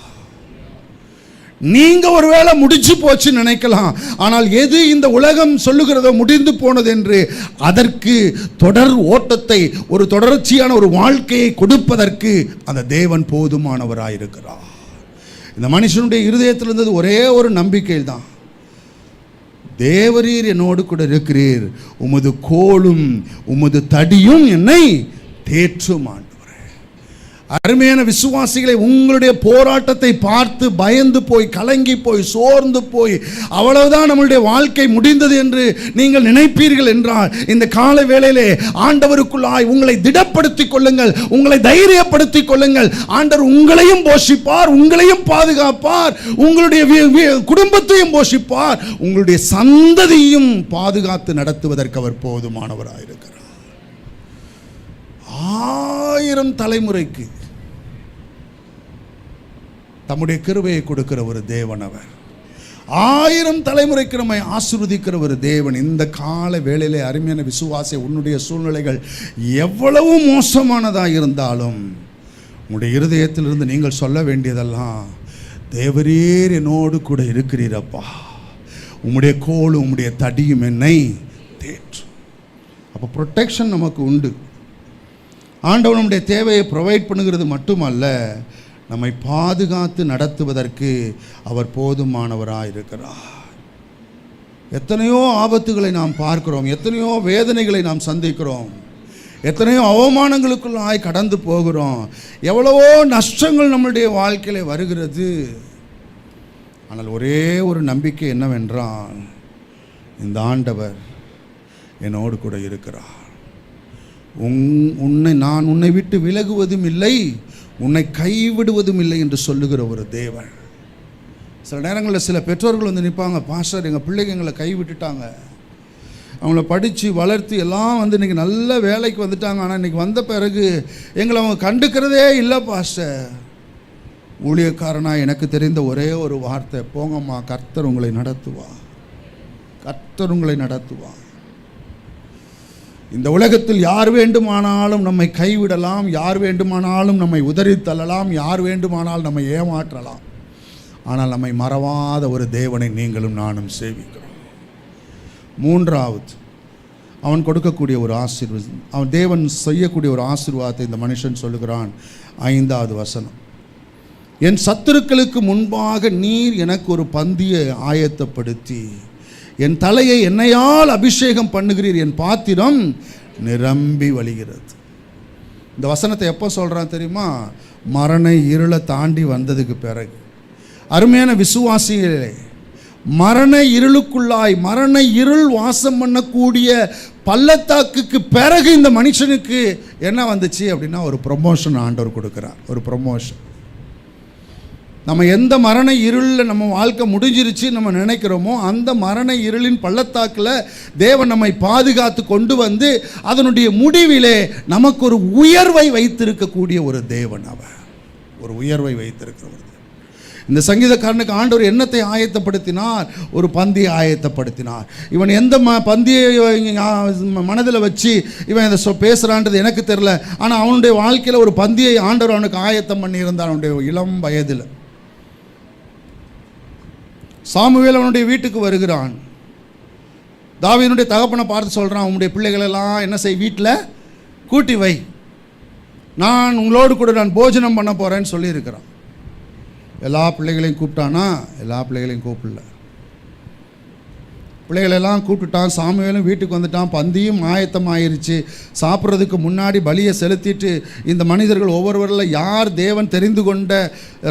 நீங்க ஒருவேளை முடிச்சு போச்சு நினைக்கலாம், ஆனால் எது இந்த உலகம் சொல்லுகிறதோ முடிந்து போனது என்று அதற்கு தொடர் ஓட்டத்தை, ஒரு தொடர்ச்சியான ஒரு வாழ்க்கையை கொடுப்பதற்கு அந்த தேவன் போதுமானவராயிருக்கிறார். இந்த மனுஷனுடைய இருதயத்தில் இருந்தது ஒரே ஒரு நம்பிக்கை தான், தேவரீர் என்னோடு கூட இருக்கிறீர், உமது கோலும் உமது தடியும் என்னை தேற்றுமான். அருமையான விசுவாசிகளை, உங்களுடைய போராட்டத்தை பார்த்து பயந்து போய், கலங்கி போய், சோர்ந்து போய், அவ்வளவுதான் நம்மளுடைய வாழ்க்கை முடிந்தது என்று நீங்கள் நினைப்பீர்கள் என்றால், இந்த கால வேளையிலே ஆண்டவருக்குள்ளாய் உங்களை திடப்படுத்திக் கொள்ளுங்கள், உங்களை தைரியப்படுத்திக் கொள்ளுங்கள். ஆண்டவர் உங்களையும் போஷிப்பார், உங்களையும் பாதுகாப்பார், உங்களுடைய குடும்பத்தையும் போஷிப்பார், உங்களுடைய சந்ததியையும் பாதுகாத்து நடத்துவதற்கு அவர் போதுமானவராயிருக்கிறார். 1000 தலைமுறைக்கு தம்முடைய கிருபையை கொடுக்கிற ஒரு தேவன் அவர். 1000 தலைமுறைக்கு நம்மை ஆசீர்வதிக்கிற ஒரு தேவன். இந்த கால வேளையிலே அருமையான விசுவாசி, உன்னுடைய சூழ்நிலைகள் எவ்வளவு மோசமானதாக இருந்தாலும் உங்களுடைய இருதயத்திலிருந்து நீங்கள் சொல்ல வேண்டியதெல்லாம், தேவரீர் என்னோடு கூட இருக்கிறீரப்பா, உம்முடைய கோலும் உம்முடைய தடியும் என்னை தேற்றும். அப்போ ப்ரொடெக்ஷன் நமக்கு உண்டு. ஆண்டவர் நம்முடைய தேவையை ப்ரொவைட் பண்ணுகிறது மட்டுமல்ல, நம்மை பாதுகாத்து நடத்துவதற்கு அவர் போதுமானவராக இருக்கிறார். எத்தனையோ ஆபத்துகளை நாம் பார்க்கிறோம், எத்தனையோ வேதனைகளை நாம் சந்திக்கிறோம், எத்தனையோ அவமானங்களுக்குள்ளாய் கடந்து போகிறோம், எவ்வளவோ நஷ்டங்கள் நம்முடைய வாழ்க்கையில் வருகிறது. ஆனால் ஒரே ஒரு நம்பிக்கை என்னவென்றால், இந்த ஆண்டவர் என்னோடு கூட இருக்கிறார். நான் உன்னை விட்டு விலகுவதும் இல்லை, உன்னை கைவிடுவதும் இல்லை என்று சொல்லுகிற ஒரு தேவன். சில நேரங்களில் சில பெற்றோர்கள் வந்து நிற்பாங்க, பாஸ்டர் எங்கள் பிள்ளைங்க எங்களை கைவிட்டுட்டாங்க, அவங்கள படித்து வளர்த்து எல்லாம் வந்து இன்றைக்கி நல்ல வேலைக்கு வந்துட்டாங்க, ஆனால் இன்றைக்கி வந்த பிறகு எங்களை அவங்க கண்டுக்கிறதே இல்லை பாஸ்டர். ஊழியக்காரனாக எனக்கு தெரிந்த ஒரே ஒரு வார்த்தை, போங்கம்மா, கர்த்தர் உங்களை நடத்துவா, கர்த்தர் உங்களை நடத்துவா. இந்த உலகத்தில் யார் வேண்டுமானாலும் நம்மை கைவிடலாம், யார் வேண்டுமானாலும் நம்மை உதறி தள்ளலாம், யார் வேண்டுமானால் நம்மை ஏமாற்றலாம், ஆனால் நம்மை மறவாத ஒரு தேவனை நீங்களும் நானும் சேவிக்கிறோம். 3வது, அவன் கொடுக்கக்கூடிய ஒரு ஆசீர்வாதம், அவன் தேவன் செய்யக்கூடிய ஒரு ஆசீர்வாதத்தை இந்த மனுஷன் சொல்லுகிறான். 5வது வசனம், என் சத்துருக்களுக்கு முன்பாக நீர் எனக்கு ஒரு பந்தியை ஆயத்தப்படுத்தி என் தலையை எண்ணெயால் அபிஷேகம் பண்ணுகிறீர், என் பாத்திரம் நிரம்பி வழிகிறது. இந்த வசனத்தை எப்போ சொல்கிறான் தெரியுமா? மரண இருளை தாண்டி வந்ததுக்கு பிறகு. அருமையான விசுவாசிகளே, மரண இருளுக்குள்ளாய், மரண இருள் வாசம் பண்ணக்கூடிய பள்ளத்தாக்குக்கு பிறகு இந்த மனுஷனுக்கு என்ன வந்துச்சு அப்படின்னா, ஒரு ப்ரொமோஷன் ஆண்டவர் கொடுக்குறார். ஒரு ப்ரொமோஷன். நம்ம எந்த மரண இருளில் நம்ம வாழ்க்கை முடிஞ்சிருச்சு நம்ம நினைக்கிறோமோ, அந்த மரண இருளின் பள்ளத்தாக்கில் தேவன் நம்மை பாதுகாத்து கொண்டு வந்து அதனுடைய முடிவிலே நமக்கு ஒரு உயர்வை வைத்திருக்கக்கூடிய ஒரு தேவன். அவர் ஒரு உயர்வை வைத்திருக்கிறவர். இந்த சங்கீதக்காரனுக்கு ஆண்டவர் என்னத்தை ஆயத்தப்படுத்தினார்? ஒரு பந்தியை ஆயத்தப்படுத்தினார். இவன் எந்த பந்தியை மனதில் வச்சு இவன் இதை பேசுகிறான்றது எனக்கு தெரில, ஆனால் அவனுடைய வாழ்க்கையில் ஒரு பந்தியை ஆண்டவர் அவனுக்கு ஆயத்தம் பண்ணியிருந்தார். அவனுடைய இளம் வயதில் சாமுவேல் அவனுடைய வீட்டுக்கு வருகிறான். தாவீதுடைய தகப்பனை பார்த்து சொல்கிறான், உன்னுடைய பிள்ளைகளெல்லாம் என்ன செய், வீட்டில் கூட்டி வை, நான் உங்களோடு கூட நான் போஜனம் பண்ண போகிறேன்னு சொல்லியிருக்கிறான். எல்லா பிள்ளைகளையும் கூப்பிட்டானா? எல்லா பிள்ளைகளையும் கூப்பிடல. பிள்ளைகளெல்லாம் கூப்பிட்டுட்டான். சாமுவேலும் வீட்டுக்கு வந்துட்டான். பந்தியும் ஆயத்தம் ஆயிருச்சு. சாப்பிட்றதுக்கு முன்னாடி பலியை செலுத்திட்டு இந்த மனிதர்கள் ஒவ்வொருவரில் யார் தேவன் தெரிந்து கொண்ட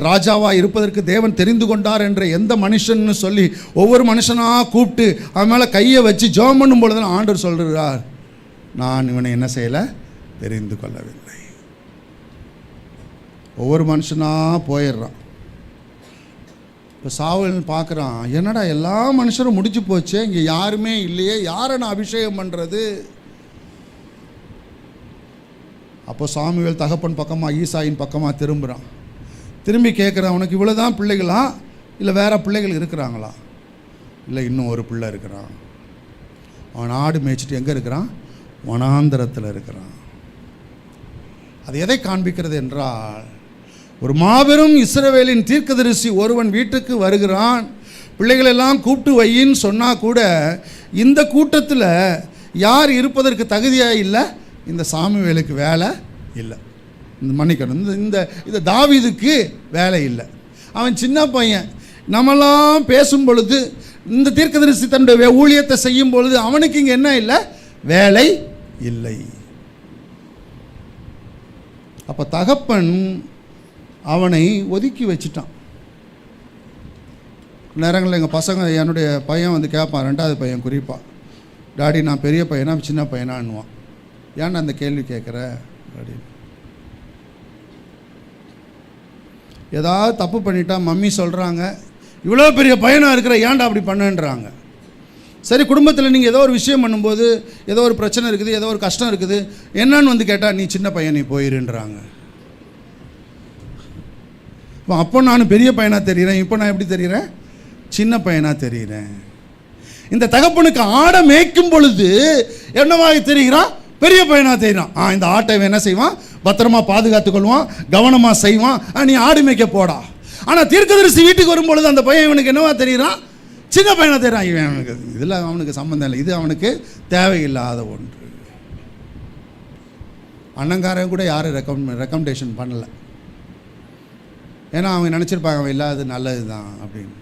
ராஜாவாக இருப்பதற்கு தேவன் தெரிந்து கொண்டார் என்ற எந்த மனுஷன்னு சொல்லி ஒவ்வொரு மனுஷனாக கூப்பிட்டு அவன் மேலே கையை வச்சு ஜெபம் பண்ணும் பொழுது ஆண்டவர் சொல்கிறார், நான் இவனை என்ன செய்யலை, தெரிந்து கொள்ளவில்லை. ஒவ்வொரு மனுஷனாக போயிடுறான். இப்போ சாவல் பார்க்குறான், என்னடா எல்லா மனுஷரும் முடிச்சு போச்சு, இங்கே யாருமே இல்லையே, யாரை நான் அபிஷேகம் பண்ணுறது? அப்போ சாமுவேல் தகப்பன் பக்கமாக ஈசாயின் பக்கமாக திரும்புகிறான். திரும்பி கேட்குறான், உனக்கு இவ்வளோ தான் பிள்ளைகளா, இல்லை வேறு பிள்ளைகள் இருக்கிறாங்களா? இல்லை, இன்னும் ஒரு பிள்ளை இருக்கிறான். அவன் ஆடு மேய்ச்சிட்டு எங்கே இருக்கிறான்? வனாந்தரத்தில் இருக்கிறான். அது எதை காண்பிக்கிறது என்றால், ஒரு மாபெரும் இஸ்ரவேலின் தீர்க்கதரிசி ஒருவன் வீட்டுக்கு வருகிறான், பிள்ளைகளெல்லாம் கூப்பிட்டு வையின்னு சொன்னால் கூட இந்த கூட்டத்தில் யார் இருப்பதற்கு தகுதியாக இல்லை? இந்த சாமுவேலுக்கு வேலை இல்லை. இந்த மன்னிக்கணும், இந்த தாவீதுக்கு வேலை இல்லை. அவன் சின்ன பையன். நம்மெல்லாம் பேசும் பொழுது, இந்த தீர்க்கதரிசி தன்னுடைய ஊழியத்தை செய்யும் பொழுது அவனுக்கு இங்கே என்ன இல்லை? வேலை இல்லை. அப்போ தகப்பன் அவனை ஒதுக்கி வச்சுட்டான். நேரங்களில் எங்கள் பசங்க, என்னுடைய பையன் வந்து கேட்பான், 2வது பையன் குறிப்பாக, டாடி நான் பெரிய பையனா சின்ன பையனான்னுவான். ஏன்னா அந்த கேள்வி கேட்குற அப்படின்னு. ஏதாவது தப்பு பண்ணிட்டா மம்மி சொல்கிறாங்க, இவ்வளோ பெரிய பையனாக இருக்கிற ஏன்டா அப்படி பண்ணுன்றாங்க. சரி, குடும்பத்தில் நீங்கள் ஏதோ ஒரு விஷயம் பண்ணும்போது ஏதோ ஒரு பிரச்சனை இருக்குது, ஏதோ ஒரு கஷ்டம் இருக்குது, என்னன்னு வந்து கேட்டால் நீ சின்ன பையன், நீ போயிருன்றாங்க. அப்போ நான் பெரிய பையனாக தெரிகிறேன், இப்போ நான் எப்படி தெரிகிறேன்? சின்ன பையனாக தெரிகிறேன். இந்த தகப்பனுக்கு ஆடை மேய்க்கும் பொழுது என்னவாக தெரிகிறான்? பெரிய பையனாக தெரிகிறான். இந்த ஆட்டை என்ன செய்வான்? பத்திரமா பாதுகாத்துக்கொள்வான், கவனமாக செய்வான். நீ ஆடு மேய்க்க போடா. ஆனால் தீர்க்கதரிசி வீட்டுக்கு வரும்பொழுது அந்த பையன் இவனுக்கு என்னவா தெரிகிறான்? சின்ன பையனாக தெரிகிறான். இவன் அவனுக்கு இதில் அவனுக்கு சம்மந்தம் இல்லை, இது அவனுக்கு தேவையில்லாத ஒன்று. அண்ணங்காரன் கூட யாரும் ரெக்கமெண்டேஷன் பண்ணலை. ஏன்னா அவங்க நினச்சிருப்பாங்க அவன் இல்லாதது நல்லது தான் அப்படின்னு.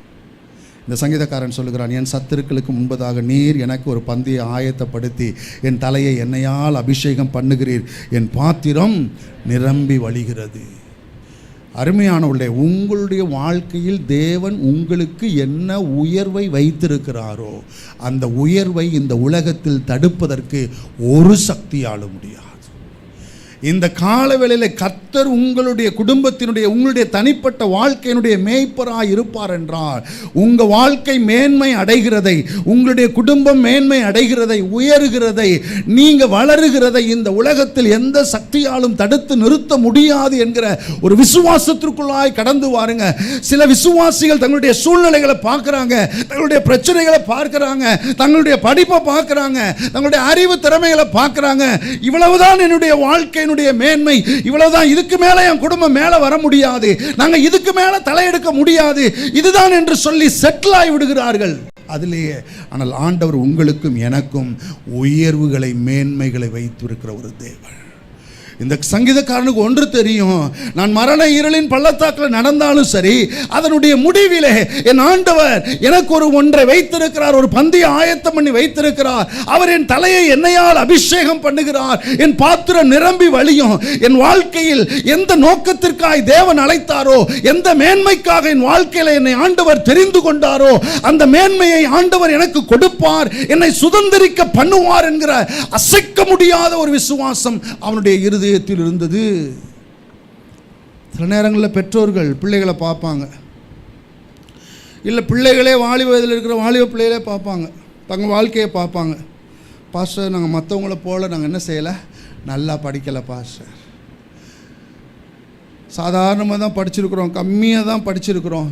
இந்த சங்கீதக்காரன் சொல்லுகிறான், என் சத்துருக்களுக்கு முன்பதாக நீர் எனக்கு ஒரு பந்தியை ஆயத்தப்படுத்தி என் தலையை எண்ணெயால் அபிஷேகம் பண்ணுகிறீர், என் பாத்திரம் நிரம்பி வழிகிறது. அருமையானவர்களே, உங்களுடைய வாழ்க்கையில் தேவன் உங்களுக்கு என்ன உயர்வை வைத்திருக்கிறாரோ அந்த உயர்வை இந்த உலகத்தில் தடுப்பதற்கு ஒரு சக்தியாலும் முடியாது. இந்த காலவேளையில் கர்த்தர் உங்களுடைய குடும்பத்தினுடைய, உங்களுடைய தனிப்பட்ட வாழ்க்கையினுடைய மேய்ப்பராய் இருப்பார் என்றால், உங்கள் வாழ்க்கை மேன்மை அடைகிறதை, உங்களுடைய குடும்பம் மேன்மை அடைகிறதை, உயர்கிறதை, நீங்கள் வளருகிறதை இந்த உலகத்தில் எந்த சக்தியாலும் தடுத்து நிறுத்த முடியாது என்கிற ஒரு விசுவாசத்திற்குள்ளாய் கடந்து வாருங்க. சில விசுவாசிகள் தங்களுடைய சூழ்நிலைகளை பார்க்குறாங்க, தங்களுடைய பிரச்சனைகளை பார்க்குறாங்க, தங்களுடைய படிப்பை பார்க்குறாங்க, தங்களுடைய அறிவு திறமைகளை பார்க்குறாங்க. இவ்வளவுதான் என்னுடைய வாழ்க்கை மேன்மை, இவ்வளவுதான், இதுக்கு மேல என் குடும்பம் மேல வர முடியாது, நாங்க இதுக்கு மேல தலையெடுக்க முடியாது, இதுதான் என்று சொல்லி செட்டில் ஆகி விடுகிறார்கள் அதிலேயே. ஆனால் ஆண்டவர் உங்களுக்கும் எனக்கும் உயர்வுகளை, மேன்மைகளை வைத்திருக்கிற ஒரு தேவன். இந்த சங்கீதக்காரனுக்கு ஒன்று தெரியும், நான் மரண இருளின் பள்ளத்தாக்கில் நடந்தாலும் சரி, அதனுடைய முடிவிலே என் ஆண்டவர் எனக்கு ஒரு ஒன்றை வைத்திருக்கிறார், ஒரு பந்தியை ஆயத்தம் பண்ணி வைத்திருக்கிறார். அவர் என் தலையை எண்ணெயால் அபிஷேகம் பண்ணுகிறார், என் பாத்திரம் நிரம்பி வழியும். என் வாழ்க்கையில் எந்த நோக்கத்திற்காக தேவன் அழைத்தாரோ, எந்த மேன்மைக்காக என் வாழ்க்கையில் என்னை ஆண்டவர் தெரிந்து கொண்டாரோ, அந்த மேன்மையை ஆண்டவர் எனக்கு கொடுப்பார், என்னை சுதந்திரிக்க பண்ணுவார் என்கிற அசைக்க முடியாத ஒரு விசுவாசம் அவனுடைய இருதயத்தில் இருந்தது. சில நேரங்களில் பெற்றோர்கள் பிள்ளைகளை பார்ப்பாங்க, இல்லை பிள்ளைகளே வாலிப வயதில் இருக்கிற வாலிப பிள்ளைகளே பார்ப்பாங்க, தங்கள் வாழ்க்கையை பார்ப்பாங்க. பாஸ்டர், நாங்கள் மற்றவங்கள போல் நாங்கள் என்ன செய்யலை, நல்லா படிக்கலை பாஸ்டர், சாதாரணமாக தான் படிச்சிருக்கிறோம், கம்மியாக தான் படிச்சிருக்கிறோம்,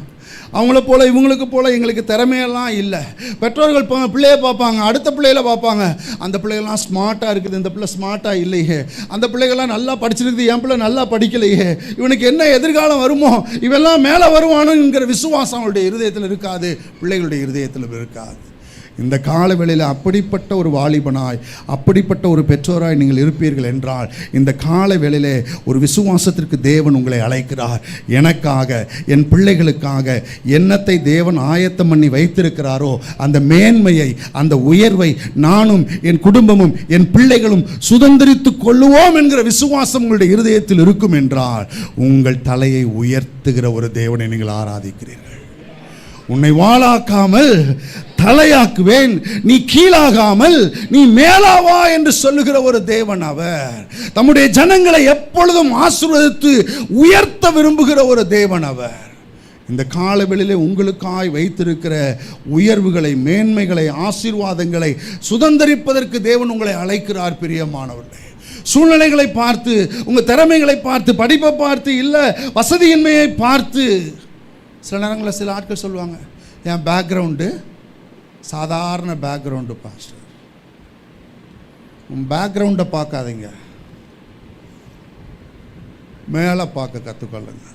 அவங்கள போல் இவங்களுக்கு போல் எங்களுக்கு திறமையெல்லாம் இல்லை. பெற்றோர்கள் பிள்ளையை பார்ப்பாங்க, அடுத்த பிள்ளைகளை பார்ப்பாங்க, அந்த பிள்ளைகள்லாம் ஸ்மார்ட்டாக இருக்குது, இந்த பிள்ளை ஸ்மார்ட்டாக இல்லையே, அந்த பிள்ளைகள்லாம் நல்லா படிச்சிருக்குது, என் பிள்ளை நல்லா படிக்கலையே, இவனுக்கு என்ன எதிர்காலம் வருமோ, இவெல்லாம் மேலே வருவானுங்கிற விசுவாசம் அவங்களுடைய இருதயத்தில் இருக்காது, பிள்ளைகளுடைய இருதயத்தில் இருக்காது. இந்த காலவேளையில் அப்படிப்பட்ட ஒரு வாலிபனாய், அப்படிப்பட்ட ஒரு பெற்றோராய் நீங்கள் இருப்பீர்கள் என்றால், இந்த காலவேளையிலே ஒரு விசுவாசத்திற்கு தேவன் உங்களை அழைக்கிறார். எனக்காக, என் பிள்ளைகளுக்காக என்னத்தை தேவன் ஆயத்தம் பண்ணி வைத்திருக்கிறாரோ அந்த மேன்மையை, அந்த உயர்வை நானும் என் குடும்பமும் என் பிள்ளைகளும் சுதந்திரித்துக் கொள்ளுவோம் என்கிற விசுவாசம் உங்களுடைய இருதயத்தில் இருக்கும் என்றால், உங்கள் தலையை உயர்த்துகிற ஒரு தேவனை நீங்கள் ஆராதிக்கிறீர்கள். உன்னை வாளாக்காமல் தலையாக்குவேன், நீ கீழாகாமல் நீ மேலாவா என்று சொல்லுகிற ஒரு தேவன் அவர். தம்முடைய ஜனங்களை எப்பொழுதும் ஆசீர்வதித்து உயர்த்த விரும்புகிற ஒரு தேவன் அவர். இந்த காலவெளியிலே உங்களுக்காய் வைத்திருக்கிற உயர்வுகளை, மேன்மைகளை, ஆசீர்வாதங்களை சுதந்திரிப்பதற்கு தேவன் உங்களை அழைக்கிறார். பிரியமானவர்களே, சூழ்நிலைகளை பார்த்து, உங்கள் திறமைகளை பார்த்து, படிப்பை பார்த்து, இல்லை வசதியின்மையை பார்த்து, சில நேரங்களில் சில ஆட்கள் சொல்லுவாங்க, என் பேக்ரவுண்டு சாதாரண பேக்ரவுண்டு பாஸ்டர். உன் பேக்ரவுண்டை பார்க்காதீங்க, மேலே பார்க்க கற்றுக்கொள்ளுங்க.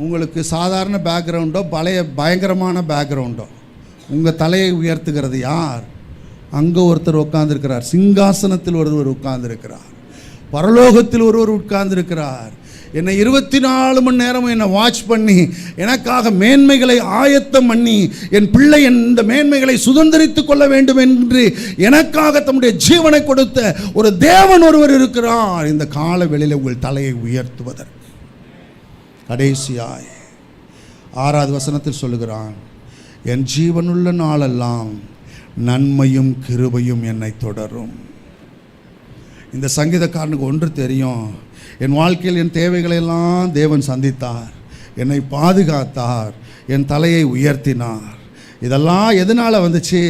உங்களுக்கு சாதாரண பேக்ரவுண்டோ பயங்கரமான பேக்ரவுண்டோ, உங்கள் தலையை உயர்த்துகிறது யார்? அங்கே ஒருத்தர் உட்கார்ந்துருக்கிறார், சிங்காசனத்தில் ஒருவர் உட்கார்ந்துருக்கிறார், பரலோகத்தில் ஒருவர் உட்கார்ந்துருக்கிறார். என்னை 24 மணி நேரமும் என்னை வாட்ச் பண்ணி எனக்காக மேன்மைகளை ஆயத்தம் பண்ணி என் பிள்ளை இந்த மேன்மைகளை சுதந்திரித்து கொள்ள வேண்டும் என்று எனக்காக தம்முடைய ஜீவனை கொடுத்த ஒரு தேவன் ஒருவர் இருக்கிறார். இந்த கால வேளையில் உங்கள் தலையை உயர்த்துவதற்கு. கடைசியாய் 6வது வசனத்தில் சொல்லுகிறான், என் ஜீவனுள்ள நாளெல்லாம் நன்மையும் கிருபையும் என்னை தொடரும். இந்த சங்கீதக்காரனுக்கு ஒன்று தெரியும், என் வாழ்க்கையில் என் தேவைகளெல்லாம் தேவன் சந்தித்தார், என்னை பாதுகாத்தார், என் தலையை உயர்த்தினார். இதெல்லாம் எதனால் வந்துச்சு?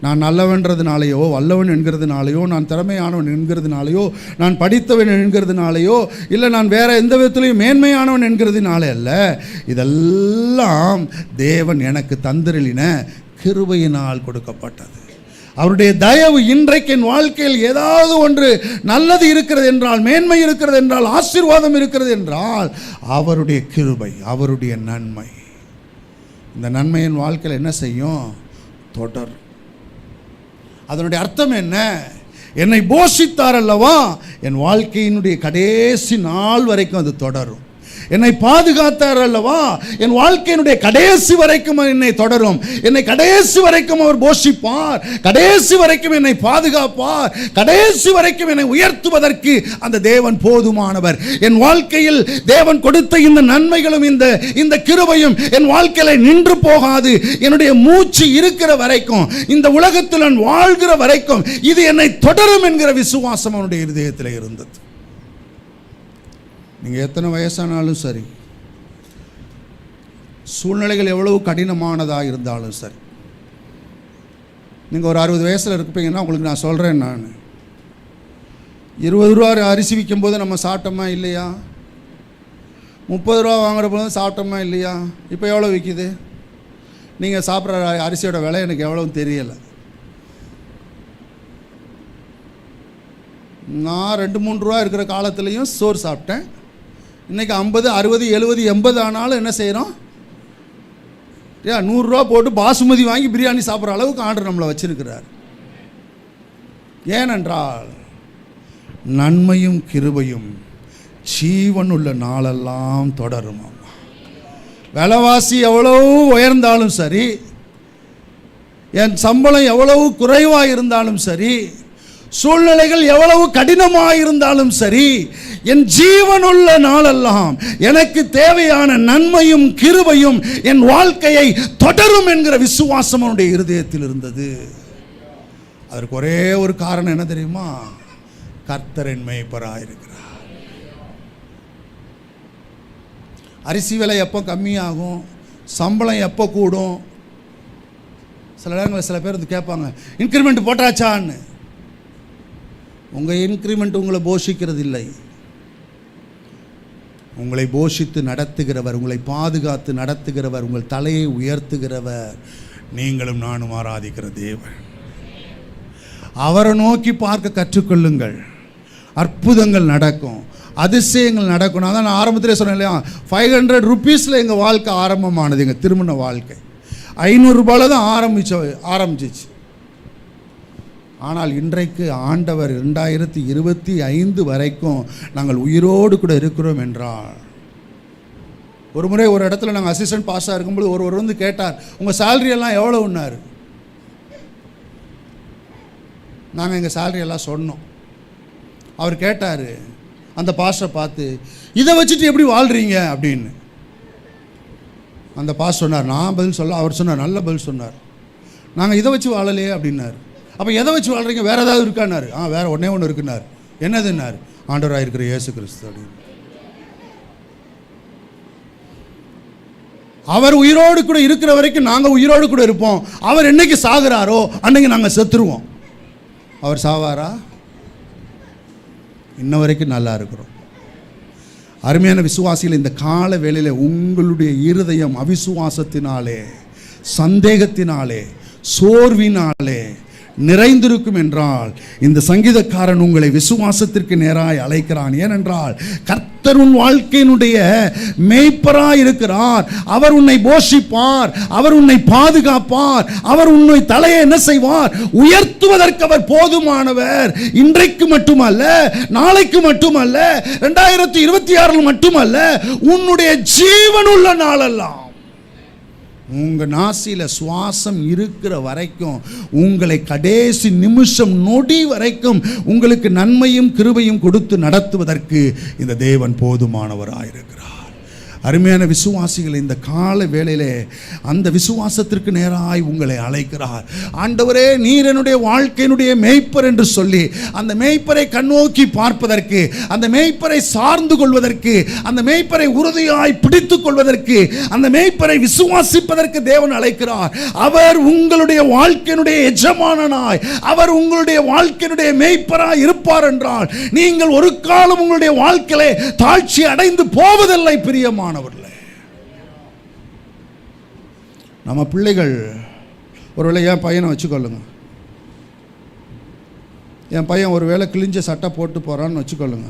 நான் நல்லவன்றதுனாலையோ, வல்லவன் என்கிறதுனாலையோ, நான் திறமையானவன் என்கிறதுனாலையோ, நான் படித்தவன் என்கிறதுனாலையோ, இல்லை நான் வேறு எந்த விதத்துலையும் மேன்மையானவன் என்கிறதுனாலே அல்ல. இதெல்லாம் தேவன் எனக்கு தந்திரலின கிருபையினால் கொடுக்கப்பட்டது. அவருடைய தயவு. இன்றைக்கு என் வாழ்க்கையில் ஏதாவது ஒன்று நல்லது இருக்கிறது என்றால், மேன்மை இருக்கிறது என்றால், ஆசீர்வாதம் இருக்கிறது என்றால், அவருடைய கிருபை, அவருடைய நன்மை. இந்த நன்மை என் வாழ்க்கையில் என்ன செய்யும்? தொடரும். அதனுடைய அர்த்தம் என்ன? என்னை போஷித்தார் அல்லவா, என் வாழ்க்கையினுடைய கடைசி நாள் வரைக்கும் அது தொடரும். என்னை பாதுகாத்தார் அல்லவா, என் வாழ்க்கையினுடைய கடைசி வரைக்கும் என்னை தொடரும். என்னை கடைசி வரைக்கும் அவர் போஷிப்பார், கடைசி வரைக்கும் என்னை பாதுகாப்பார், கடைசி வரைக்கும் என்னை உயர்த்துவதற்கு அந்த தேவன் போதுமானவர். என் வாழ்க்கையில் தேவன் கொடுத்த இந்த நன்மைகளும் இந்த கிருபையும் என் வாழ்க்கையில் நின்று போகாது. என்னுடைய மூச்சு இருக்கிற வரைக்கும், இந்த உலகத்தில் நான் வாழ்கிற வரைக்கும் இது என்னை தொடரும் என்கிற விசுவாசம் அவனுடைய இருதயத்தில் இருந்தது. நீங்கள் எத்தனை வயசானாலும் சரி, சூழ்நிலைகள் எவ்வளவு கடினமானதாக இருந்தாலும் சரி, நீங்கள் ஒரு 60 வயசில் இருப்பீங்கன்னா உங்களுக்கு நான் சொல்கிறேன், நான் 20 ரூபா அரிசி விற்கும் போது நம்ம சாப்பிட்டோமா இல்லையா? 30 ரூபா வாங்குற போது சாப்பிட்டோமா இல்லையா? இப்போ எவ்வளோ விற்கிது? நீங்கள் சாப்பிட்ற அரிசியோட விலை எனக்கு எவ்வளோன்னு தெரியலை. நான் 2-3 ரூபா இருக்கிற காலத்துலேயும் சோறு சாப்பிட்டேன். இன்றைக்கி 50, 60, 70, 80 ஆனாலும் என்ன செய்கிறோம்? 100 ரூபா போட்டு பாசுமதி வாங்கி பிரியாணி சாப்பிட்ற அளவுக்கு ஆர்டர் நம்மளை வச்சிருக்கிறார். ஏனென்றால் நன்மையும் கிருபையும் ஜீவன் உள்ள நாளெல்லாம் தொடரும். விலைவாசி எவ்வளவு உயர்ந்தாலும் சரி, என் சம்பளம் எவ்வளவு குறைவாக இருந்தாலும் சரி, சூழ்நிலைகள் எவ்வளவு கடினமாக இருந்தாலும் சரி, என் ஜீவனுள்ள நாளெல்லாம் எனக்கு தேவையான நன்மையும் கிருபையும் என் வாழ்க்கையை தொடரும் என்கிற விசுவாசம் அவனுடைய இருதயத்தில் இருந்தது. அதற்கு ஒரே ஒரு காரணம் என்ன தெரியுமா? கர்த்தர் என் மேய்ப்பராய் இருக்கிறார். அரிசி விலை எப்போ கம்மியாகும், சம்பளம் எப்போ கூடும்? சில நேரங்களில் சில பேர் வந்து கேட்பாங்க, இன்க்ரிமெண்ட் போட்டாச்சான்னு. உங்கள் இன்க்ரிமெண்ட் உங்களை போஷிக்கிறது இல்லை. உங்களை போஷித்து நடத்துகிறவர், உங்களை பாதுகாத்து நடத்துகிறவர், உங்கள் தலையை உயர்த்துகிறவர் நீங்களும் நானும் ஆராதிக்கிற தேவன். அவரை நோக்கி பார்க்க கற்றுக்கொள்ளுங்கள். அற்புதங்கள் நடக்கும், அதிசயங்கள் நடக்கும். நான் தான் ஆரம்பத்திலே சொன்னேன் இல்லையா, 500 ரூபீஸில் எங்கள் வாழ்க்கை ஆரம்பமானது. எங்கள் திருமண வாழ்க்கை 500 ரூபாயில் தான் ஆரம்பிச்சிச்சு. ஆனால் இன்றைக்கு ஆண்டவர் 2025 வரைக்கும் நாங்கள் உயிரோடு கூட இருக்கிறோம் என்றால். ஒரு முறை ஒரு இடத்துல நாங்கள் அசிஸ்டன்ட் பாஸாக இருக்கும்போது ஒருவர் வந்து கேட்டார், உங்கள் சேலரி எல்லாம் எவ்வளோன்னாரு. நாங்கள் எங்கள் சேலரி எல்லாம் சொன்னோம். அவர் கேட்டார் அந்த பாஸ்டரை பார்த்து, இதை வச்சுட்டு எப்படி வாழ்கிறீங்க அப்படின்னு. அந்த பாஸ் சொன்னார், நான் பதில் சொல்ல. அவர் சொன்னார், நல்ல பதில் சொன்னார், நாங்கள் இதை வச்சு வாழலையே அப்படின்னார். அப்போ எதை வச்சு வாழ்கிறீங்க, வேறு ஏதாவது இருக்கான்னாரு. வேறு ஒன்று இருக்குன்னார். என்னதுன்னார்? ஆண்டவராக இருக்கிற இயேசு கிறிஸ்து அப்படின்னு. அவர் உயிரோடு கூட இருக்கிற வரைக்கும் நாங்கள் உயிரோடு கூட இருப்போம். அவர் என்னைக்கு சாகுறாரோ அன்னைக்கு நாங்கள் செத்துருவோம். அவர் சாவாரா? இன்ன வரைக்கும் நல்லா இருக்கிறோம். அருமையான விசுவாசிகள், இந்த கால வேளையில் உங்களுடைய இருதயம் அவிசுவாசத்தினாலே, சந்தேகத்தினாலே, சோர்வினாலே நிறைந்திருக்கும் என்றால் இந்த சங்கீதக்காரன் உங்களை விசுவாசத்திற்கு நேராய் அழைக்கிறான். ஏனென்றால் கர்த்தர் உன் வாழ்க்கையினுடைய மேய்ப்பராய் இருக்கிறார். அவர் உன்னை போஷிப்பார், அவர் உன்னை பாதுகாப்பார், அவர் உன்னை தலையை என்ன செய்வார்? உயர்த்துவதற்கு அவர் போதுமானவர். இன்றைக்கு மட்டுமல்ல, நாளைக்கு மட்டுமல்ல, 2026 மட்டுமல்ல, உன்னுடைய ஜீவனுள்ள நாளெல்லாம், உங்க நாசியில சுவாசம் இருக்கிற வரைக்கும், உங்களை கடைசி நிமிஷம் நொடி வரைக்கும் உங்களுக்கு நன்மையும் கிருபையும் கொடுத்து நடத்துவதற்கு இந்த தேவன் போதுமானவராயிருக்கிறார். அருமையான விசுவாசிகள், இந்த கால வேளையிலே அந்த விசுவாசத்திற்கு நேராய் உங்களை அழைக்கிறார். ஆண்டவரே, நீர் என்னுடைய வாழ்க்கையினுடைய மேய்ப்பர் என்று சொல்லி அந்த மேய்ப்பரை கண்ணோக்கி பார்ப்பதற்கு, அந்த மேய்ப்பரை சார்ந்து கொள்வதற்கு, அந்த மேய்ப்பரை உறுதியாய் பிடித்துக் கொள்வதற்கு, அந்த மேய்ப்பரை விசுவாசிப்பதற்கு தேவன் அழைக்கிறார். அவர் உங்களுடைய வாழ்க்கையினுடைய எஜமானனாய், அவர் உங்களுடைய வாழ்க்கையினுடைய மேய்ப்பராய் இருப்பார் என்றால் நீங்கள் ஒரு காலம் உங்களுடைய வாழ்க்கையிலே தாழ்ச்சி அடைந்து போவதில்லை. பிரியமான நம்ம பிள்ளைகள், ஒருவேளை என் பையனை வச்சுக்கொள்ளுங்க, என் பையன் ஒருவேளை கிழிஞ்ச சட்டை போட்டு போகிறான்னு வச்சுக்கொள்ளுங்க.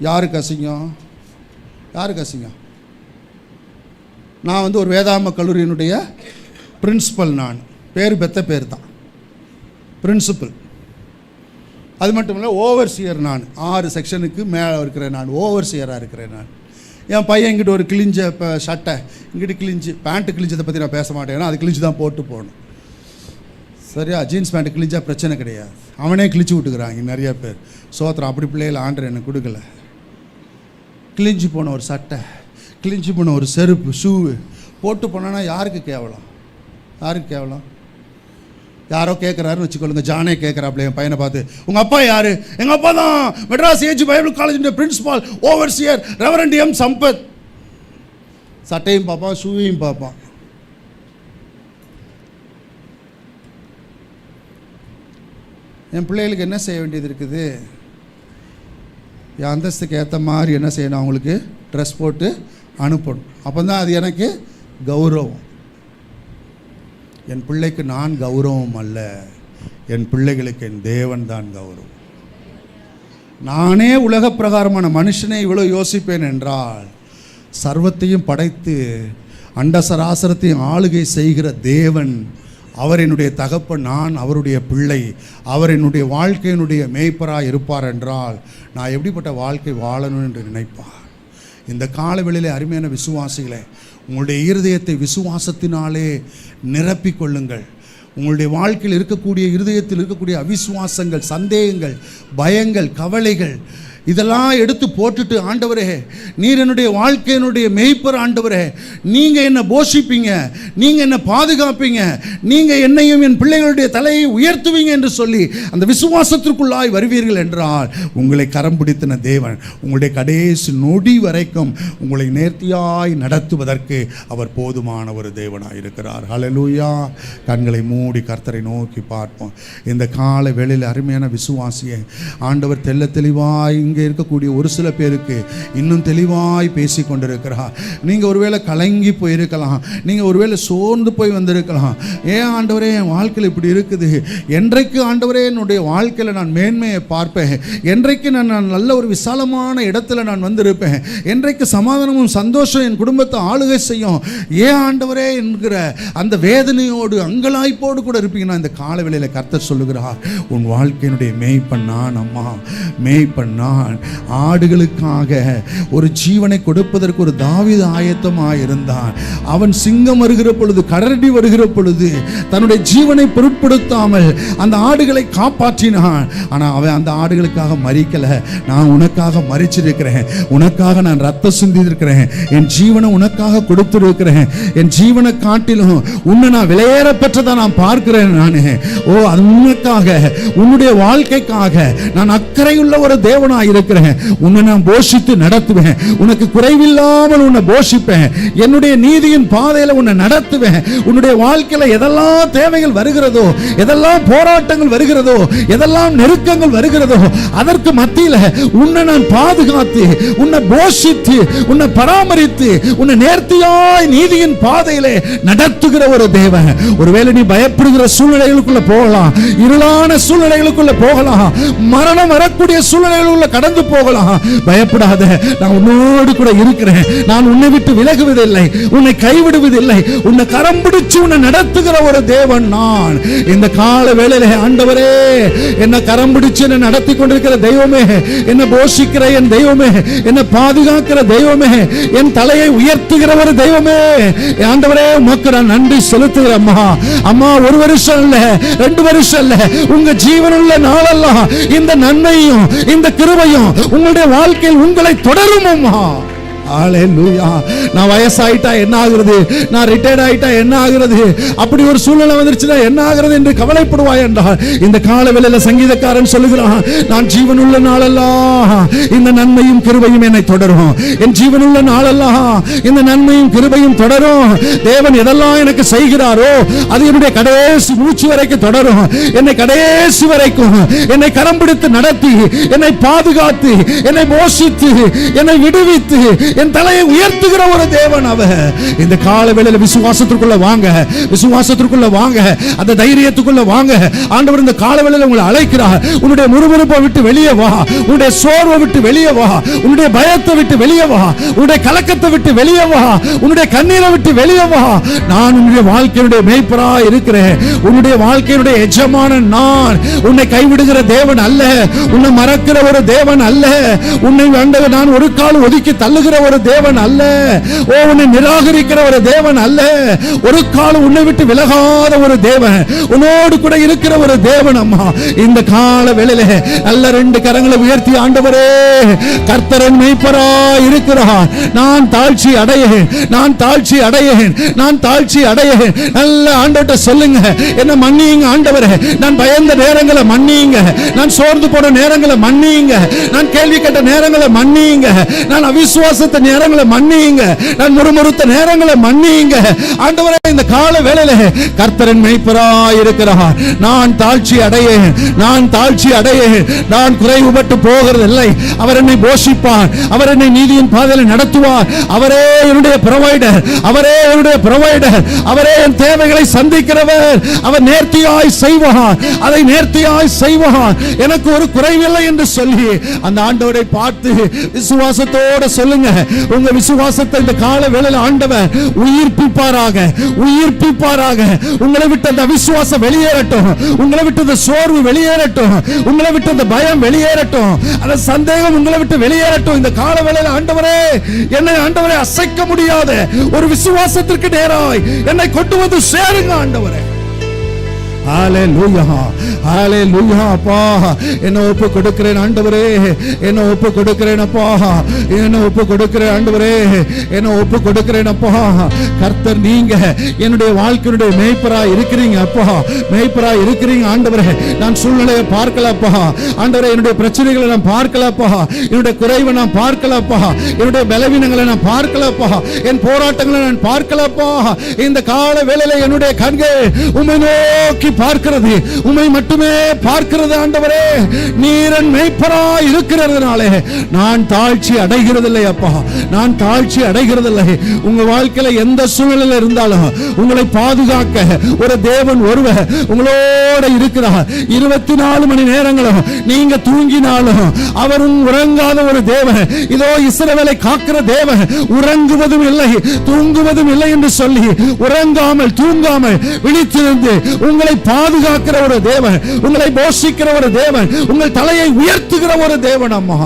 யாருக்கு அசிங்கம்? யாருக்கு அசிங்கம்? நான் ஒரு வேதாம கல்லூரியினுடைய பிரின்சிபல். நான் பேர் பெத்த பேர் தான் பிரின்சிபல். அது மட்டும் இல்லை, ஓவர்சியர். நான் 6 செக்ஷனுக்கு மேலே இருக்கிறேன். நான் ஓவர்சியராக இருக்கிறேன். நான் என் பையன் இங்கிட்ட ஒரு கிழிஞ்ச சட்டை, இங்கிட்ட கிழிஞ்சு பேண்ட்டு கிழிஞ்சதை பற்றி நான் பேச மாட்டேன். ஏன்னா அது கிழிஞ்சு தான் போட்டு போகணும். சரியா? ஜீன்ஸ் பேண்ட்டு கிழிஞ்சா பிரச்சனை கிடையாது, அவனே கிழிச்சு விட்டுக்கிறாங்க நிறைய பேர். சோத்திரம். அப்படி பிள்ளைகளை ஆண்டர் எனக்கு கொடுக்கல. கிழிஞ்சு போன ஒரு சட்டை, கிழிஞ்சு போன ஒரு செருப்பு, ஷூவு போட்டு போனான்னா யாருக்கு கேவலம்? யாருக்கு கேவலம்? யாரோ கேட்குறாருன்னு வச்சுக்கொள்ளுங்க. ஜானே கேட்குறாப்புல என் பையனை பார்த்து, உங்கள் அப்பா யார்? எங்கள் அப்பா தான் Madras age Bible college principal, overseer reverend M Sampath. சட்டையும் பார்ப்பான், ஷூவையும் பார்ப்பான். என் பிள்ளைகளுக்கு என்ன செய்ய வேண்டியது இருக்குது? என் அந்தஸ்துக்கு ஏற்ற மாதிரி என்ன செய்யணும்? அவங்களுக்கு ட்ரெஸ் போட்டு அனுப்பணும். அப்போ தான் அது எனக்கு கௌரவம். என் பிள்ளைக்கு நான் கௌரவம் அல்ல, என் பிள்ளைகளுக்கு என் தேவன் தான் கௌரவம். நானே உலக பிரகாரமான மனுஷனே இவ்வளோ யோசிப்பேன் என்றால், சர்வத்தையும் படைத்து அண்டசராசரத்தையும் ஆளுகை செய்கிற தேவன், அவர் என்னுடைய தகப்பன், நான் அவருடைய பிள்ளை, அவர் என்னுடைய வாழ்க்கையினுடைய மேய்ப்பராக இருப்பார் என்றால் நான் எப்படிப்பட்ட வாழ்க்கை வாழணும் என்று நினைப்பார். இந்த காலவெளியிலே அருமையான விசுவாசிகளே, உங்களுடைய இருதயத்தை விசுவாசத்தினாலே நிரப்பிக்கொள்ளுங்கள். உங்களுடைய வாழ்க்கையில் இருக்கக்கூடிய, இருதயத்தில் இருக்கக்கூடிய அவிசுவாசங்கள், சந்தேகங்கள், பயங்கள், கவலைகள் இதெல்லாம் எடுத்து போட்டுட்டு, ஆண்டவரே நீர் என்னுடைய வாழ்க்கையினுடைய மேய்ப்பர், ஆண்டவரே நீங்கள் என்னை போஷிப்பீங்க, நீங்கள் என்னை பாதுகாப்பீங்க, நீங்கள் என்னையும் என் பிள்ளைகளுடைய தலையை உயர்த்துவீங்க என்று சொல்லி அந்த விசுவாசத்திற்குள்ளாய் வருவீர்கள் என்றால் உங்களை கரம் பிடித்தின தேவன் உங்களுடைய கடைசி நொடி வரைக்கும் உங்களை நேர்த்தியாய் நடத்துவதற்கு அவர் போதுமான ஒரு தேவனாக இருக்கிறார். ஹல்லேலூயா. கண்களை மூடி கர்த்தரை நோக்கி பார்ப்போம். இந்த கால வேளையில் அருமையான விசுவாசியை ஆண்டவர் தெள்ள தெளிவாய் இங்கே இருக்கக்கூடிய ஒரு சில பேருக்கு இன்னும் தெளிவாய் பேசி கொண்டிருக்கிறார். நீங்கள் ஒருவேளை கலங்கி போயிருக்கலாம், நீங்கள் ஒருவேளை சோர்ந்து போய் வந்திருக்கலாம். ஏன் ஆண்டவரே என் வாழ்க்கையில் இப்படி இருக்குது? என்றைக்கு ஆண்டவரே என்னுடைய வாழ்க்கையில் நான் மேன்மையை பார்ப்பேன்? என்றைக்கு நான் நல்ல ஒரு விசாலமான இடத்துல நான் வந்திருப்பேன்? என்றைக்கு சமாதானமும் சந்தோஷம் என் குடும்பத்தை ஆளுகை செய்யும்? ஏன் ஆண்டவரே என்கிற அந்த வேதனையோடு அங்கலாய்ப்போடு கூட இருப்பீங்கன்னா, இந்த காலவேளையில் கர்த்தர் சொல்லுகிறார், உன் வாழ்க்கையினுடைய மேய்ப்பன் நான் அம்மா, மேய்ப்பன் நான். ஆடுகளுக்காக ஒரு ஜீவனை கொடுப்பதற்கு ஒரு தாவீது ஆயத்தமாக இருந்தான். அவன் சிங்கம் வருகிற பொழுது, கரடி வருகிற பொழுது தன்னுடைய ஜீவனை பொருட்படுத்தாமல் அந்த ஆடுகளை காப்பாற்றினான். ஆனால் அவன் அந்த ஆடுகளுக்காக மரிக்கல. நான் உனக்காக மரிச்சிருக்கிறேன், உனக்காக நான் ரத்தம் சிந்திருக்கிறேன், என் ஜீவனை உனக்காக கொடுத்திருக்கிறேன், என் ஜீவனை காட்டிலும் உன்னை நான் விலையேற பெற்றதை நான் பார்க்கிறேன். நான் அது உனக்காக, உன்னுடைய வாழ்க்கைக்காக நான் அக்கறையுள்ள ஒரு தேவனாய் இருக்கிறேன். உன்னை நான் போஷித்து நடத்துவேன். உனக்கு குறைவில்லாமல் உன்னை போஷிப்பேன். என்னுடைய நீதியின் பாதையில உன்னை நடத்துவேன். உன்னுடைய வாழ்க்கையில எதெல்லாம் தேவைகள் வருகிறதோ, எதெல்லாம் போராட்டங்கள் வருகிறதோ, எதெல்லாம் நெருக்கங்கள் வருகிறதோ, அதற்கு மத்தியில உன்னை நான் பாதுகாத்து, உன்னை போஷித்து, உன்னை பராமரித்து, உன்னை நேர்த்தியாய் நீதியின் பாதையிலே நடத்துகிற ஒரு தேவன். ஒருவேளை நீ பயப்படுகிற சூழ்நிலைகளுக்குள்ள போகலாம், இருளான சூழ்நிலைகளுக்குள்ள போகலாம், மரணம் வரக்கூடிய சூழ்நிலைகளுக்குள்ள கடந்து போகலாம். பயப்படாத, நான் உன்னோடு கூட இருக்கிறேன். நான் உன்னை விட்டு விலகுவதில்லை, உன்னை கைவிடுவதில்லை. உன்னை கரம் பிடிச்சு உன்னை நடத்துகிற ஒரு தேவன் நான். இந்த கால வேளையிலே ஆண்டவரே, என்ன கரம் பிடிச்சு என்ன நடத்தி கொண்டிருக்கிற தெய்வமே, என்ன போஷிக்கிற என் தெய்வமே, என்ன பாதுகாக்கிற தெய்வமே, என் தலையை உயர்த்துகிற ஒரு தெய்வமே, ஆண்டவரே உமக்கு நான் நன்றி செலுத்துகிறேன். அம்மா, ஒரு வருஷம் இல்ல, 2 வருஷம் இல்ல, உங்க ஜீவனுள்ள நாளெல்லாம் இந்த நன்மையும் இந்த கிருபையும் உங்களுடைய வாழ்க்கையில் உங்களை தொடரும் அம்மா. ஹல்லேலூயா. நான் வயசாயிட்டா என்ன ஆகிறது, நான் ரிட்டையர்ட் ஆயிட்டா என்ன ஆகிறது, அப்படி ஒரு சூழ்நிலை வந்துருச்சுன்னா என்ன ஆகிறது என்று கவலைப்படுவாய் என்றால், இந்த கால வேளையில சங்கீதக்காரன் சொல்லுகிறான், நான் ஜீவனுள்ள நாளெல்லாம் இந்த நன்மையும் கிருபையும் என்னை தொடரும். என் ஜீவனுள்ள நாளெல்லாம் இந்த நன்மையும் கிருபையும் தொடரும். தேவன் எதெல்லாம் எனக்கு செய்கிறாரோ அது என்னுடைய கடைசி மூச்சு வரைக்கும் தொடரும். என்னை கடைசி வரைக்கும் என்னை கரம் பிடித்து நடத்தி, என்னை பாதுகாத்து, என்னை போஷித்து, என்னை விடுவித்து, என் தலையை உயர்த்துகிற ஒரு தேவன் அவர். இந்த கால வேளையில விசுவாசத்திற்குள்ள வாங்க, விசுவாசத்திற்குள்ள வாங்க, அந்த தைரியத்துக்குள்ள வாங்க. ஆண்டவர் இந்த கால வேளையில உங்களை அழைக்கிறார். உன்னுடைய முறுமுறுப்பை விட்டு வெளியே வா, உன்னுடைய சோர்வை விட்டு வெளியே வா, உன்னுடைய பயத்தை விட்டு வெளியே வா, உன்னுடைய கலக்கத்தை விட்டு வெளியே வா, உன்னுடைய கண்ணீரை விட்டு வெளியே வா. நான் உன்னுடைய வாழ்க்கையுடைய மேய்ப்பராய் இருக்கிறேன். உன்னுடைய வாழ்க்கையுடைய எஜமானன் நான். உன்னை கைவிடுகிற தேவன் அல்ல, உன்னை மறக்கிற ஒரு தேவன் அல்ல, உன்னை நான் ஒரு கால் ஒதுக்கி தள்ளுகிற ஒரு தேவன் அல்ல, உன்னை நிராகரிக்கிற ஒரு தேவன் அல்ல, ஒரு காலம் உன்னை விட்டு விலகாத ஒரு தேவன், உன்னோடு கூட இருக்கிற ஒரு தேவன். அம்மா, இந்த கால வேளையில நல்ல 2 கரங்களை உயர்த்தி, ஆண்டவரே, கர்த்தரன் மேய்ப்பராய் இருக்கிறார். நான் தாழ்ச்சி அடையேன், நான் தாழ்ச்சி அடையேன், நான் தாழ்ச்சி அடையேன். நல்ல ஆண்டவர்ட்ட சொல்லுங்க, என்ன மன்னியுங்க ஆண்டவரே. நான் பயந்த நேரங்களை மன்னியுங்க, நான் சோர்ந்து போன நேரங்களை மன்னியுங்க, நான் கேள்வி கேட்ட நேரங்களை மன்னியுங்க, நான் அவிசுவாசத்த நேரங்களை மன்னியுங்க, நான் முறுமுறுத்த நேரங்களை மன்னியுங்க. ஆண்டவரே, இந்த கால வேளையில கர்த்தரின் மேய்ப்பராய் இருக்கிறார். நான் தாழ்ச்சி அடையேன், நான் தாழ்ச்சி அடையேன், நான் குறைவுபட்டு போகிறதில்லை. அவர் என்னை போஷிப்பார், அவர் என்னை நீதியின் பாதையில் நடத்துவார். அவரே என்னுடைய ப்ரொவைடர், அவரே என்னுடைய ப்ரொவைடர், அவரே என் தேவைகளை சந்திக்கிறவர். அவர் நேர்த்தியாய் செய்வார், அதை நேர்த்தியாய் செய்வார். எனக்கு ஒரு குறைவில்லை என்று சொல்லி அந்த ஆண்டவரை பார்த்து விசுவாசத்தோட சொல்லுங்க. உங்க விசுவாசத்தை இந்த கால வேளையில ஆண்டவர் உயிர்ப்பிப்பாராக, உயிர்ப்பிப்பாராக. உங்களை விட்டு அந்த விசுவாசம் வெளியேறட்டும், உங்களை விட்டு அந்த சோர்வு வெளியேறட்டும், உங்களை விட்டு அந்த பயம் வெளியேறட்டும், அந்த சந்தேகம் உங்களை விட்டு வெளியேறட்டும். இந்த கால வேளையில ஆண்டவரே, என்னை ஆண்டவரே அசைக்க முடியாத ஒரு விசுவாசத்திற்கு நேராய் என்னை கொண்டு வந்து சேருங்க ஆண்டவரே. ஹல்லேலூயா, ஹல்லேலூயா. அப்பா, என்ன ஒப்பு கொடுக்கிறேன் ஆண்டவரே, என்ன ஒப்பு கொடுக்கிறேன் அப்பா, என்ன ஒப்பு கொடுக்கிறேன் ஆண்டவரே, என்ன ஒப்பு கொடுக்கிறேன் அப்பா. கர்த்தர், நீங்க என்னுடைய வாழ்க்கையுடைய மேய்ப்பராய் இருக்கிறீங்க அப்பா, மேய்ப்பராய் இருக்கிறீங்க ஆண்டவரே. நான் சூழ்நிலையை பார்க்கலப்பா ஆண்டவரே, என்னுடைய பிரச்சனைகளை நான் பார்க்கலப்பா, என்னுடைய குறைவை நான் பார்க்கலப்பா, என்னுடைய பலவீனங்களை நான் பார்க்கலப்பா, என் போராட்டங்களை நான் பார்க்கலப்பா. இந்த கால வேளையில என்னுடைய கண்கள் உம்மை நோக்கி பார்க்கிறது, உம்மை மட்டுமே பார்க்கிறது ஆண்டவரே. நீரன் மேய்ப்பராய் இருக்கிறதுனாலே நான் தாழ்ச்சி அடைகிறதில்லை அப்பா, நான் தாழ்ச்சி அடைகிறதில்லை. உங்க வாழ்க்கையில எந்த சூழ்நிலையில் இருந்தாலும் உங்களை பாதுகாக்க ஒரு தேவன் ஒருவர் உங்களோட இருக்கிறார். 24 மணி நேரங்களும் நீங்க தூங்கினாலும் அவரும் உறங்காத ஒரு தேவன். இதோ இஸ்ரவேலை காக்கிற தேவன், உறங்குவதும் இல்லை தூங்குவதும் இல்லை என்று சொல்லி உறங்காமல் தூங்காமல் விழித்திருந்து உங்களை பாதுகாக்கிற ஒரு தேவன், உங்களை போஷிக்கிற ஒரு தேவன், உங்கள் தலையை உயர்த்துகிற ஒரு தேவன். அம்மா,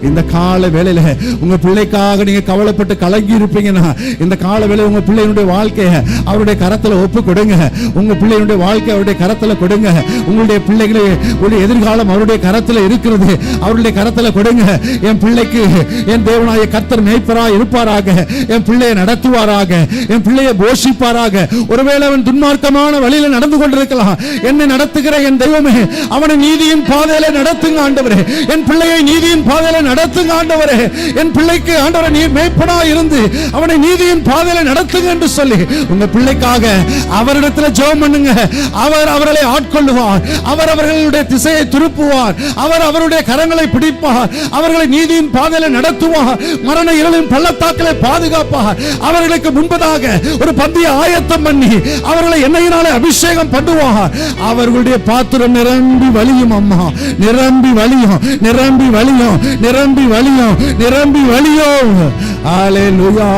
இந்த கால வேளையில உங்க பிள்ளைக்காக நீங்க கவலைப்பட்டு கலங்கி இருப்பீங்கன்னா, இந்த கால வேளையில உங்க பிள்ளையினுடைய வாழ்க்கையை அவருடைய கரத்துல ஒப்பு கொடுங்க. உங்க பிள்ளையினுடைய வாழ்க்கை அவருடைய கரத்துல கொடுங்க. உங்களுடைய பிள்ளைகளை உங்களுடைய எதிர்காலம் அவருடைய கரத்துல இருக்கிறது, அவருடைய கரத்துல கொடுங்க. என் பிள்ளைக்கு என் தேவனாய கர்த்தர் மேய்ப்பராய் இருப்பாராக, என் பிள்ளையை நடத்துவாராக, என் பிள்ளையை போஷிப்பாராக. ஒருவேளை அவன் துன்மார்க்கமான வழியில நடந்து கொண்டிருக்கலாம், என்னை நடத்துகிற என் தெய்வமே, அவனை நீதியின் பாதையில நடத்துங்க ஆண்டவரே. என் பிள்ளையை நீதியின் பாதையில நடத்துங்க ஆண்டவரே. என் பிள்ளைக்கு ஆண்டவரே நீர் மேய்ப்பனா இருந்து அவனை நீதியின் பாதையில நடத்துங்க என்று சொல்லி உங்க பிள்ளைக்காக அவரிடத்துல ஜெபம் பண்ணுங்க. அவர் அவர்களை ஆட்கொள்ளுவார். அவர் அவர்களுடைய திசையை திருப்புவார். அவர் அவருடைய கரங்களை பிடிப்பார். அவர்களை நீதியின் பாதையில நடத்துவார். மரண இருளின் பள்ளத்தாக்களை பாதுகாப்பார். அவர்களுக்கு முன்பதாக ஒரு பந்தியை ஆயத்தம் பண்ணி அவர்களை எண்ணெயினாலே அபிஷேகம் பண்ணுவார். அவர்களுடைய பாத்திரம் நிரம்பி வழியும். அம்மா, நிரம்பி வழியும், நிரம்பி வழியும், நிரம்பி வழியும், நிரம்பி வழியும். ஹல்லேலூயா.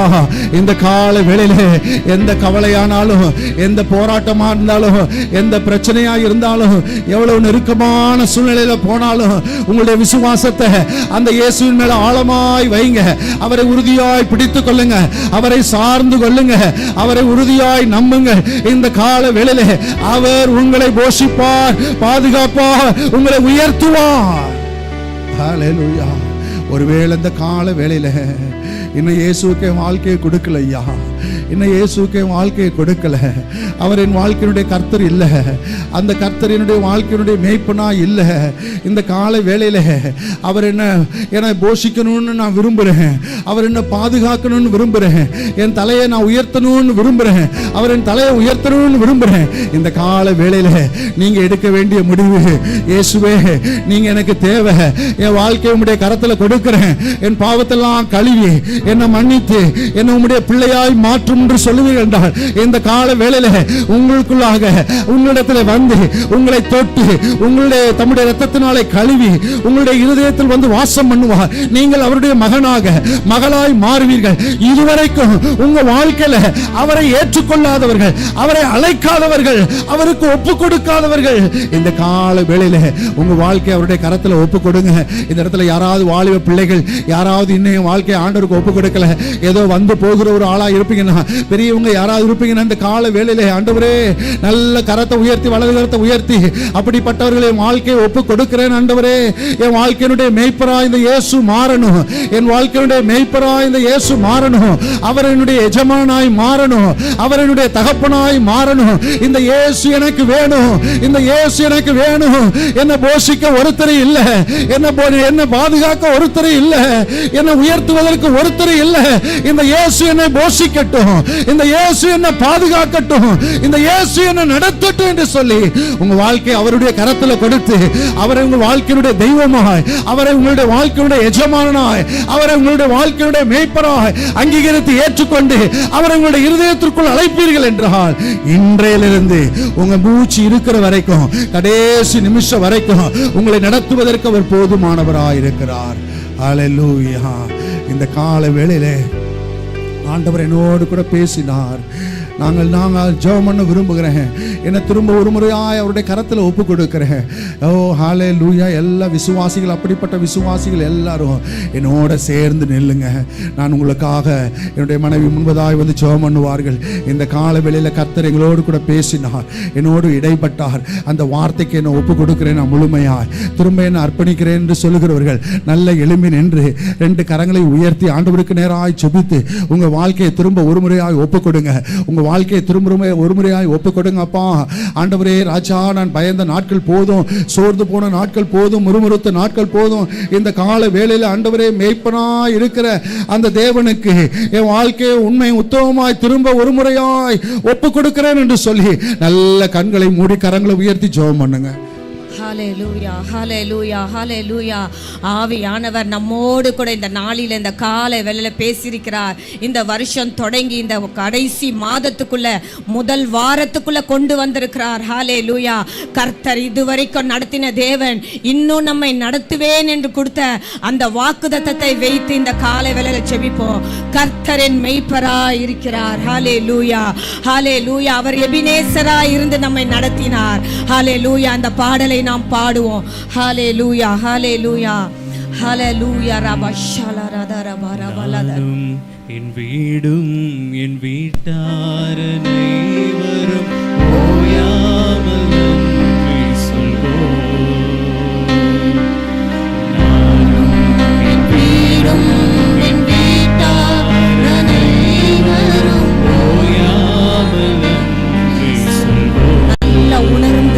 இந்த கால வேளையிலே எந்த கவலையானாலும், எந்த போராட்டமா இருந்தாலும், எந்த பிரச்சனையா இருந்தாலும், எவ்வளவு நெருக்கமான சூழ்நிலையில போனாலும் உங்களுடைய விசுவாசத்தை அந்த இயேசுவின் மேல ஆழமாய் வைங்க. அவரை உறுதியாய் பிடித்துக் கொள்ளுங்க. அவரை சார்ந்து கொள்ளுங்க. அவரை உறுதியாய் நம்புங்க. இந்த கால வேளையிலே அவர் உங்களை போஷிப்பார், பாதுகாப்பார், உங்களை உயர்த்துவார். ஹல்லேலூயா. ஒருவேளை இந்த கால வேளையில இன்னும் இயேசுவுக்கு வாழ்க்கையை கொடுக்கல ஐயா, இன்னும் இயேசுவுக்கு வாழ்க்கையை கொடுக்கல. அவர் என் வாழ்க்கையினுடைய கர்த்தர் இல்லை. அந்த கர்த்தர் என்னுடைய வாழ்க்கையினுடைய மேய்ப்பனா இல்லை. இந்த கால வேளையில அவர் என்னை போஷிக்கணும்னு நான் விரும்புகிறேன். அவர் என்ன பாதுகாக்கணும்னு விரும்புகிறேன். என் தலையை நான் உயர்த்தணும்னு விரும்புகிறேன். அவர் என் தலையை உயர்த்தணும்னு விரும்புகிறேன். இந்த கால வேளையில நீங்க எடுக்க வேண்டிய முடிவு, இயேசுவே நீங்க எனக்கு தேவை. என் வாழ்க்கையை உம்முடைய கரத்துல கொடுக்கிறேன். என் பாவத்தெல்லாம் கழுவி என்னை மன்னித்து என்னை உம்முடைய பிள்ளையாய் மாற்றும் என்று சொல்லுவீர்கள் என்றால் இந்த கால வேளையில உங்களுக்குள்ளாக உங்களிடத்தில் வந்து உங்களை தொட்டு உங்களுடைய தம்முடைய இரத்தத்தினாலே கழுவி உங்களுடைய இருதயத்தில் வந்து வாசம் பண்ணுவார். நீங்கள் அவருடைய மகனாக மகளாய் மாறுவீர்கள். இதுவரைக்கும் உங்க வாழ்க்கையில அவரை ஏற்றுக்கொள்ளாதவர்கள், அவரை அழைக்காதவர்கள், அவருக்கு ஒப்பு கொடுக்காதவர்கள், இந்த கால வேளையில உங்க வாழ்க்கை அவருடைய கரத்துல ஒப்பு கொடுங்க. இந்த இடத்துல யாராவது வாலிப பிள்ளைகள் யாராவது இன்னும் வாழ்க்கை ஆண்டவருக்கு ஒப்பு கொடுக்கல, ஏதோ வந்து போகிற ஒரு ஆளா இருப்பீங்கன்னா, பெரியவங்க யாராவது இருப்பீங்கன்னா இந்த கால வேளையிலே ஆண்டவரே நல்ல கரத்தை உயர்த்தி வலது கரத்தை உயர்த்தி அப்படிப்பட்டவர்களை வாழ்க்கையை ஒப்பு கொடுக்கிறேன். ஆண்டவரே என் வாழ்க்கையினுடைய மேய்ப்பரா இந்த இயேசு மாறணும். என் வாழ்க்கையினுடைய மேய்ப்பரா இந்த இயேசு மாறணும். அவர் என்னுடைய எஜமானாய் மாறணும். அவர் என்னுடைய தகப்பனாய் மாறணும். இந்த இயேசு எனக்கு வேணும். இந்த இயேசு எனக்கு வேணும். என்னை போஷிக்க ஒருத்தர் இல்லை, என்னை பாதுகாக்க ஒருத்தர் இல்லை, என்னை உயர்த்துவதற்கு ஒருத்தர் இல்லை. இந்த இயேசு என்னை போஷிக்கட்டும், இந்த இயேசு என்னை பாதுகாக்கட்டும், இந்த இயேசு என்னை நடத்தட்டும் என்று சொல்லி உங்க வாழ்க்கை அவருடைய கரத்துல கொடுத்து அவரை உங்க வாழ்க்கையுடைய தெய்வமாய், அவரை உங்களுடைய வாழ்க்கையுடைய எஜமானாய், அவரை உங்களுடைய வாழ்க்கையுடைய மேய்ப்பராய் அங்கீகரித்து ஏற்றுக்கொண்டு அவரை உங்களுடைய இருதயத்திற்குள் அழைப்பீர்கள் என்றால் இன்றையிலிருந்து உங்க மூச்சு இருக்கிற வரைக்கும் கடைசி நிமிஷம் வரைக்கும் உங்களை நடத்துவதற்கு அவர் போதுமானவராய் இருக்கிறார். ஹல்லேலூயா. இந்த கால வேளையிலே ஆண்டவர் என்னோடு கூட பேசினார். நாங்கள் ஜெபம் பண்ண விரும்புகிறேன். என்னை திரும்ப ஒரு முறையாய் அவருடைய கரத்தில் ஒப்பு கொடுக்கிறேன். ஓ ஹல்லேலூயா. எல்லா விசுவாசிகள், அப்படிப்பட்ட விசுவாசிகள் எல்லாரும் என்னோட சேர்ந்து நில்லுங்க. நான் உங்களுக்காக என்னுடைய மனைவி முன்பதாய் வந்து ஜெபம் பண்ணுவார்கள். இந்த கால வேளையில கர்த்தர் எங்களோடு கூட பேசினார், என்னோடு இடைப்பட்டார். அந்த வார்த்தைக்கு என்னை ஒப்பு கொடுக்கிறேன். நான் முழுமையாய் திரும்ப என்னை அர்ப்பணிக்கிறேன் என்று சொல்லுகிறவர்கள் நல்ல எளிமை நின்று 2 கரங்களை உயர்த்தி ஆண்டவருக்கு நேராய் ஜெபித்து உங்க வாழ்க்கையை திரும்ப ஒரு முறையாய் ஒப்பு கொடுங்க. உங்க வாழ்க்கையை திரும்ப ஒரு முறையாய் ஒப்பு கொடுங்க. அப்பா ஆண்டவரே ராஜா, நான் பயந்த நாட்கள் போதும், சோர்ந்து போன நாட்கள் போதும், முறுமுறுத்த நாட்கள் போதும். இந்த கால வேளையில ஆண்டவரே மேய்ப்பனா இருக்கிற அந்த தேவனுக்கு என் வாழ்க்கையை உண்மை உத்தமமாய் திரும்ப ஒரு முறையாய் ஒப்பு கொடுக்கிறேன் என்று சொல்லி நல்ல கண்களை மூடி கரங்களை உயர்த்தி ஜெபம் பண்ணுங்க. ஹல்லேலூயா, ஹல்லேலூயா, ஹல்லேலூயா. ஆவியானவர் நம்மோடு கூட இந்த நாளில் இந்த காலை வேளையில பேசியிருக்கிறார். இந்த வருஷம் தொடங்கி இந்த கடைசி மாதத்துக்குள்ள முதல் வாரத்துக்குள்ள கொண்டு வந்திருக்கிறார். ஹல்லேலூயா. கர்த்தர் இதுவரைக்கும் நடத்தின தேவன் இன்னும் நம்மை நடத்துவேன் என்று கொடுத்த அந்த வாக்குத்தத்தத்தை வைத்து இந்த காலை வேளையில ஜெபிப்போம். கர்த்தரின் மெய்ப்பராய் இருக்கிறார். ஹல்லேலூயா, ஹல்லேலூயா. அவர் எபினேசராய் இருந்து நம்மை நடத்தினார். ஹல்லேலூயா. அந்த பாடலை நாம் பாடுவோம். ஹல்லேலூயா, ஹல்லேலூயா, ஹல்லேலூயா. ரபஷல ரதரப ரபலதன் என் வீடும் என் வீட்டார் அனைவரும் ஓயாமல் நன்றி சொல்வோம். நானும் என் வீடும் என் வீட்டார் அனைவரும் ஓயாமல் நன்றி சொல்வோம். நல்ல உணர்ந்து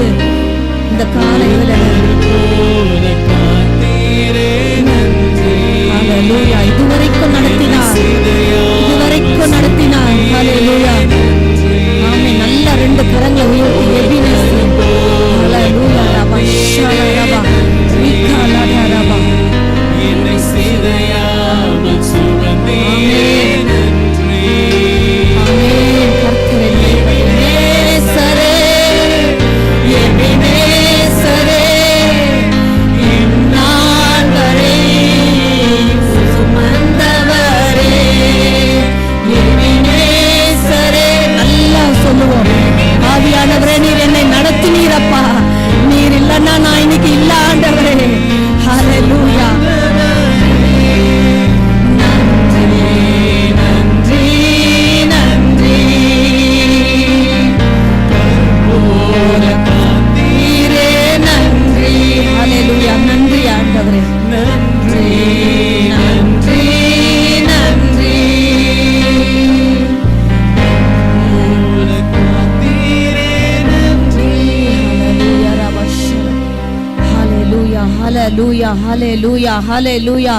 ஹalleluya ஹalleluya ஹalleluya.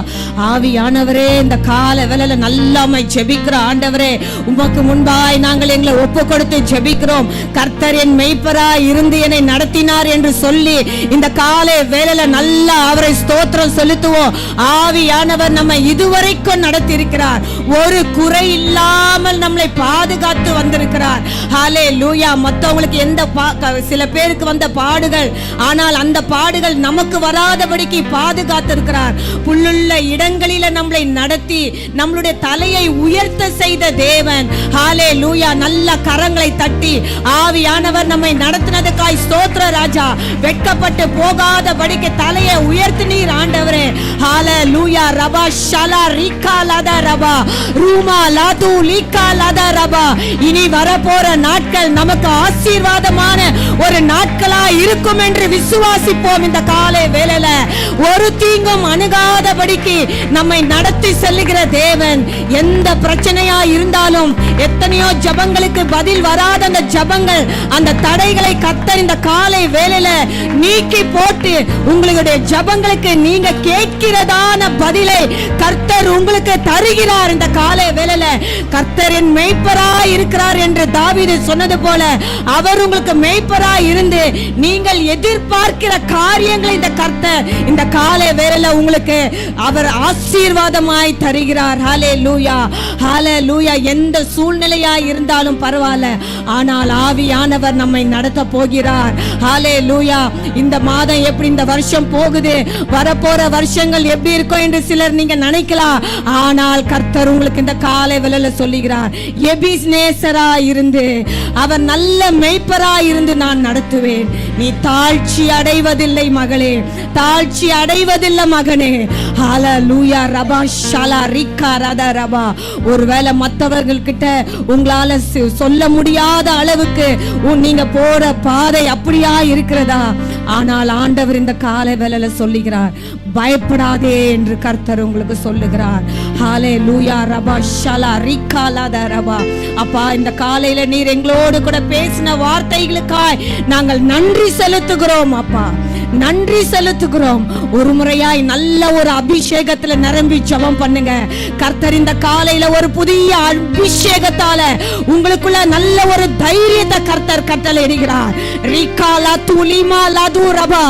ஆவியானவரே, இந்த கால வேளையில நல்லாமை ஜெபிக்கிற ஆண்டவரே, உமக்கு முன்பாய் நாங்கள் எங்களை ஒப்பு கொடுத்து ஜெபிக்கிறோம். கர்த்தர் என் மெய்ப்பராய் இருந்து என்னை நடத்தினார் என்று சொல்லி இந்த கால வேளையில நல்லா அவரை ஸ்தோத்திரம் செலுத்துவோம். ஆவியானவர் நம்மை இதுவரைக்கும் நடத்தி இருக்கிறார். ஒரு குறை இல்லாமல் நம்மளை பாதுகாத்து வந்திருக்கிறார். ஹalleluya. மத்தவங்களுக்கு சில பேருக்கு வந்த பாடுகள், ஆனால் அந்த பாடுகள் நமக்கு வராதபடிக்கு பாதுகாத்து இருக்கிறார். புல்லுள்ள இடங்களில நம்மளை நடத்தி நம்மளுடைய தலையை உயர்த்த செய்த தேவன். ஹalleluya. நல்ல கரங்களை தட்டி ஆவியானவர் நம்மை நடத்தினதுக்காய் ஸ்தோத்திர ராஜா. வெட்கப்பட்டு போகாதபடிக்கு தலையை உயர்த்தினீர் ஆண்டவரே. ஹalleluya. ரபா ஷலா ரிகா லதா ரபா ரூமா லாது லிகா லதா ரபா. இனி வரப்போற நாட்கள் நமக்கு ஆசீர்வாதமான ஒரு நாட்களா இருக்கும் என்று விசுவாசிப்போம். இந்த காலை வேளையில ஒரு தீங்கும் அணுகாதபடிக்கு நம்மை நடத்தி செல்லுகிற தேவன். எந்த பிரச்சனையா இருந்தாலும், எத்தனையோ ஜபங்களுக்கு பதில் வராத அந்த ஜபங்கள், அந்த தடைகளை கர்த்தர் இந்த காலை வேளையில நீக்கி போட்டு உங்களுடைய ஜபங்களுக்கு நீங்க கேட்கிறதான பதிலை கர்த்தர் உங்களுக்கு தருகிறார். இந்த காலை வேளையில கர்த்தரின் மெய்ப்பராய் இருக்கிறார் என்று தாவீது சொன்னது போல அவர் உங்களுக்கு மெய்ப்பராய் இருந்து நீங்கள் எதிர்பார்க்கிற காரியங்களை இந்த கர்த்தர் இந்த காலை வேளையில உங்களுக்கு அவர் ஆசீர்வாதமாய் தருகிறார். ஹalleluya ஹalleluya. எந்த சூழ்நிலையா இருந்தாலும் பரவாயில்ல, ஆனால் ஆவியானவர் நம்மை நடத்த போகிறார். ஹalleluya. இந்த மாதம் எப்படி, இந்த வருஷம் போகுது, வரப்போற வருஷங்கள் எப்படி இருக்கும் என்று சிலர் நீங்க நினைக்கலாம். ஆனால் கர்த்தர் உங்களுக்கு இந்த காலை வேளையில சொல்லுகிறார், எபிஸ்நேசரா இருந்து அவர் நல்ல மெய்ப்பரா இருந்து நான் நடத்துவேன். நீ தாழ்ச்சி அடைவதில்லை மகளே, தாழ்ச்சி அடைவதில்லை மகனே. ஹalleluya. ரபா ஷலா ரிகா ரதா ரபா. ஒருவேளை மற்றவர்கள் கிட்ட உங்களால சொல்ல முடியாத அளவுக்கு நீங்க போற பாதை அப்படியா இருக்கிறதா? ஆனால் ஆண்டவர் இந்த காலை வேளையில சொல்லுகிறார், பயப்படாதே என்று கர்த்தர் உங்களுக்கு சொல்லுகிறார். ஹalleluya. ரபா ஷலா ரிகா லதா ரபா. அப்பா, இந்த காலையில நீர் எங்களோடு கூட பேசின வார்த்தைகளுக்காய் நாங்கள் நன்றி செலுத்துகிறோம். அப்பா, நன்றி செலுத்துகிறோம். ஒரு முறையாய் நல்ல ஒரு அபிஷேகத்துல நிரம்பி ஜெபம் பண்ணுங்க. கர்த்தர் இந்த காலையில ஒரு புதிய அபிஷேகத்தால உங்களுக்குள்ள நல்ல ஒரு தைரியத்தை கர்த்தர் கட்டளையிடுகிறார். ரிகா லது லிமா லது ரபா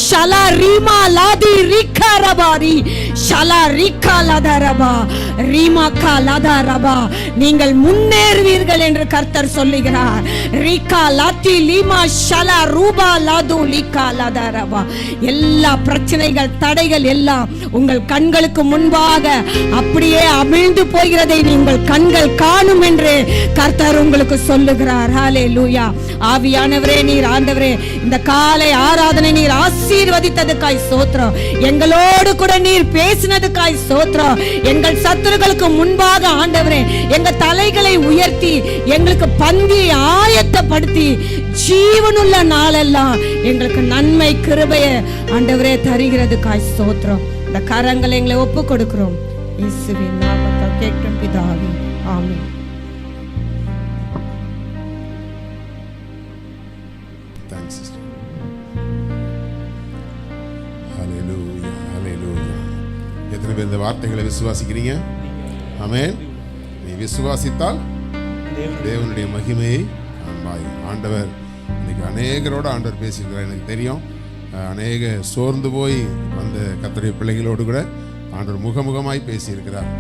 ஷலா ரிமா லாதி ரிகா ரபாரி ஷலா ரிகா லதா ரபா ரிமா கா லதா ரபா. நீங்கள் முன்னேறுவீர்கள் என்று கர்த்தர் சொல்லுகிறார். ரிகா லாதி லிமா ஷலா ரூபா லாது லிகா லதா ரபா. எல்லா பிரச்சனைகள், தடைகள் எல்லாம் உங்கள் கண்களுக்கு முன்பாக அப்படியே அமிழ்ந்து போகிறதை நீங்கள் கண்கள் காணும் என்று கர்த்தர் உங்களுக்கு சொல்லுகிறார். ஹalleluya. ஆவியானவரே, நீர் ஆண்டவரே, இந்த காலை ஆராதனை நீர் ஆசீர்வதித்ததுக்காய் ஸ்தோத்திரம். எங்களோடு கூட நீர் பேசினதுக்காய் ஸ்தோத்திரம். எங்கள் சத்துருக்களுக்கு முன்பாக ஆண்டவரே எங்க தலைகளை உயர்த்தி எங்களுக்கு பந்தியை ஆயத்தப்படுத்தி ஜீவனுள்ள நாளெல்லாம் எங்களுக்கு நன்மை கிருபையை ஆண்டவரே தருகிறதுக்காய் ஸ்தோத்திரம். இந்த கரங்களை எங்களை ஒப்பு கொடுக்கிறோம். இயேசுவின் நாமத்தில் கேட்கும் பிதாவே, ஆமென். எத்தனை பேர் இந்த வார்த்தைகளை விசுவாசிக்கிறீங்க? ஆமென். நீ விசுவாசித்தால் தேவனுடைய மகிமையை காண்பாய். ஆண்டவர் இன்னைக்கு அநேகரோட ஆண்டவர் பேசியிருக்கிறார். எனக்கு தெரியும், அநேக சோர்ந்து போய் வந்த கர்த்தருடைய பிள்ளைகளோடு கூட ஆண்டவர் முகமுகமாய் பேசியிருக்கிறார்.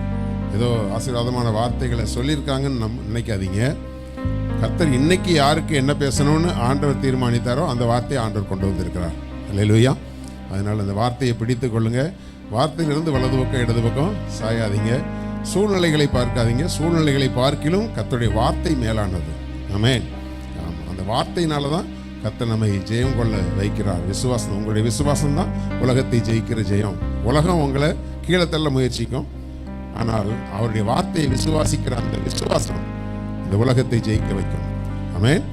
ஏதோ ஆசீர்வாதமான வார்த்தைகளை சொல்லியிருக்காங்கன்னு நினைக்காதீங்க. கர்த்தர் இன்னைக்கு யாருக்கு என்ன பேசணும்னு ஆண்டவர் தீர்மானித்தாரோ அந்த வார்த்தையை ஆண்டவர் கொண்டு வந்திருக்கிறார். அல்லேலூயா. அதனால் அந்த வார்த்தையை பிடித்து கொள்ளுங்க. வார்த்தையிலிருந்து வலது பக்கம் இடது பக்கம் சாயாதீங்க. சூழ்நிலைகளை பார்க்காதீங்க. சூழ்நிலைகளை பார்க்கிலும் கர்த்தருடைய வார்த்தை மேலானது. ஆமென். அந்த வார்த்தையினால தான் கர்த்தர் நம்மை ஜெயம் கொள்ள வைக்கிறார். விசுவாசம், உங்களுடைய விசுவாசம் தான் உலகத்தை ஜெயிக்கிற ஜெயம். உலகம் உங்களை கீழே தள்ள முயற்சிக்கும், ஆனால் அவருடைய வார்த்தையை விசுவாசிக்கிற அந்த விசுவாசம் இந்த உலகத்தை ஜெயிக்க வைக்கும். ஆமென்.